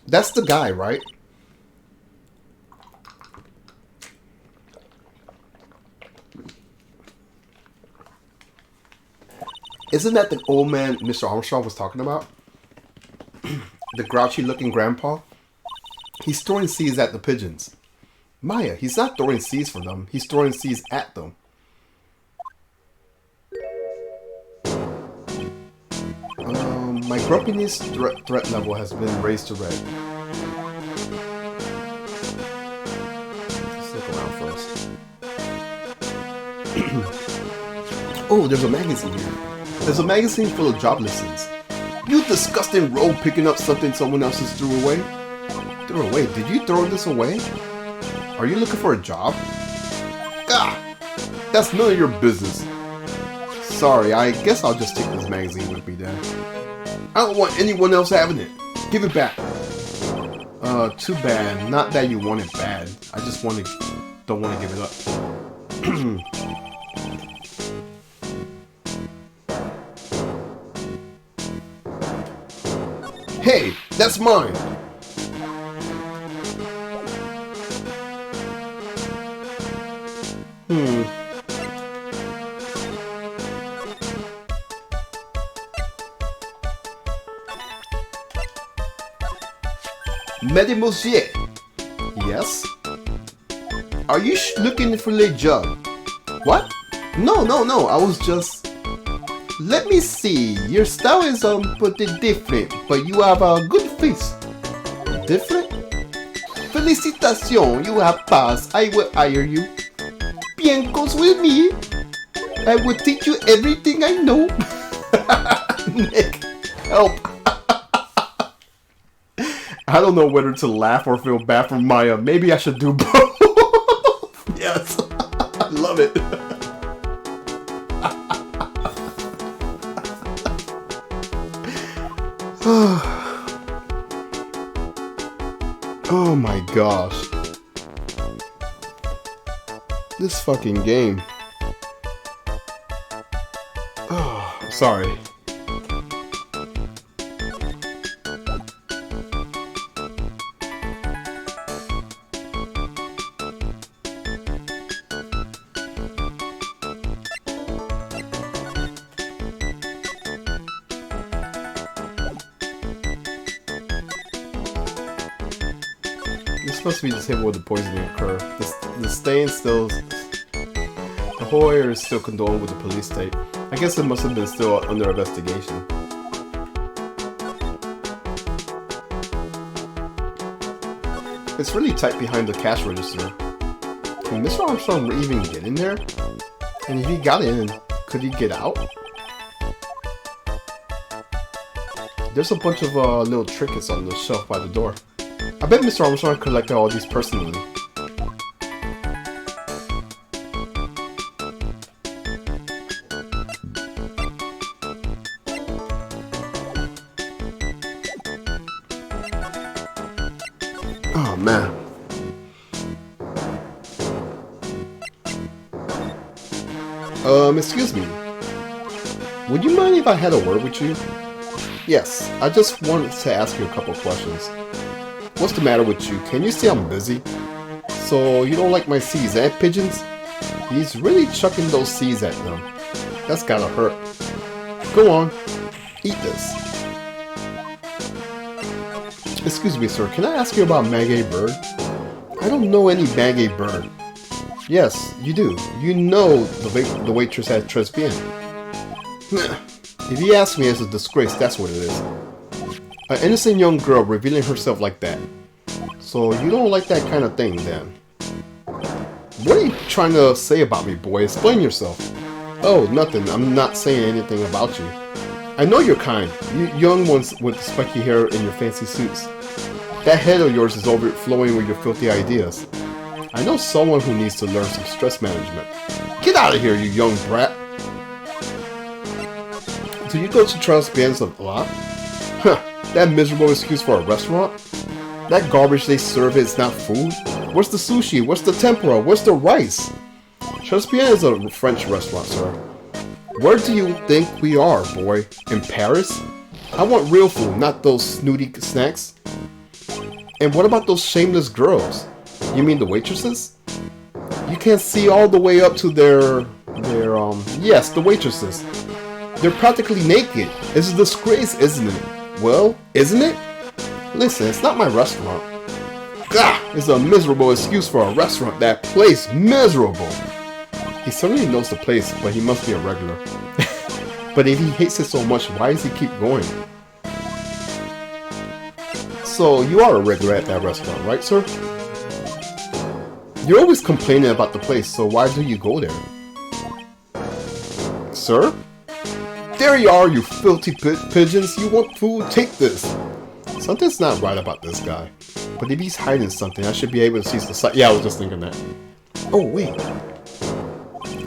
[SPEAKER 1] That's the guy, right? Isn't that the old man Mr. Armstrong was talking about? The grouchy looking grandpa? He's throwing seeds at the pigeons. Maya, he's not throwing seeds for them. He's throwing seeds at them. My grumpiness threat level has been raised to red. Let's look around first. Oh, there's a magazine here. There's a magazine full of job listings. You disgusting rogue picking up something someone else has threw away. Threw away? Did you throw this away? Are you looking for a job? Ah, that's none of your business. Sorry, I guess I'll just take this magazine with me then. I don't want anyone else having it. Give it back. Too bad. Not that you want it bad. I just don't want to give it up. Hey, that's mine. Mademoiselle. Yes? Are you looking for a job? What? No, I was just... Let me see. Your style is pretty different, but you have a good face. Different? Felicitations, you have passed. I will hire you. Bien goes with me. I will teach you everything I know. Nick, help. I don't know whether to laugh or feel bad for Maya. Maybe I should do both. Yes. I love it. Oh my gosh. This fucking game. Oh, sorry. It's supposed to be disabled with the poisoning occur. The stain still... The whole area is still condoned with the police tape. I guess it must have been still under investigation. It's really tight behind the cash register. Can Mr. Armstrong even get in there? And if he got in, could he get out? There's a bunch of little trinkets on the shelf by the door. I bet Mr. Armstrong collected all these personally. Oh man. Excuse me. Would you mind if I had a word with you? Yes, I just wanted to ask you a couple questions. What's the matter with you? Can you see I'm busy? So you don't like my seeds, eh, pigeons? He's really chucking those seeds at them. That's gotta hurt. Go on, eat this. Excuse me, sir, can I ask you about Maggie Bird? I don't know any Maggie Bird. Yes, you do. You know the waitress at Trilogy. If he asks me, it's a disgrace, that's what it is. An innocent young girl revealing herself like that. So you don't like that kind of thing, then? What are you trying to say about me, boy? Explain yourself. Oh, nothing. I'm not saying anything about you. I know you're kind. You young ones with spiky hair in your fancy suits. That head of yours is overflowing with your filthy ideas. I know someone who needs to learn some stress management. Get out of here, you young brat. Do you go to Tribulations a lot? Huh, that miserable excuse for a restaurant? That garbage they serve is not food? Where's the sushi? Where's the tempura? Where's the rice? Tribulations is a French restaurant, sir. Where do you think we are, boy? In Paris? I want real food, not those snooty snacks. And what about those shameless girls? You mean the waitresses? You can't see all the way up to their yes, the waitresses. They're practically naked. It's a disgrace, isn't it? Well, isn't it? Listen, it's not my restaurant. Gah! It's a miserable excuse for a restaurant. That place, miserable. He certainly knows the place, but he must be a regular. But if he hates it so much, why does he keep going? So, you are a regular at that restaurant, right, sir? You're always complaining about the place, so why do you go there? Sir? There you are, you filthy pigeons. You want food? Take this. Something's not right about this guy. But if he's hiding something, I should be able to see the side. Yeah, I was just thinking that. Oh, wait.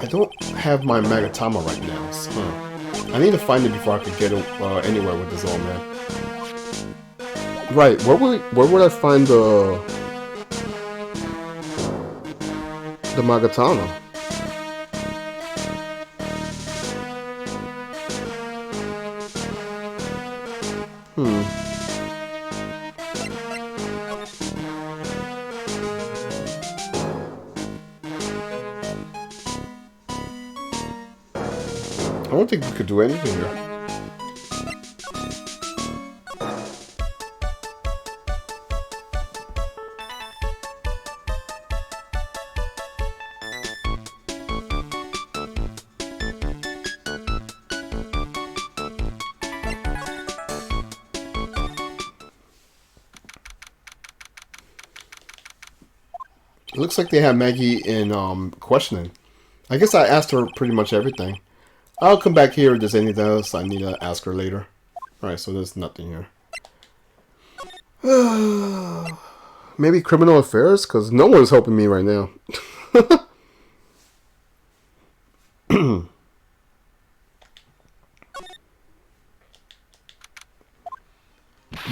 [SPEAKER 1] I don't have my Magatama right now. So, I need to find it before I could get anywhere with this old man. Right, where would I find the Magatama? I don't think we could do anything here. It looks like they have Maggie in questioning. I guess I asked her pretty much everything. I'll come back here if there's anything else I need to ask her later. Alright, so there's nothing here. Maybe criminal affairs? Because no one's helping me right now.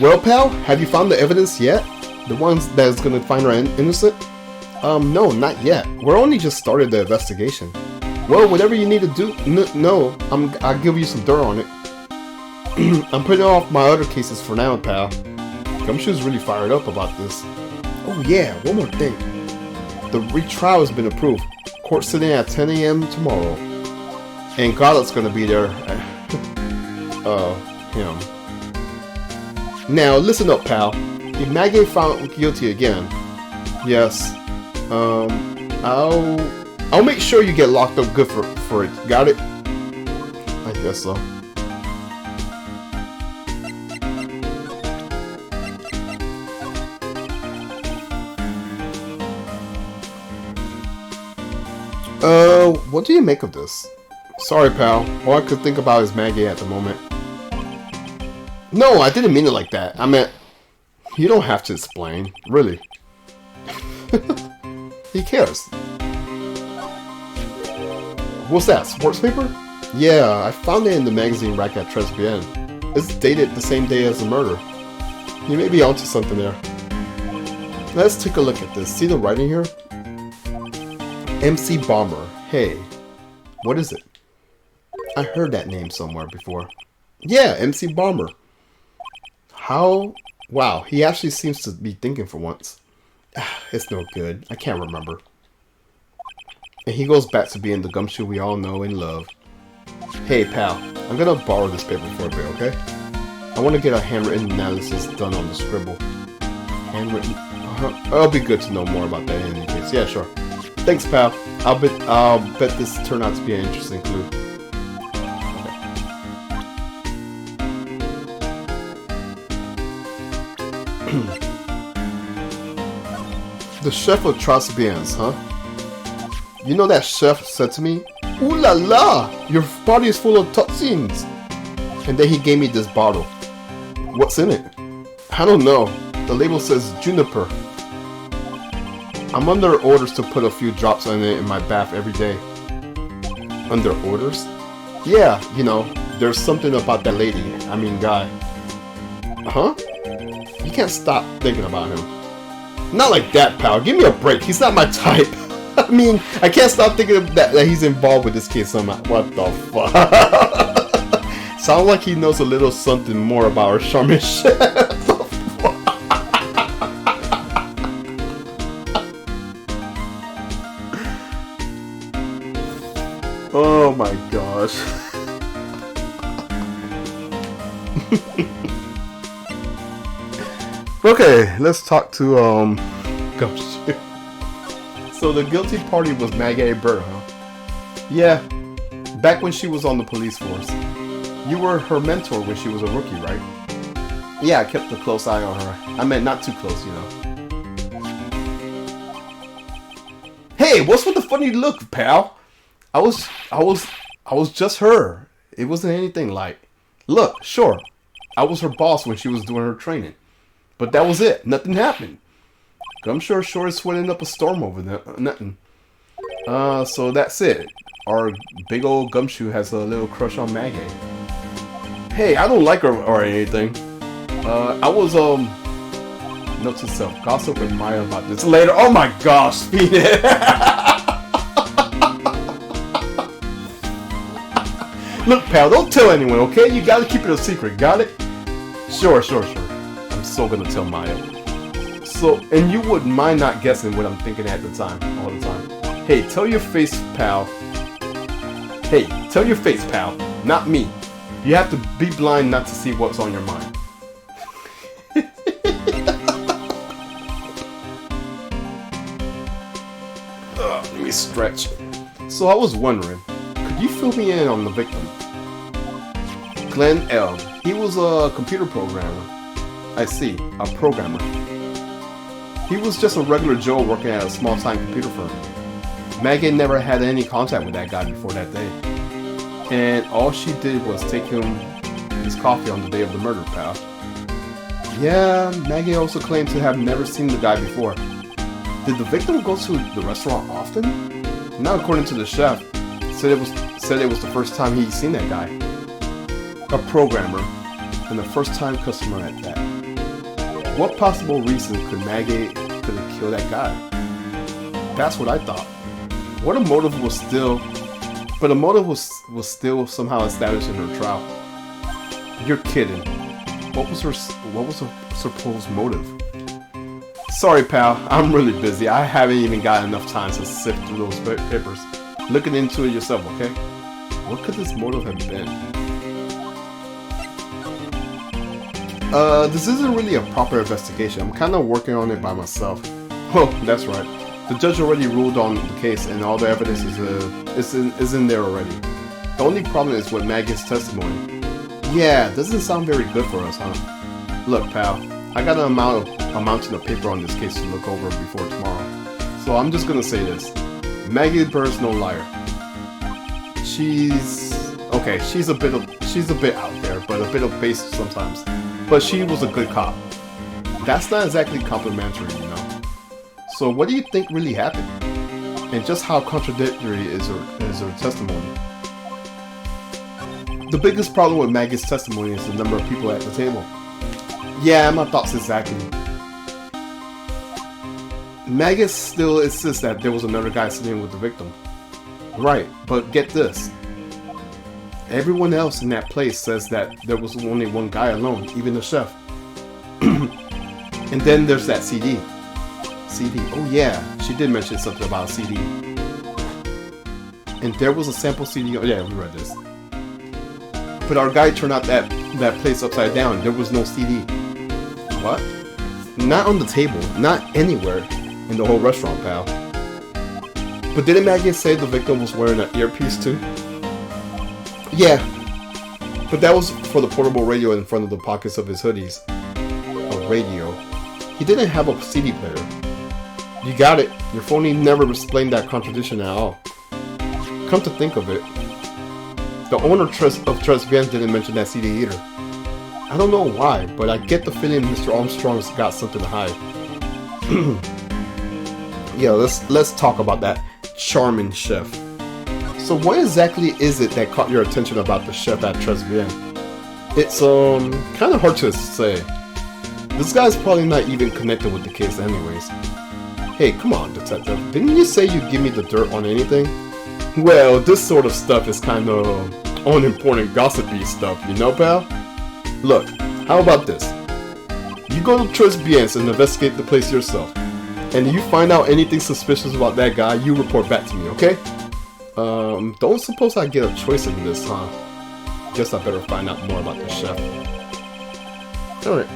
[SPEAKER 1] Well, pal, have you found the evidence yet? The ones that's gonna find her innocent? No, not yet. We're only just started the investigation. Well, whatever you need to do, I'll give you some dirt on it. I'm putting off my other cases for now, pal. Gumshoe's really fired up about this. Oh yeah, one more thing. The retrial has been approved. Court sitting at 10 a.m. tomorrow. And Garlet's gonna be there. Him. Now, listen up, pal. If Maggie found guilty again, yes, I'll make sure you get locked up good for it. Got it? I guess so. What do you make of this? Sorry, pal. All I could think about is Maggie at the moment. No, I didn't mean it like that. I meant, you don't have to explain. Really. He cares. What's that, sports paper? Yeah, I found it in the magazine rack at Tribulations. It's dated the same day as the murder. You may be onto something there. Let's take a look at this. See the writing here? MC Bomber. Hey, what is it? I heard that name somewhere before. Yeah, MC Bomber. How? Wow, he actually seems to be thinking for once. It's no good. I can't remember. And he goes back to being the Gumshoe we all know and love. Hey, pal, I'm gonna borrow this paper for a bit, okay? I want to get a handwritten analysis done on the scribble. Handwritten? It'll be good to know more about that in any case. Yeah, sure. Thanks, pal. I'll bet this turned out to be an interesting clue. The chef of Tribulations, huh? You know that chef said to me, "Ooh la la, your body is full of toxins." And then he gave me this bottle. What's in it? I don't know. The label says juniper. I'm under orders to put a few drops on it in my bath every day. Under orders? Yeah, you know, there's something about that lady. I mean guy. Huh? You can't stop thinking about him. Not like that, pal. Give me a break. He's not my type. I mean, I can't stop thinking that he's involved with this case somehow. What the fuck? Sounds like he knows a little something more about our charming chef. Oh my gosh. Okay, let's talk to Gumshoe. So the guilty party was Maggie Burr, huh? Yeah, back when she was on the police force. You were her mentor when she was a rookie, right? Yeah, I kept a close eye on her. I meant not too close, you know. Hey, what's with the funny look, pal? I was just her. It wasn't anything like. Look, sure, I was her boss when she was doing her training. But that was it. Nothing happened. Gumshoe sure is sweating up a storm over there. Nothing. So that's it. Our big old Gumshoe has a little crush on Maggie. Hey, I don't like her or anything. I was, note to self, gossip with Maya about this later. Oh my gosh, speed it. Look, pal, don't tell anyone, okay? You gotta keep it a secret, got it? Sure. I'm so gonna tell Maya. So, and you wouldn't mind not guessing what I'm thinking at the time, all the time. Hey, tell your face, pal. Hey, tell your face, pal, not me. You have to be blind not to see what's on your mind. Let me stretch. So I was wondering, could you fill me in on the victim? Glenn L. He was a computer programmer. I see, a programmer. He was just a regular Joe working at a small-time computer firm. Maggie never had any contact with that guy before that day. And all she did was take him his coffee on the day of the murder, pal. Yeah, Maggie also claimed to have never seen the guy before. Did the victim go to the restaurant often? Not according to the chef. Said it was the first time he'd seen that guy. A programmer, and the first-time customer at that. What possible reason could Maggie could have killed that guy? That's what I thought. What a motive was still, but a motive was still somehow established in her trial. You're kidding. What was her supposed motive? Sorry, pal. I'm really busy. I haven't even got enough time to sift through those papers. Looking into it yourself, okay? What could this motive have been? This isn't really a proper investigation. I'm kind of working on it by myself. Oh, that's right. The judge already ruled on the case, and all the evidence is in there already. The only problem is with Maggie's testimony. Yeah, doesn't sound very good for us, huh? Look, pal, I got a mountain of paper on this case to look over before tomorrow. So I'm just gonna say this: Maggie Bird's no liar. She's a bit out there, but a bit of base sometimes. But she was a good cop. That's not exactly complimentary, you know. So what do you think really happened? And just how contradictory is her testimony? The biggest problem with Maggie's testimony is the number of people at the table. Yeah, my thoughts exactly. Maggie still insists that there was another guy sitting with the victim. Right, but get this. Everyone else in that place says that there was only one guy alone, even the chef. And then there's that CD. Oh yeah, she did mention something about a CD. And there was a sample CD. Oh yeah, we read this. But our guy turned out that place upside down. There was no CD. What? Not on the table. Not anywhere in the whole restaurant, pal. But didn't Maggie say the victim was wearing an earpiece too? Yeah, but that was for the portable radio in front of the pockets of his hoodies. A radio. He didn't have a CD player. You got it. Your phony never explained that contradiction at all. Come to think of it, the owner of Tribulations didn't mention that CD either. I don't know why, but I get the feeling Mr. Armstrong's got something to hide. Yeah, let's talk about that charming chef. So what exactly is it that caught your attention about the chef at Tribulations? It's kind of hard to say. This guy's probably not even connected with the case anyways. Hey, come on, detective. Didn't you say you'd give me the dirt on anything? Well, this sort of stuff is kind of unimportant gossipy stuff, you know, pal? Look, how about this? You go to Tribulations and investigate the place yourself. And if you find out anything suspicious about that guy, you report back to me, okay? Don't suppose I get a choice in this, huh? Guess I better find out more about the chef. Alright.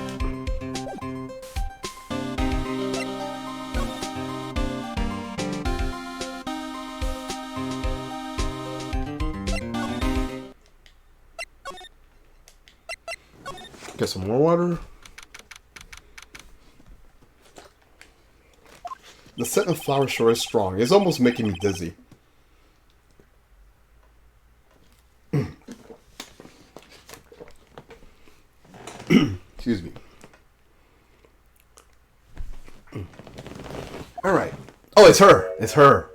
[SPEAKER 1] Get some more water. The scent of flower sure is strong. It's almost making me dizzy. Excuse me. Alright. Oh, it's her. It's her.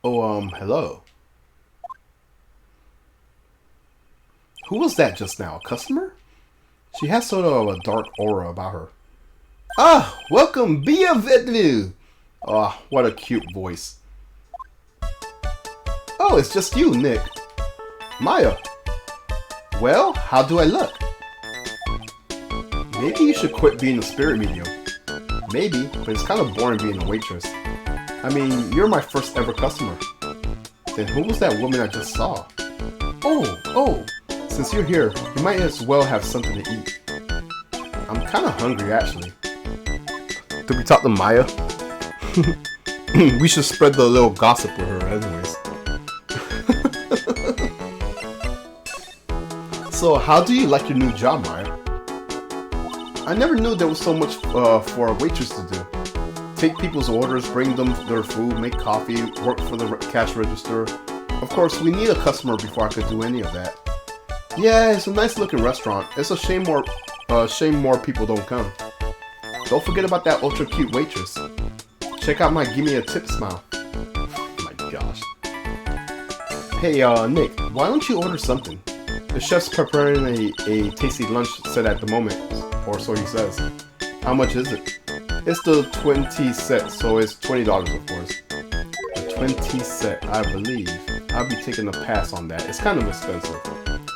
[SPEAKER 1] Oh, hello. Who was that just now? A customer? She has sort of a dark aura about her. Ah, welcome, bienvenue. Oh, what a cute voice. Oh, it's just you, Nick. Maya. Well, how do I look? Maybe you should quit being a spirit medium. Maybe, but it's kind of boring being a waitress. I mean, you're my first ever customer. Then who was that woman I just saw? Oh, since you're here, you might as well have something to eat. I'm kind of hungry, actually. Did we talk to Maya? We should spread the little gossip with her anyways. So, how do you like your new job, Maya? I never knew there was so much for a waitress to do. Take people's orders, bring them their food, make coffee, work for the cash register. Of course, we need a customer before I could do any of that. Yeah, it's a nice looking restaurant. It's a shame more people don't come. Don't forget about that ultra cute waitress. Check out my give me a tip smile. Oh my gosh. Hey, Nick, why don't you order something? The chef's preparing a tasty lunch set at the moment, or so he says. How much is it? It's the 20 set, so it's $20 of course. The 20 set, I believe. I'll be taking a pass on that. It's kind of expensive.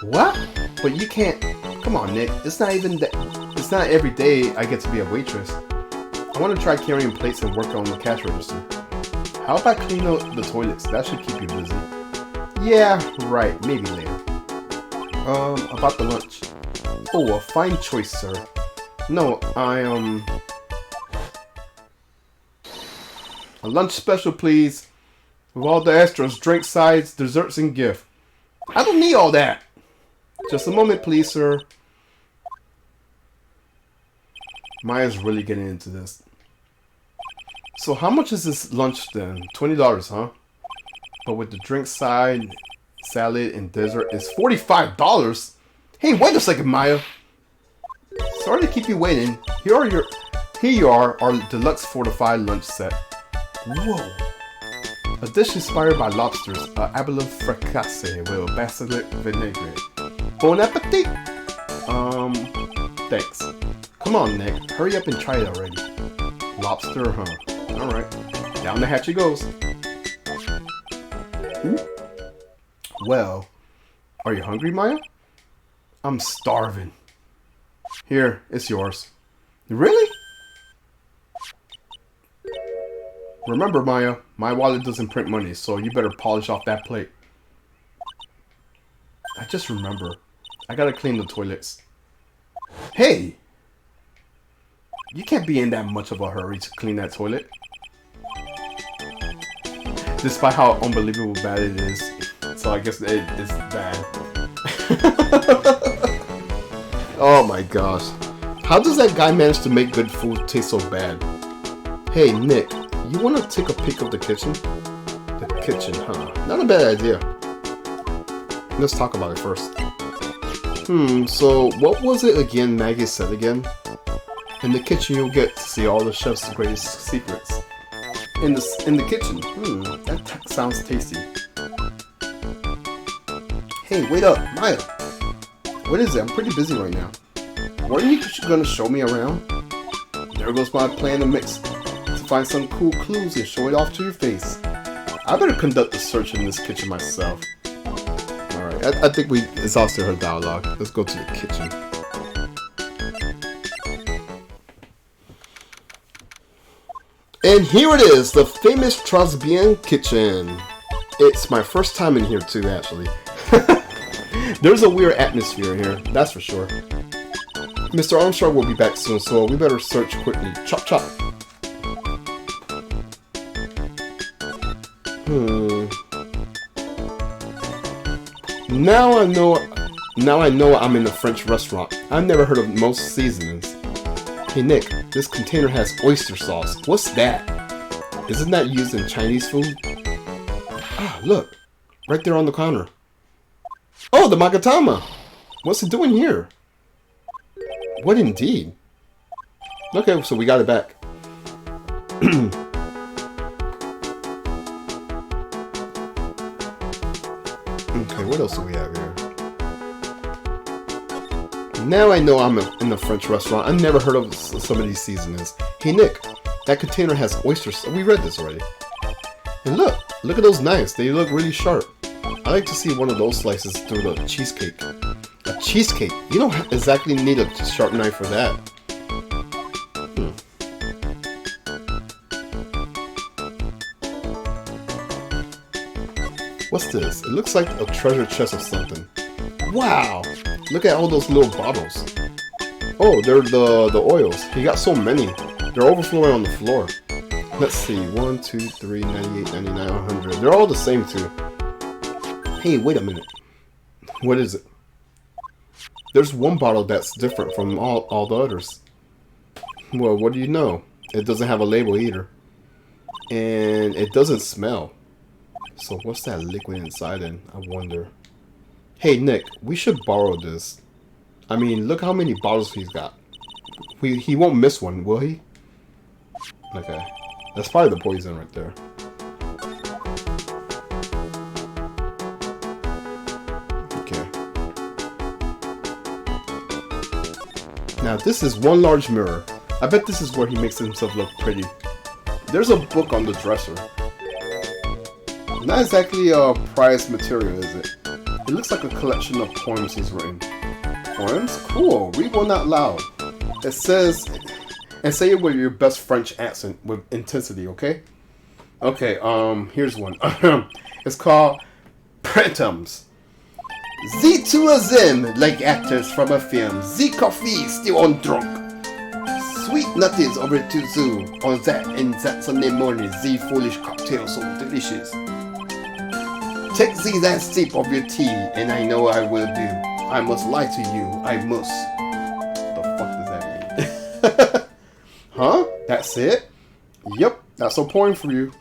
[SPEAKER 1] What? But you can't. Come on, Nick. It's not every day I get to be a waitress. I want to try carrying plates and work on the cash register. How about cleaning out the toilets? That should keep you busy. Yeah, right. Maybe later. About the lunch. Oh, a fine choice, sir. No, a lunch special, please. With all the extras, drink, sides, desserts, and gift. I don't need all that. Just a moment, please, sir. Maya's really getting into this. So how much is this lunch then? $20, huh? But with the drink side, salad, and dessert, it's $45. Hey, wait a second, Maya. Sorry to keep you waiting. Here you are, our deluxe fortified lunch set. Whoa. A dish inspired by lobsters, abalone fricasse with basilic vinaigrette. Bon appetit! Thanks. Come on, Nick. Hurry up and try it already. Lobster, huh? Alright. Down the hatch it goes. Well, are you hungry, Maya? I'm starving. Here, it's yours. Really? Remember, Maya, my wallet doesn't print money, so you better polish off that plate. I just remember. I gotta clean the toilets. Hey! You can't be in that much of a hurry to clean that toilet. Despite how unbelievable bad it is. So I guess it's bad. Oh my gosh. How does that guy manage to make good food taste so bad? Hey, Nick. You want to take a peek of the kitchen? The kitchen, huh? Not a bad idea. Let's talk about it first. So what was it again Maggie said again? In the kitchen you'll get to see all the chef's greatest secrets. In the kitchen. That sounds tasty. Hey, wait up, Maya. What is it? I'm pretty busy right now. Weren't you gonna show me around? There goes my plan to mix. Find some cool clues and show it off to your face. I better conduct the search in this kitchen myself. Alright, I think we exhausted her dialogue. Let's go to the kitchen. And here it is, the famous Trilogy kitchen. It's my first time in here too, actually. There's a weird atmosphere here, that's for sure. Mr. Armstrong will be back soon, so we better search quickly. Chop chop. Now I know I'm in a French restaurant. I've never heard of most seasonings. Hey Nick, this container has oyster sauce. What's that? Isn't that used in Chinese food? Ah, look. Right there on the counter. Oh, the Magatama! What's it doing here? What indeed? Okay, so we got it back. Okay, what else do we have here? Now I know I'm in a French restaurant. I've never heard of some of these seasonings. Hey Nick, that container has oysters. We read this already. And look at those knives. They look really sharp. I like to see one of those slices through the cheesecake. A cheesecake? You don't exactly need a sharp knife for that. What's this? It looks like a treasure chest of something. Wow! Look at all those little bottles. Oh, they're the oils. He got so many. They're overflowing on the floor. Let's see. 1, 2, 3, 98, 99, 100. They're all the same too. Hey, wait a minute. What is it? There's one bottle that's different from all the others. Well, what do you know? It doesn't have a label either. And it doesn't smell. So what's that liquid inside in? I wonder. Hey, Nick, we should borrow this. I mean, look how many bottles he's got. He won't miss one, will he? Okay. That's probably the poison right there. Okay. Now, this is one large mirror. I bet this is where he makes himself look pretty. There's a book on the dresser. Not exactly a prized material, is it? It looks like a collection of poems he's written. Poems? Cool. Read one out loud. It says, and say it with your best French accent with intensity, okay? Okay, here's one. It's called Printemps. The two of them, like actors from a film. The coffee still on drunk. Sweet nothings over too soon. On that and that Sunday morning, the foolish cocktail so delicious. Take the last sip of your tea, and I know I will do. I must lie to you. I must. The fuck does that mean? Huh? That's it? Yep, that's a point for you.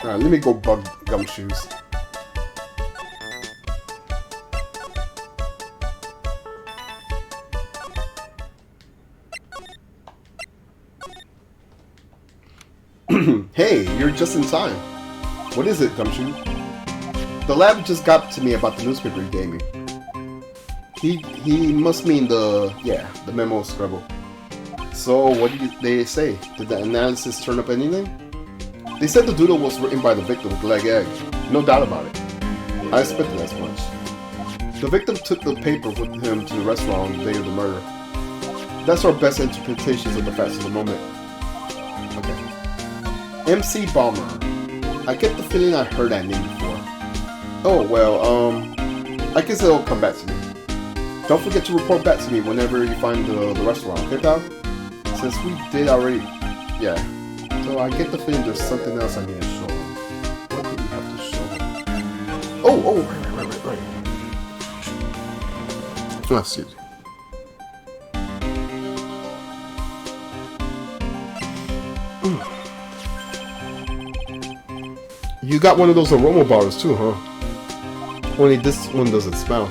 [SPEAKER 1] Alright, let me go bug Gumshoes. Hey, you're just in time. What is it, Gumshoe? The lab just got to me about the newspaper he gave me. He must mean the memo scribble. So what did they say? Did the analysis turn up anything? They said the doodle was written by the victim, Gleg Egg. No doubt about it. I expected as much. The victim took the paper with him to the restaurant on the day of the murder. That's our best interpretations of the facts of the moment. Okay. MC Bomber. I get the feeling I heard that name before. Oh, well, I guess it'll come back to me. Don't forget to report back to me whenever you find the restaurant, okay, pal? Since we did already... Yeah. So I get the feeling there's something else I need to show him. What do we have to show him? Oh, right. Let's see. You got one of those aroma bottles too, huh? Only this one doesn't smell.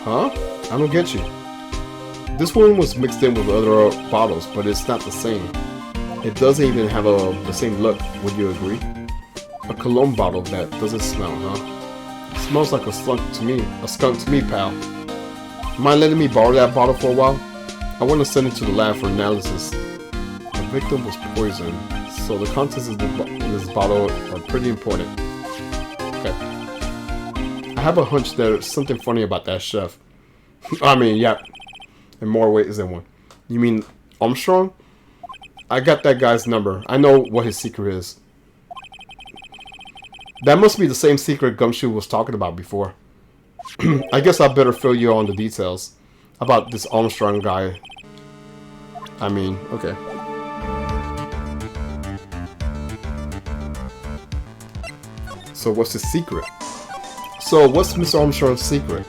[SPEAKER 1] Huh? I don't get you. This one was mixed in with other bottles, but it's not the same. It doesn't even have the same look, would you agree? A cologne bottle that doesn't smell, huh? It smells like a skunk to me, pal. Mind letting me borrow that bottle for a while? I want to send it to the lab for analysis. The victim was poisoned, so the contents of this bottle are pretty important. Okay. I have a hunch there's something funny about that chef. I mean, yeah, in more ways than one. You mean Armstrong? I got that guy's number. I know what his secret is. That must be the same secret Gumshoe was talking about before. I guess I better fill you on the details about this Armstrong guy. I mean, okay. So what's his secret? So what's Mr. Armstrong's secret?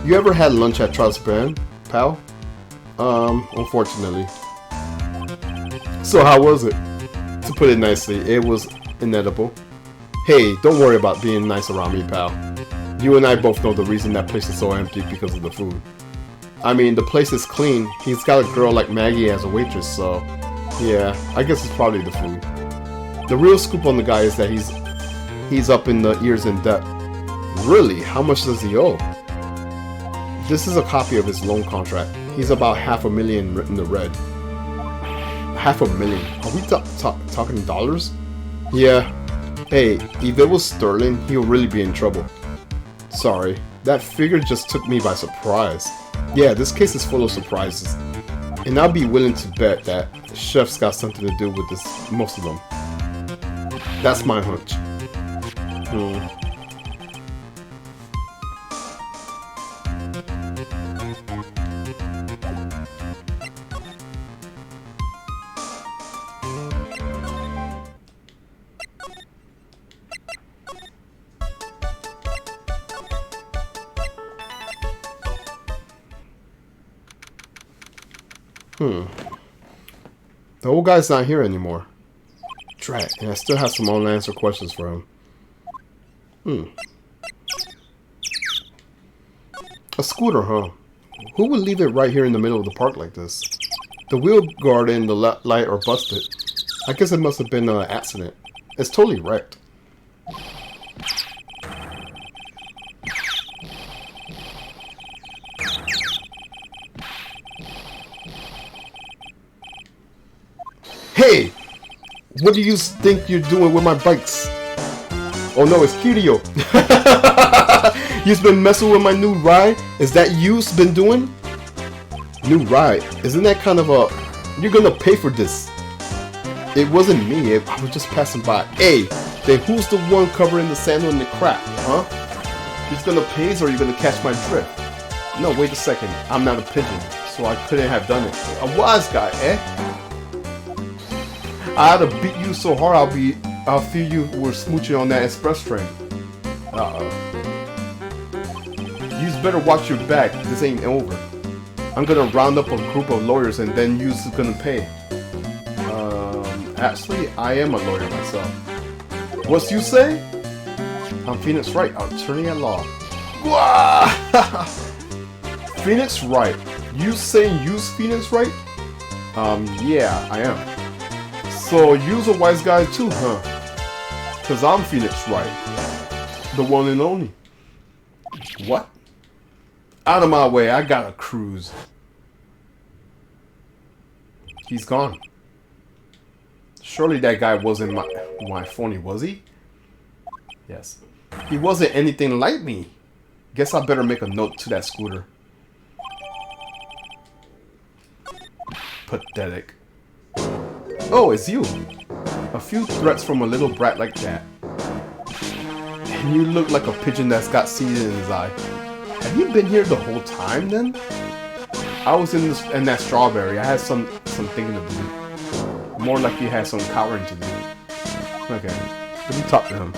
[SPEAKER 1] You ever had lunch at Charles Brand, pal? Unfortunately. So how was it? To put it nicely, it was inedible. Hey, don't worry about being nice around me, pal. You and I both know the reason that place is so empty because of the food. I mean, the place is clean. He's got a girl like Maggie as a waitress, so... Yeah, I guess it's probably the food. The real scoop on the guy is that he's up in the ears in debt. Really? How much does he owe? This is a copy of his loan contract. He's about $500,000 written in red. $500,000? Are we talking dollars? Yeah. Hey, if it was sterling, he'll really be in trouble. Sorry, that figure just took me by surprise. Yeah, this case is full of surprises. And I'll be willing to bet that Chef's got something to do with this, most of them. That's my hunch. The old guy's not here anymore. Drat, and I still have some unanswered questions for him. A scooter, huh? Who would leave it right here in the middle of the park like this? The wheel guard and the light are busted. I guess it must have been an accident. It's totally wrecked. Hey! What do you think you're doing with my bikes? Oh no, it's Kiryu. You've been messing with my new ride? Is that you've been doing? New ride? Isn't that kind of a... You're gonna pay for this. It wasn't me. I was just passing by. Hey, then who's the one covering the sandal and the crap, huh? He's gonna pay or you're gonna catch my drift? No, wait a second. I'm not a pigeon, so I couldn't have done it. A wise guy, eh? I had to beat you so hard I'll feel you were smooching on that express train. You's better watch your back. This ain't over. I'm gonna round up a group of lawyers and then you's gonna pay. Actually, I am a lawyer myself. What's you say? I'm Phoenix Wright, attorney at law. Phoenix Wright. You saying you's Phoenix Wright? Yeah, I am. So you's a wise guy too, huh? Cause I'm Phoenix Wright. The one and only. What? Out of my way, I gotta cruise. He's gone. Surely that guy wasn't my phony, was he? Yes. He wasn't anything like me. Guess I better make a note to that scooter. Pathetic. Oh, it's you. A few threats from a little brat like that. And you look like a pigeon that's got seed in his eye. Have you been here the whole time then? I was in that strawberry. I had some thinking to do. More like you had some cowering to do. Okay, let me talk to him.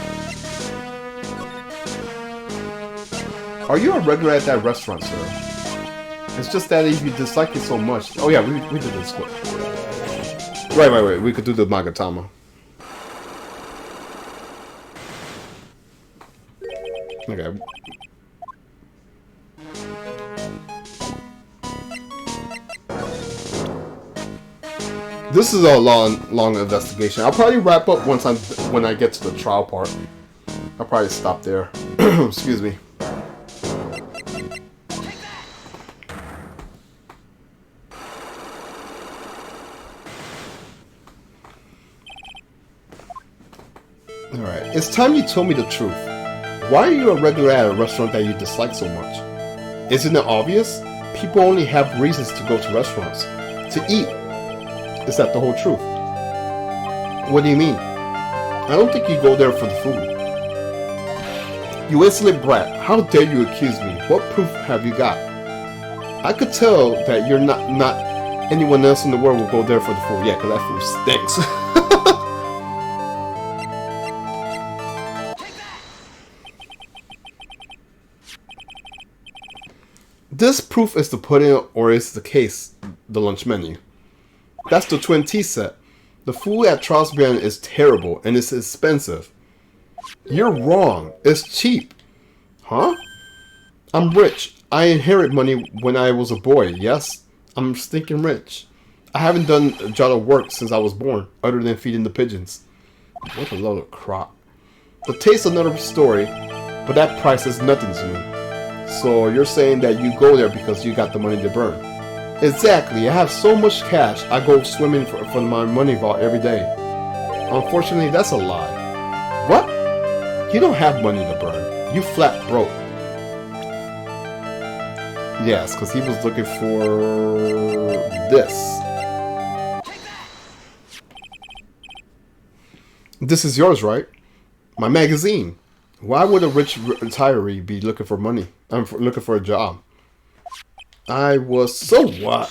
[SPEAKER 1] Are you a regular at that restaurant, sir? It's just that if you dislike it so much... Oh yeah, we did this quick. Right. We could do the Magatama. Okay. This is a long investigation. I'll probably wrap up when I get to the trial part. I'll probably stop there. Excuse me. Alright, it's time you told me the truth. Why are you a regular at a restaurant that you dislike so much? Isn't it obvious? People only have reasons to go to restaurants. To eat. Is that the whole truth? What do you mean? I don't think you go there for the food. You insolent brat, how dare you accuse me? What proof have you got? I could tell that you're not anyone else in the world will go there for the food. Yeah, because that food stinks. This proof is the pudding or is the case, the lunch menu. That's the twin tea set. The food at Trilogy is terrible and it's expensive. You're wrong. It's cheap. Huh? I'm rich. I inherit money when I was a boy, yes? I'm stinking rich. I haven't done a job of work since I was born, other than feeding the pigeons. What a load of crap. The taste's another story, but that price is nothing to me. So you're saying that you go there because you got the money to burn. Exactly. I have so much cash, I go swimming for my money vault every day. Unfortunately, that's a lie. What? You don't have money to burn. You flat broke. Yes, because he was looking for this. This is yours, right? My magazine. Why would a rich retiree be looking for money? I'm looking for a job. I was... So what?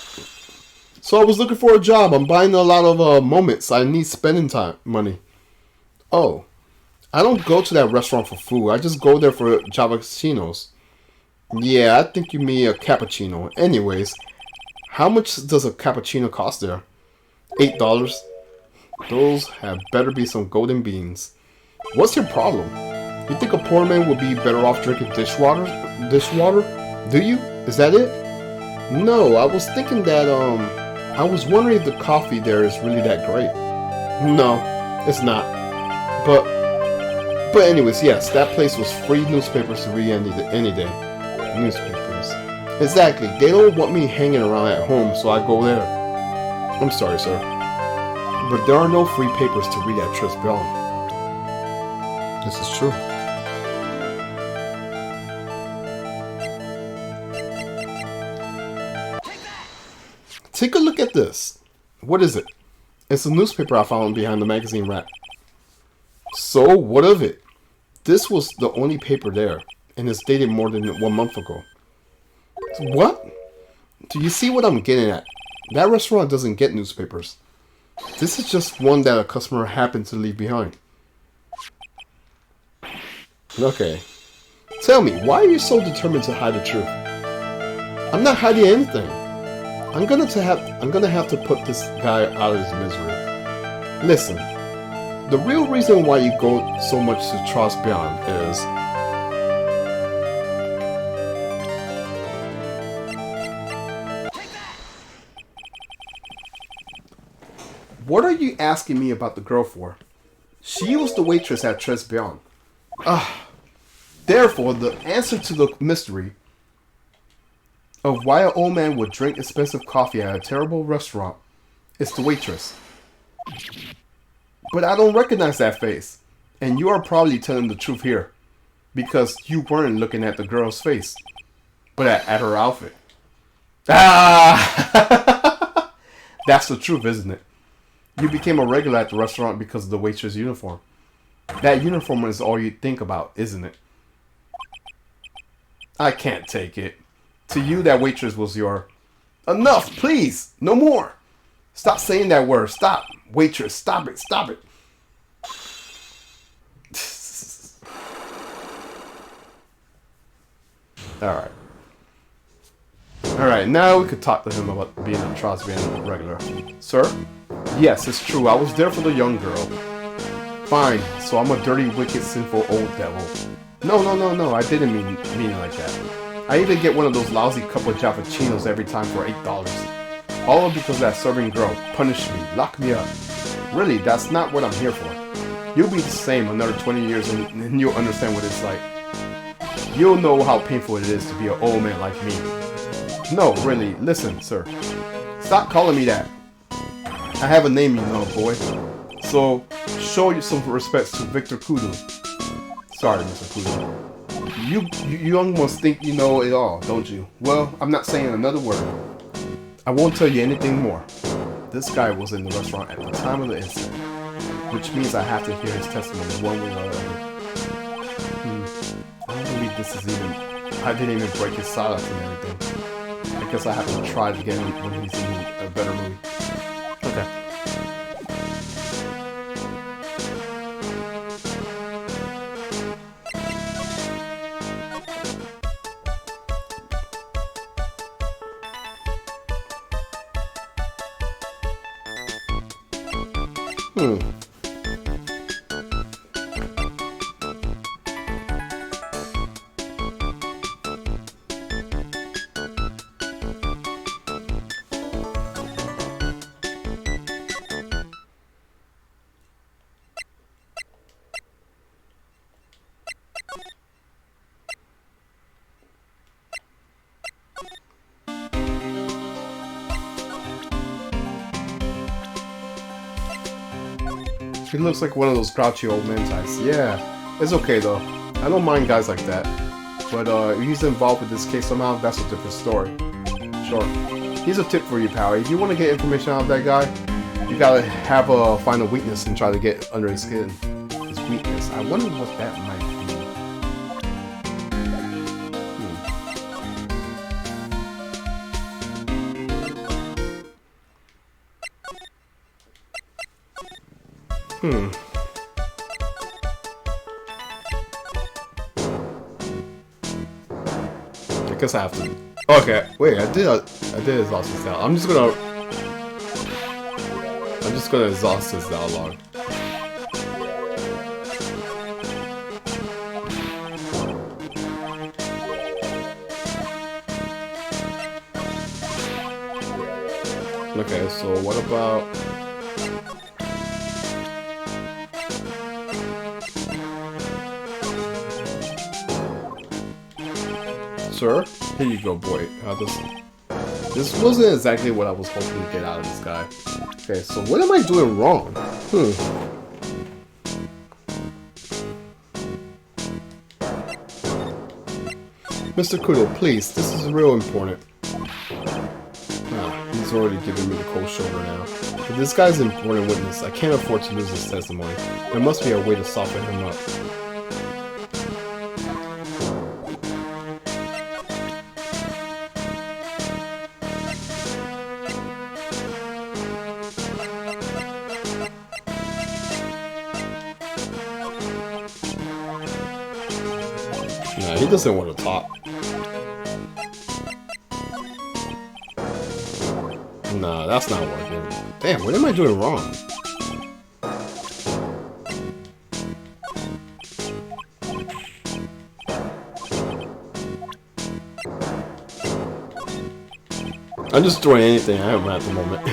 [SPEAKER 1] So I was looking for a job. I'm buying a lot of moments. I need spending time, money. Oh. I don't go to that restaurant for food. I just go there for cappuccinos. Yeah, I think you mean a cappuccino. Anyways, How much does a cappuccino cost there? $8. Those have better be some golden beans. What's your problem? You think a poor man would be better off drinking dishwater? Do you? Is that it? No, I was thinking that, I was wondering if the coffee there is really that great. No, it's not. But anyways, yes, that place was free newspapers to read any day. Newspapers. Exactly. They don't want me hanging around at home, so I go there. I'm sorry, sir. But there are no free papers to read at Tribulations. This is true. Take a look at this. What is it? It's a newspaper I found behind the magazine rack. So, what of it? This was the only paper there, and it's dated more than 1 month ago. What? Do you see what I'm getting at? That restaurant doesn't get newspapers. This is just one that a customer happened to leave behind. Okay. Tell me, why are you so determined to hide the truth? I'm not hiding anything. I'm gonna have to put this guy out of his misery. Listen, the real reason why you go so much to Tribulations is what are you asking me about the girl for? She was the waitress at Tribulations. Therefore, the answer to the mystery of why an old man would drink expensive coffee at a terrible restaurant is the waitress. But I don't recognize that face, and you are probably telling the truth here, because you weren't looking at the girl's face, but at her outfit. Ah! That's the truth, isn't it? You became a regular at the restaurant because of the waitress uniform. That uniform is all you think about, isn't it? I can't take it. To you, that waitress was your... Enough, please! No more! Stop saying that word. Stop. Waitress, stop it. Stop it. Alright. Alright, now we could talk to him about being a Tribulations regular. Sir? Yes, it's true. I was there for the young girl. Fine. So I'm a dirty, wicked, sinful old devil. No. I didn't mean it like that. I even get one of those lousy cup of Jappuccinos every time for $8. All because that serving girl punished me, locked me up. Really, that's not what I'm here for. You'll be the same another 20 years and you'll understand what it's like. You'll know how painful it is to be an old man like me. No, really, listen, sir. Stop calling me that. I have a name, you know, boy. So, show you some respects to Victor Kudu. Sorry, Mr. Kudu. You young ones think you know it all, don't you? Well, I'm not saying another word. I won't tell you anything more. This guy was in the restaurant at the time of the incident, which means I have to hear his testimony one way or another. I don't believe this is even... I didn't even break his silence and everything. I guess I have to try it again when he's in a better mood. Okay. He looks like one of those grouchy old men types. Yeah, it's okay though. I don't mind guys like that. But if he's involved with this case somehow, that's a different story. Sure. Here's a tip for you, pal. If you want to get information out of that guy, you gotta find a weakness and try to get under his skin. His weakness. I wonder what that might be. I guess I have to Okay, wait, I did exhaust this dialogue. I'm just gonna exhaust this dialogue. Okay, so what about... Sir? Here you go, boy. This wasn't exactly what I was hoping to get out of this guy. Okay, so what am I doing wrong? Mr. Kudo, please, this is real important. He's already giving me the cold shoulder now. But this guy's an important witness. I can't afford to lose his testimony. There must be a way to soften him up. Nah, he doesn't want to talk. Nah, that's not working. Damn, what am I doing wrong? I'm just doing anything I am at the moment.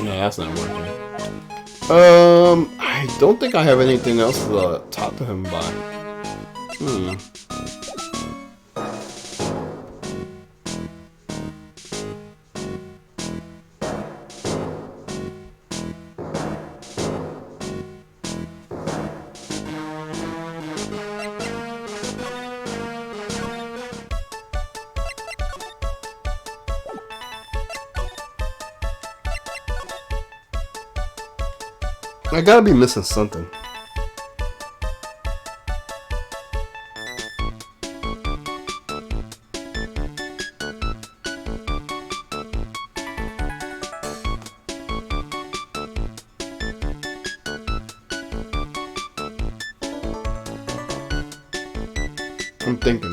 [SPEAKER 1] No, that's not working. I don't think I have anything else to talk to him by. I gotta be missing something. I'm thinking.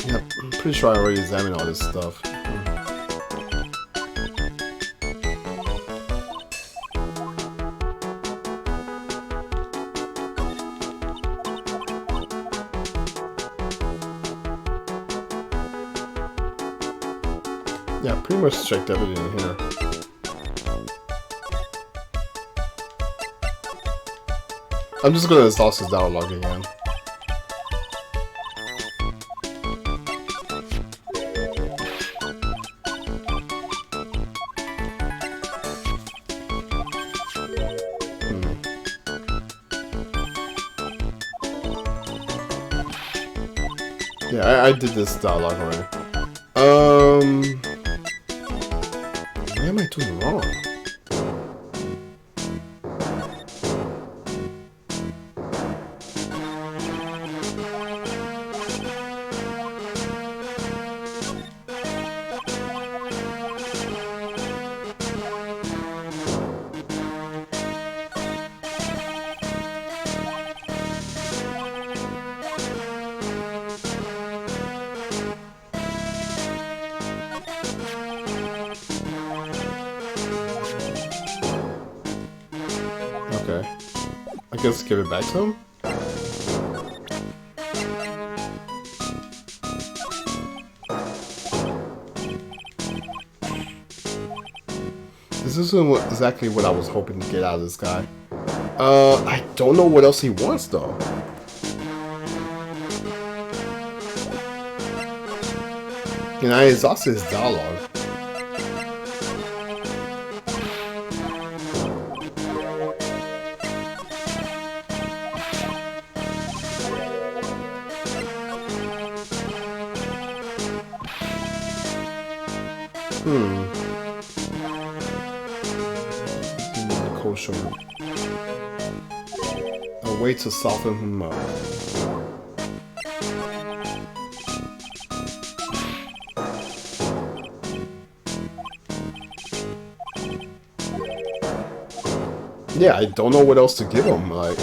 [SPEAKER 1] Yep, I'm pretty sure I already examined all this stuff. Yeah, pretty much checked everything in here. I'm just gonna exhaust this dialogue again. Yeah, I did this dialogue already. What am I doing wrong? Okay. I guess give it back to him? This isn't exactly what I was hoping to get out of this guy. I don't know what else he wants though. And I exhausted his dialogue. Cold shoulder. A way to soften him up. Yeah, I don't know what else to give him. Like,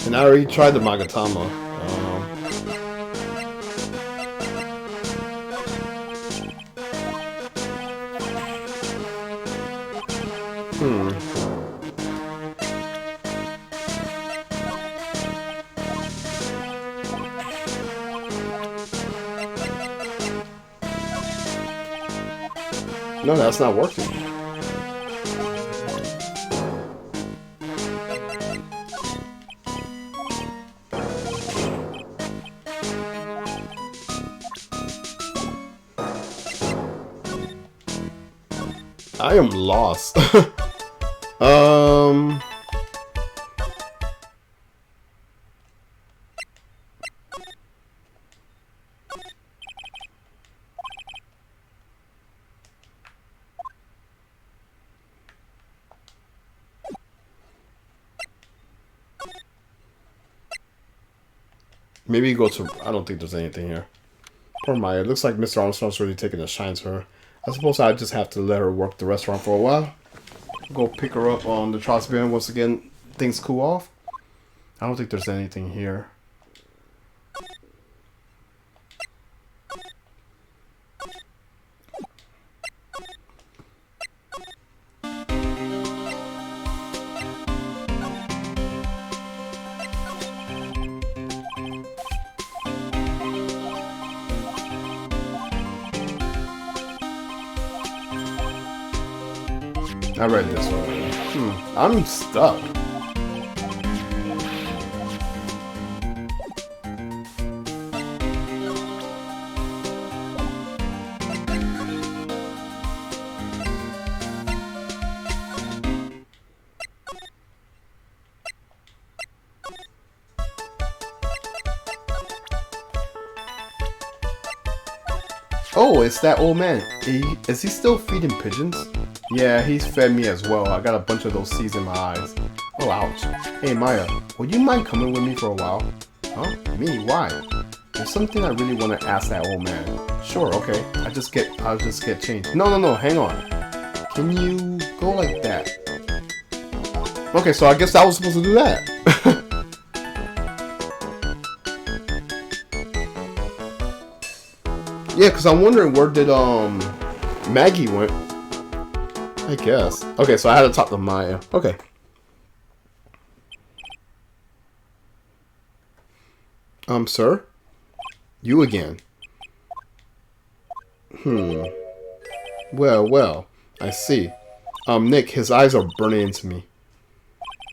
[SPEAKER 1] and I already tried the Magatama. No, that's not working. I am lost. Maybe go to... I don't think there's anything here. Poor Maya. It looks like Mr. Armstrong's really taking a shine to her. I suppose I just have to let her work the restaurant for a while. Go pick her up on the Tribulations once again things cool off. I don't think there's anything here. I read this one. I'm stuck. Oh, it's that old man. Is he still feeding pigeons? Yeah, he's fed me as well. I got a bunch of those seeds in my eyes. Oh, ouch. Hey, Maya, would you mind coming with me for a while? Huh? Me? Why? There's something I really want to ask that old man. Sure, okay. I'll just get changed. No, hang on. Can you go like that? Okay, so I guess I was supposed to do that. Yeah, because I'm wondering where did Maggie went. I guess. Okay, so I had to talk to Maya. Okay. Sir? You again. Well, I see. Nick, his eyes are burning into me.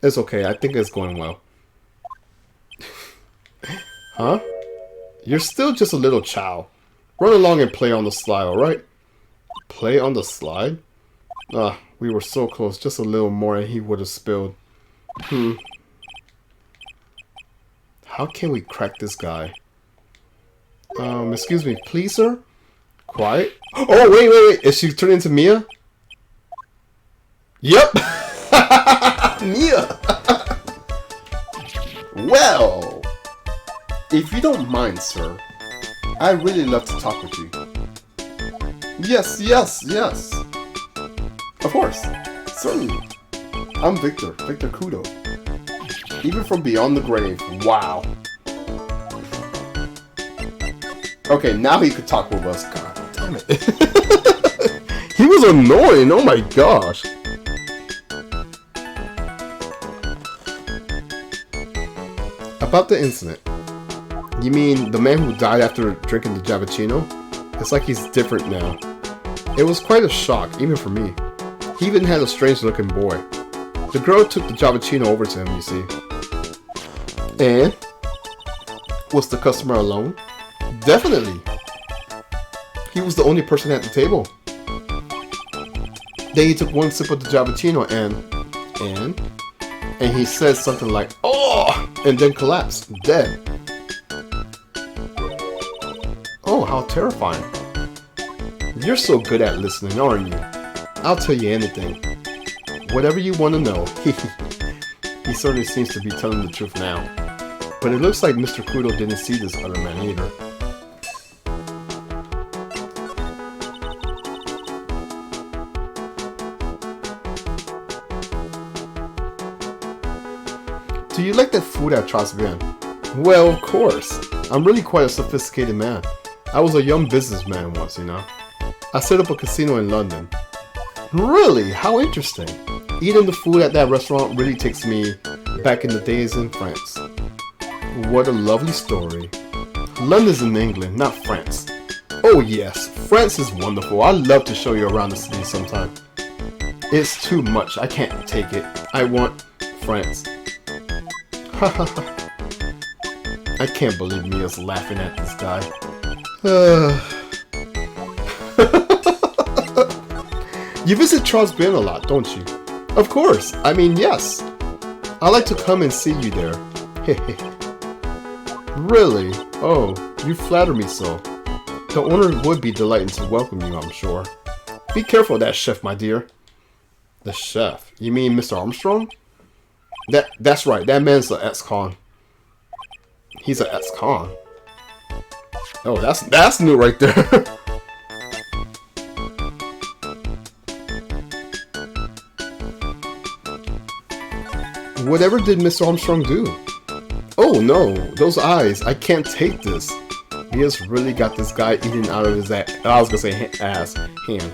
[SPEAKER 1] It's okay, I think it's going well. Huh? You're still just a little child. Run along and play on the slide, alright? Play on the slide? We were so close. Just a little more and he would have spilled. How can we crack this guy? Excuse me, please, sir? Quiet? Oh, wait. Is she turning into Mia? Yep! Mia! Well, if you don't mind, sir, I'd really love to talk with you. Yes. Of course. Certainly. I'm Victor Kudo. Even from beyond the grave. Wow. Okay, now he could talk with us. God damn it. He was annoying. Oh my gosh. About the incident. You mean the man who died after drinking the Javicino? It's like he's different now. It was quite a shock, even for me. He even had a strange looking boy. The girl took the Javicino over to him, you see. And? Was the customer alone? Definitely. He was the only person at the table. Then he took one sip of the Javicino and he said something like, "Oh!" and then collapsed, dead. Oh, how terrifying. You're so good at listening, aren't you? I'll tell you anything. Whatever you want to know. He certainly seems to be telling the truth now. But it looks like Mr. Kudo didn't see this other man either. Do you like that food at Trilogy? Well, of course. I'm really quite a sophisticated man. I was a young businessman once, you know. I set up a casino in London. Really? How interesting. Eating the food at that restaurant really takes me back in the days in France. What a lovely story. London's in England, not France. Oh yes, France is wonderful. I'd love to show you around the city sometime. It's too much. I can't take it. I want France. I can't believe Mia's laughing at this guy. You visit Trilogy a lot, don't you? Of course. I mean, yes. I like to come and see you there. Really? Oh, you flatter me so. The owner would be delighted to welcome you, I'm sure. Be careful of that chef, my dear. The chef? You mean Mr. Armstrong? That's right. That man's an ex-con. He's an ex-con. Oh, that's new right there. Whatever did Mr. Armstrong do? Oh no, those eyes. I can't take this. He has really got this guy eating out of his ass. I was gonna say ass hand.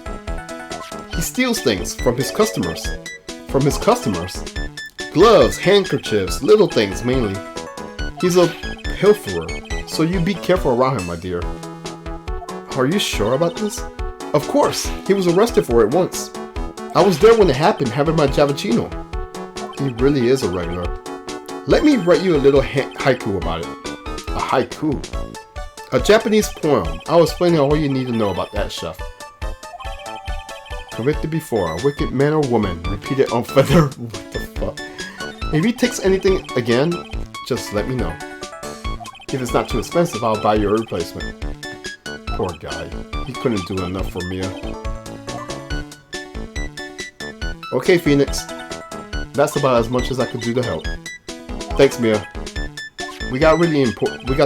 [SPEAKER 1] He steals things from his customers. From his customers? Gloves, handkerchiefs, little things mainly. He's a pilferer, so you be careful around him, my dear. Are you sure about this? Of course, he was arrested for it once. I was there when it happened, having my Javicino. He really is a regular. Let me write you a little haiku about it. A haiku? A Japanese poem. I'll explain all you need to know about that, chef. Convicted before, a wicked man or woman, repeated on feather. What the fuck? If he takes anything again, just let me know. If it's not too expensive, I'll buy you a replacement. Poor guy. He couldn't do enough for Mia. Okay, Phoenix. That's about as much as I could do to help. Thanks, Mia. We got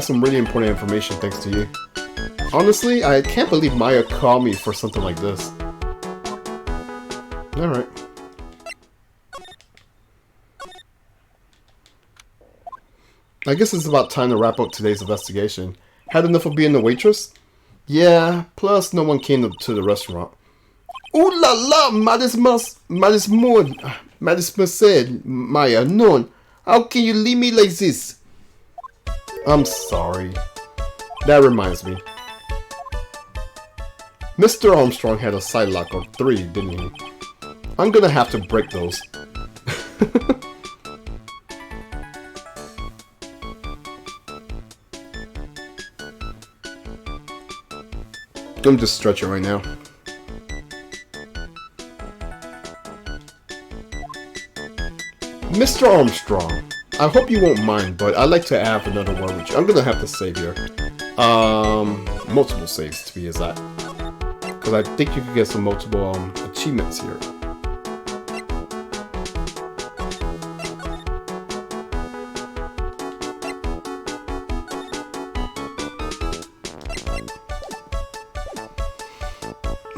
[SPEAKER 1] some really important information thanks to you. Honestly, I can't believe Maya called me for something like this. Alright. I guess it's about time to wrap up today's investigation. Had enough of being the waitress? Yeah, plus no one came to the restaurant. Ooh la la, Mademoiselle Maya, no. How can you leave me like this? I'm sorry. That reminds me. Mr. Armstrong had a side lock of 3, didn't he? I'm gonna have to break those. I'm just stretching right now. Mr. Armstrong, I hope you won't mind, but I'd like to have another word with you. I'm gonna have to save here. Multiple saves to be exact. Because I think you could get some multiple achievements here.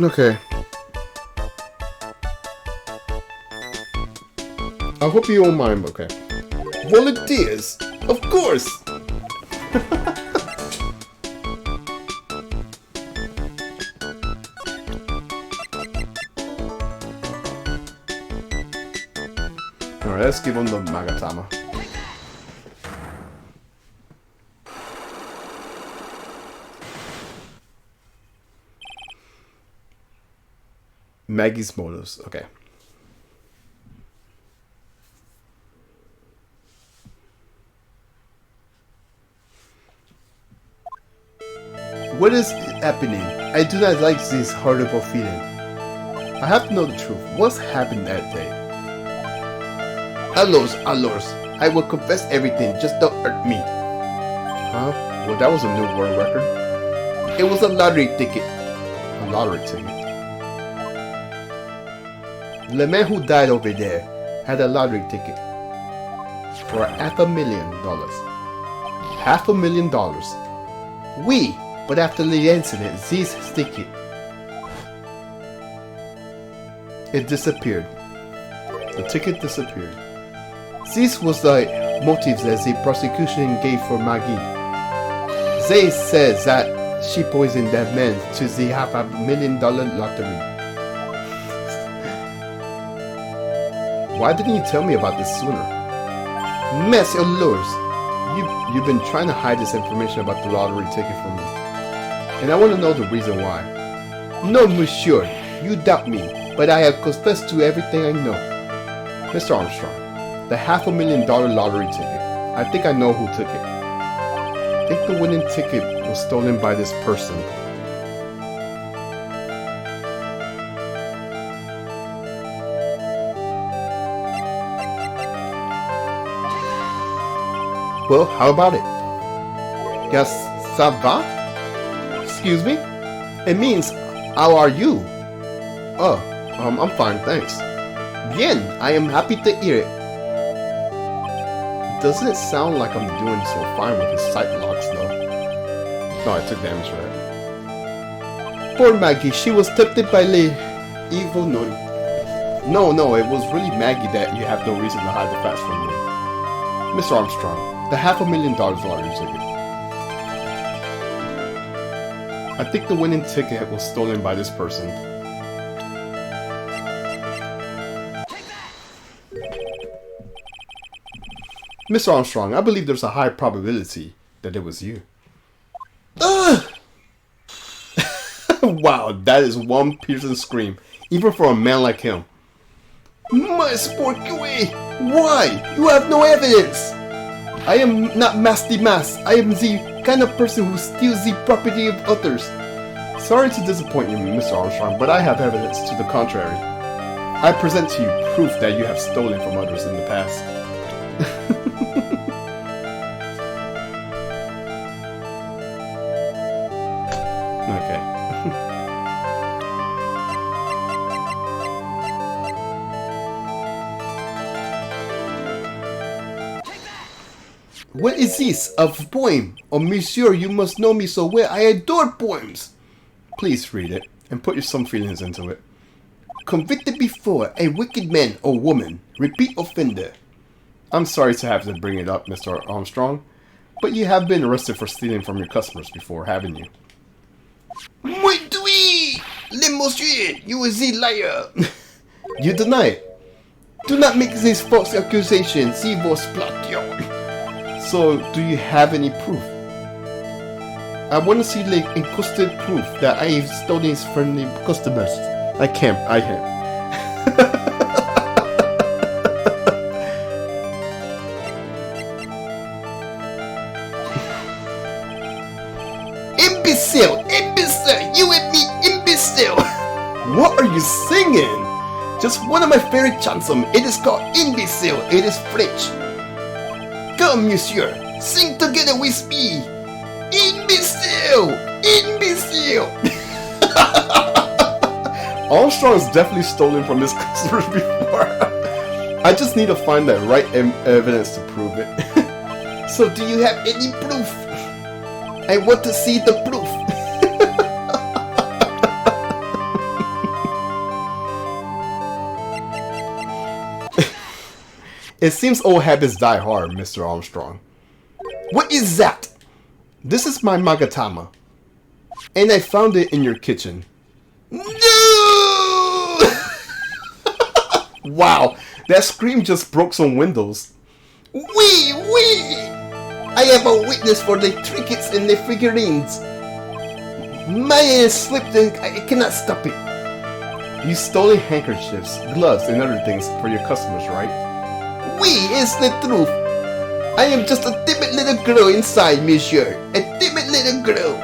[SPEAKER 1] Okay. I hope you won't mind, okay. Volunteers! Of course! Alright, let's give him the Magatama. Maggie's motives, okay. What is happening? I do not like this horrible feeling. I have to know the truth. What's happened that day? Allors, I will confess everything. Just don't hurt me. Huh? Well, that was a new world record. It was a lottery ticket. A lottery ticket. The man who died over there had a lottery ticket for $500,000. $500,000. Oui, but after the incident, this ticket, it disappeared. The ticket disappeared. This was the motives that the prosecution gave for Maggie. They said that she poisoned that man to the $500,000 lottery. Why didn't you tell me about this sooner? Mess your lures. You've been trying to hide this information about the lottery ticket from me. And I want to know the reason why. No, monsieur, you doubt me, but I have confessed to everything I know. Mr. Armstrong, the $500,000 lottery ticket. I think I know who took it. I think the winning ticket was stolen by this person. Well, how about it? Yes, ça va? Excuse me? It means, how are you? Oh, I'm fine, thanks. Bien, I am happy to hear it. Doesn't it sound like I'm doing so fine with his sight locks, though? No, I took damage for that. Poor Maggie, she was tempted by the evil nun. No, it was really Maggie that you have no reason to hide the facts from me. Mr. Armstrong, the $500,000 lottery ticket. I think the winning ticket was stolen by this person. Mr. Armstrong, I believe there's a high probability that it was you. Wow, that is one piercing scream, even for a man like him. My Sporky, why? You have no evidence! I am not Masty Mas. I am the kind of person who steals the property of others. Sorry to disappoint you, Mr. Armstrong, but I have evidence to the contrary. I present to you proof that you have stolen from others in the past. Okay. What is this? A poem? Oh, monsieur, you must know me so well. I adore poems. Please read it and put some feelings into it. Convicted before, a wicked man or woman, repeat offender. I'm sorry to have to bring it up, Mr. Armstrong, but you have been arrested for stealing from your customers before, haven't you? Moi oui! Le monsieur, you is a liar! You deny it. Do not make these false accusations, si vos plagios. So, do you have any proof? I want to see the encrusted proof that I have stolen from the customers. I can't. Imbecile! You and me, imbecile! What are you singing? Just one of my favorite chansons. It is called Imbecile. It is French. Come, monsieur, sing together with me. Imbecile! Imbecile! Armstrong's definitely stolen from his customers before. I just need to find the right evidence to prove it. So do you have any proof? I want to see the proof. It seems old habits die hard, Mr. Armstrong. What is that? This is my magatama. And I found it in your kitchen. No! Wow, that scream just broke some windows. Wee! I have a witness for the trinkets and the figurines. My hand slipped and I cannot stop it. You stole handkerchiefs, gloves, and other things for your customers, right? Oui, it's the truth. I am just a timid little girl inside, monsieur. A timid little girl.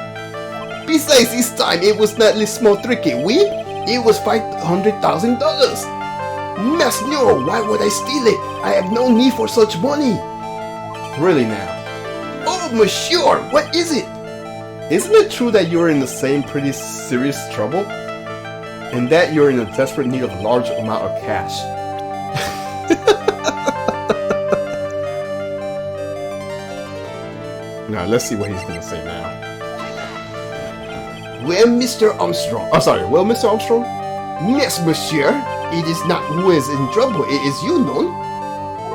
[SPEAKER 1] Besides, this time it was not a small trinket, oui? It was $500,000. Mas no, why would I steal it? I have no need for such money. Really now? Oh, monsieur, what is it? Isn't it true that you're in the same pretty serious trouble? And that you're in a desperate need of a large amount of cash? Now, let's see what he's gonna say now.
[SPEAKER 3] Well, Mr. Armstrong.
[SPEAKER 1] Oh, sorry. Well, Mr. Armstrong?
[SPEAKER 3] Yes, monsieur. It is not who is in trouble, it is you, non?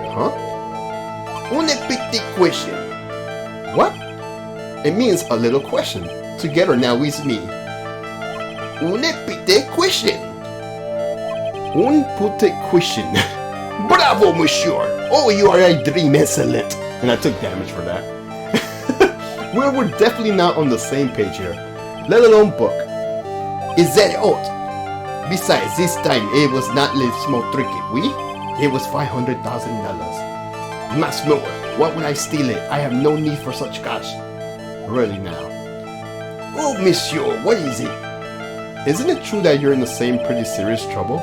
[SPEAKER 1] Huh?
[SPEAKER 3] Une petite question.
[SPEAKER 1] What? It means a little question. Together now with me.
[SPEAKER 3] Une petite question.
[SPEAKER 1] One petite question.
[SPEAKER 3] Bravo, monsieur. Oh, you are a dream excellent.
[SPEAKER 1] And I took damage for that. Well, we're definitely not on the same page here. Let alone book.
[SPEAKER 3] Is that odd? Besides, this time it was not a small tricky, oui? It was $500,000. Much more. What would I steal it? I have no need for such cash.
[SPEAKER 1] Really now.
[SPEAKER 3] Oh, monsieur, what is it?
[SPEAKER 1] Isn't it true that you're in the same pretty serious trouble?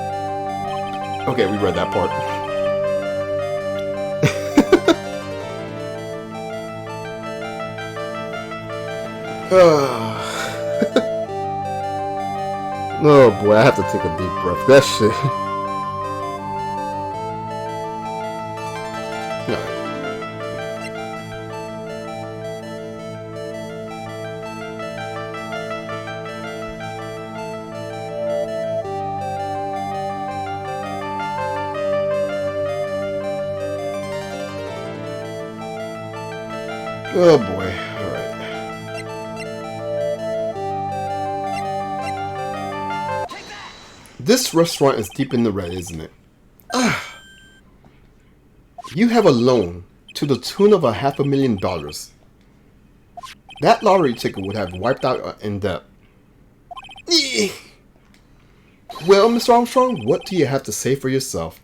[SPEAKER 1] Okay, we read that part. Oh boy, I have to take a deep breath. That shit. Alright. Oh boy. Alright. This restaurant is deep in the red, isn't it? You have a loan to the tune of $500,000. That lottery ticket would have wiped out in debt. Well, Mr. Armstrong, what do you have to say for yourself?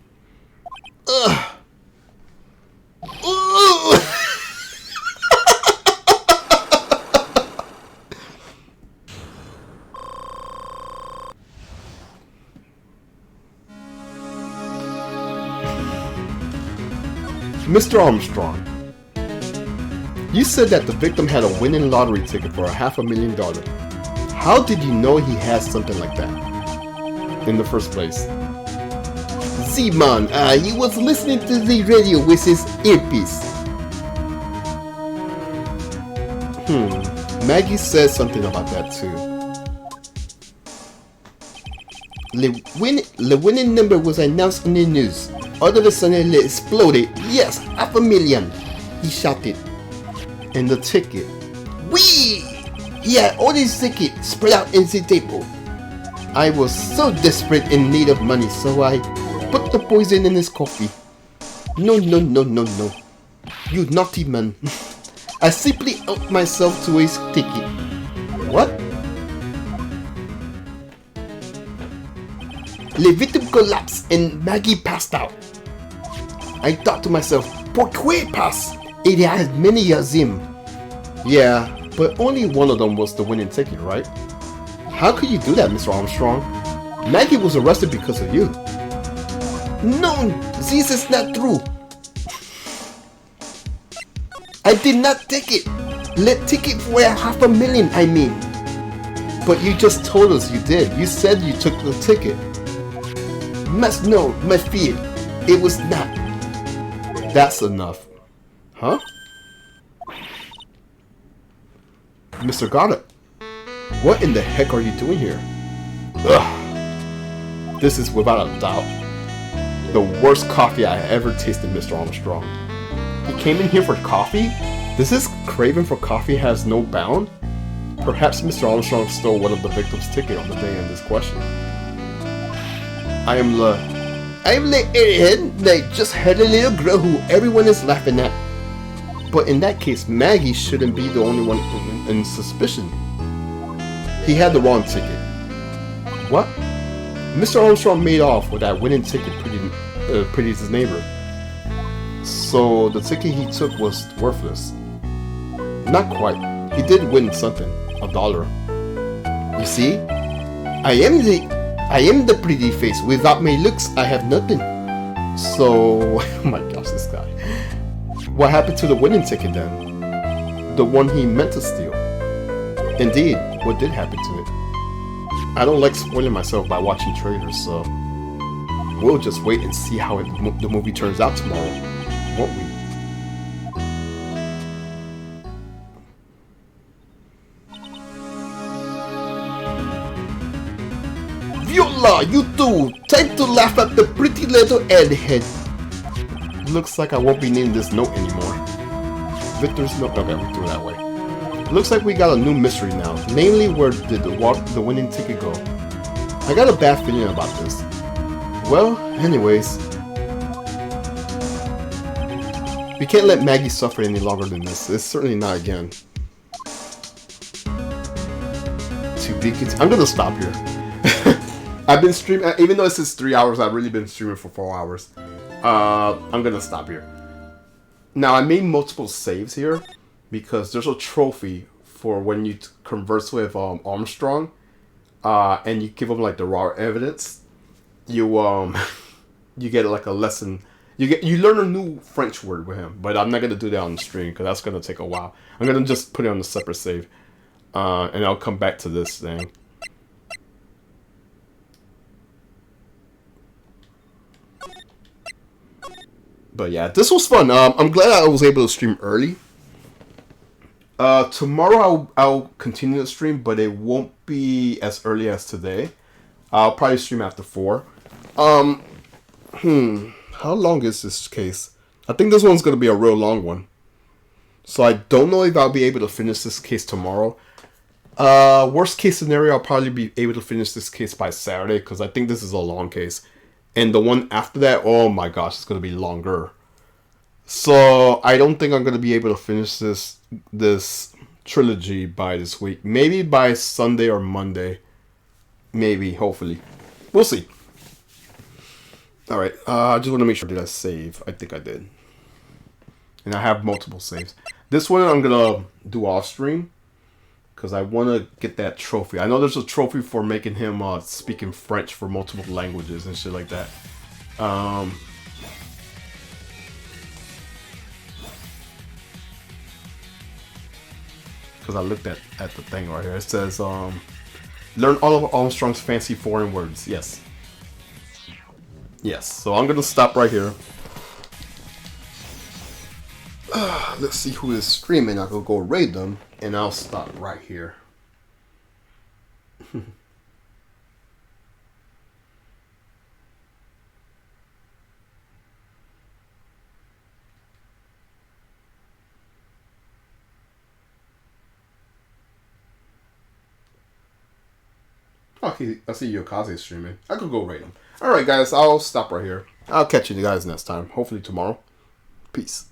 [SPEAKER 1] Mr. Armstrong, you said that the victim had a winning lottery ticket for $500,000. How did you know he had something like that in the first place?
[SPEAKER 3] Z-Man, he was listening to the radio with his earpiece.
[SPEAKER 1] Maggie said something about that too.
[SPEAKER 3] The winning number was announced on the news. All of a sudden it exploded. Yes, $500,000. He shouted.
[SPEAKER 1] And the ticket.
[SPEAKER 3] Whee! He had all his tickets spread out in the table. I was so desperate in need of money, so I put the poison in his coffee. No. You naughty man. I simply helped myself to his ticket.
[SPEAKER 1] What?
[SPEAKER 3] The victim collapsed and Maggie passed out. I thought to myself, pourquoi pas? It had many of them.
[SPEAKER 1] Yeah, but only one of them was the winning ticket, right? How could you do that, Mr. Armstrong? Maggie was arrested because of you.
[SPEAKER 3] No, this is not true. I did not take it. The ticket for $500,000, I mean.
[SPEAKER 1] But you just told us you did. You said you took the ticket.
[SPEAKER 3] Must know, my fear. It was not.
[SPEAKER 1] That's enough. Huh? Mr. Goddard, what in the heck are you doing here? Ugh. This is without a doubt the worst coffee I ever tasted, Mr. Armstrong. He came in here for coffee? Does his craving for coffee has no bound? Perhaps Mr. Armstrong stole one of the victim's ticket on the day in this question. I'm the
[SPEAKER 3] airhead that just had a little girl who everyone is laughing at.
[SPEAKER 1] But in that case, Maggie shouldn't be the only one in suspicion. He had the wrong ticket. What? Mr. Armstrong made off with that winning ticket Pretty's neighbor. So the ticket he took was worthless. Not quite. He did win something. $1.
[SPEAKER 3] You see? I am the pretty face. Without my looks, I have nothing.
[SPEAKER 1] So, oh my gosh, this guy. What happened to the winning ticket then? The one he meant to steal? Indeed, what did happen to it? I don't like spoiling myself by watching trailers, so we'll just wait and see how the movie turns out tomorrow, won't we?
[SPEAKER 3] Viola, you too! Time to laugh at the pretty little airhead.
[SPEAKER 1] Looks like I won't be needing this note anymore. Victor's note. Okay, we do it that way. Looks like we got a new mystery now. Namely, where did the winning ticket go? I got a bad feeling about this. Well, anyways. We can't let Maggie suffer any longer than this. It's certainly not again. I'm gonna stop here. I've been streaming, even though it says 3 hours, I've really been streaming for 4 hours. I'm gonna stop here. Now, I made multiple saves here because there's a trophy for when you converse with Armstrong, and you give him like the raw evidence. You you get like a lesson. You learn a new French word with him, but I'm not gonna do that on the stream because that's gonna take a while. I'm gonna just put it on a separate save, and I'll come back to this thing. But yeah, this was fun. I'm glad I was able to stream early. Tomorrow I'll continue to stream, but it won't be as early as today. I'll probably stream after 4. How long is this case? I think this one's gonna be a real long one. So I don't know if I'll be able to finish this case tomorrow. Worst case scenario, I'll probably be able to finish this case by Saturday because I think this is a long case. And the one after that, oh my gosh, it's going to be longer. So I don't think I'm going to be able to finish this trilogy by this week. Maybe by Sunday or Monday. Maybe, hopefully. We'll see. Alright, I just want to make sure, did I save? I think I did. And I have multiple saves. This one I'm going to do off stream. Because I want to get that trophy. I know there's a trophy for making him speaking French for multiple languages and shit like that. Because I looked at the thing right here. It says, learn all of Armstrong's fancy foreign words. Yes. Yes. So I'm going to stop right here. Let's see who is streaming. I could go raid them. And I'll stop right here. Okay, I see Yokaze streaming. I could go raid him. Alright guys, I'll stop right here. I'll catch you guys next time. Hopefully tomorrow. Peace.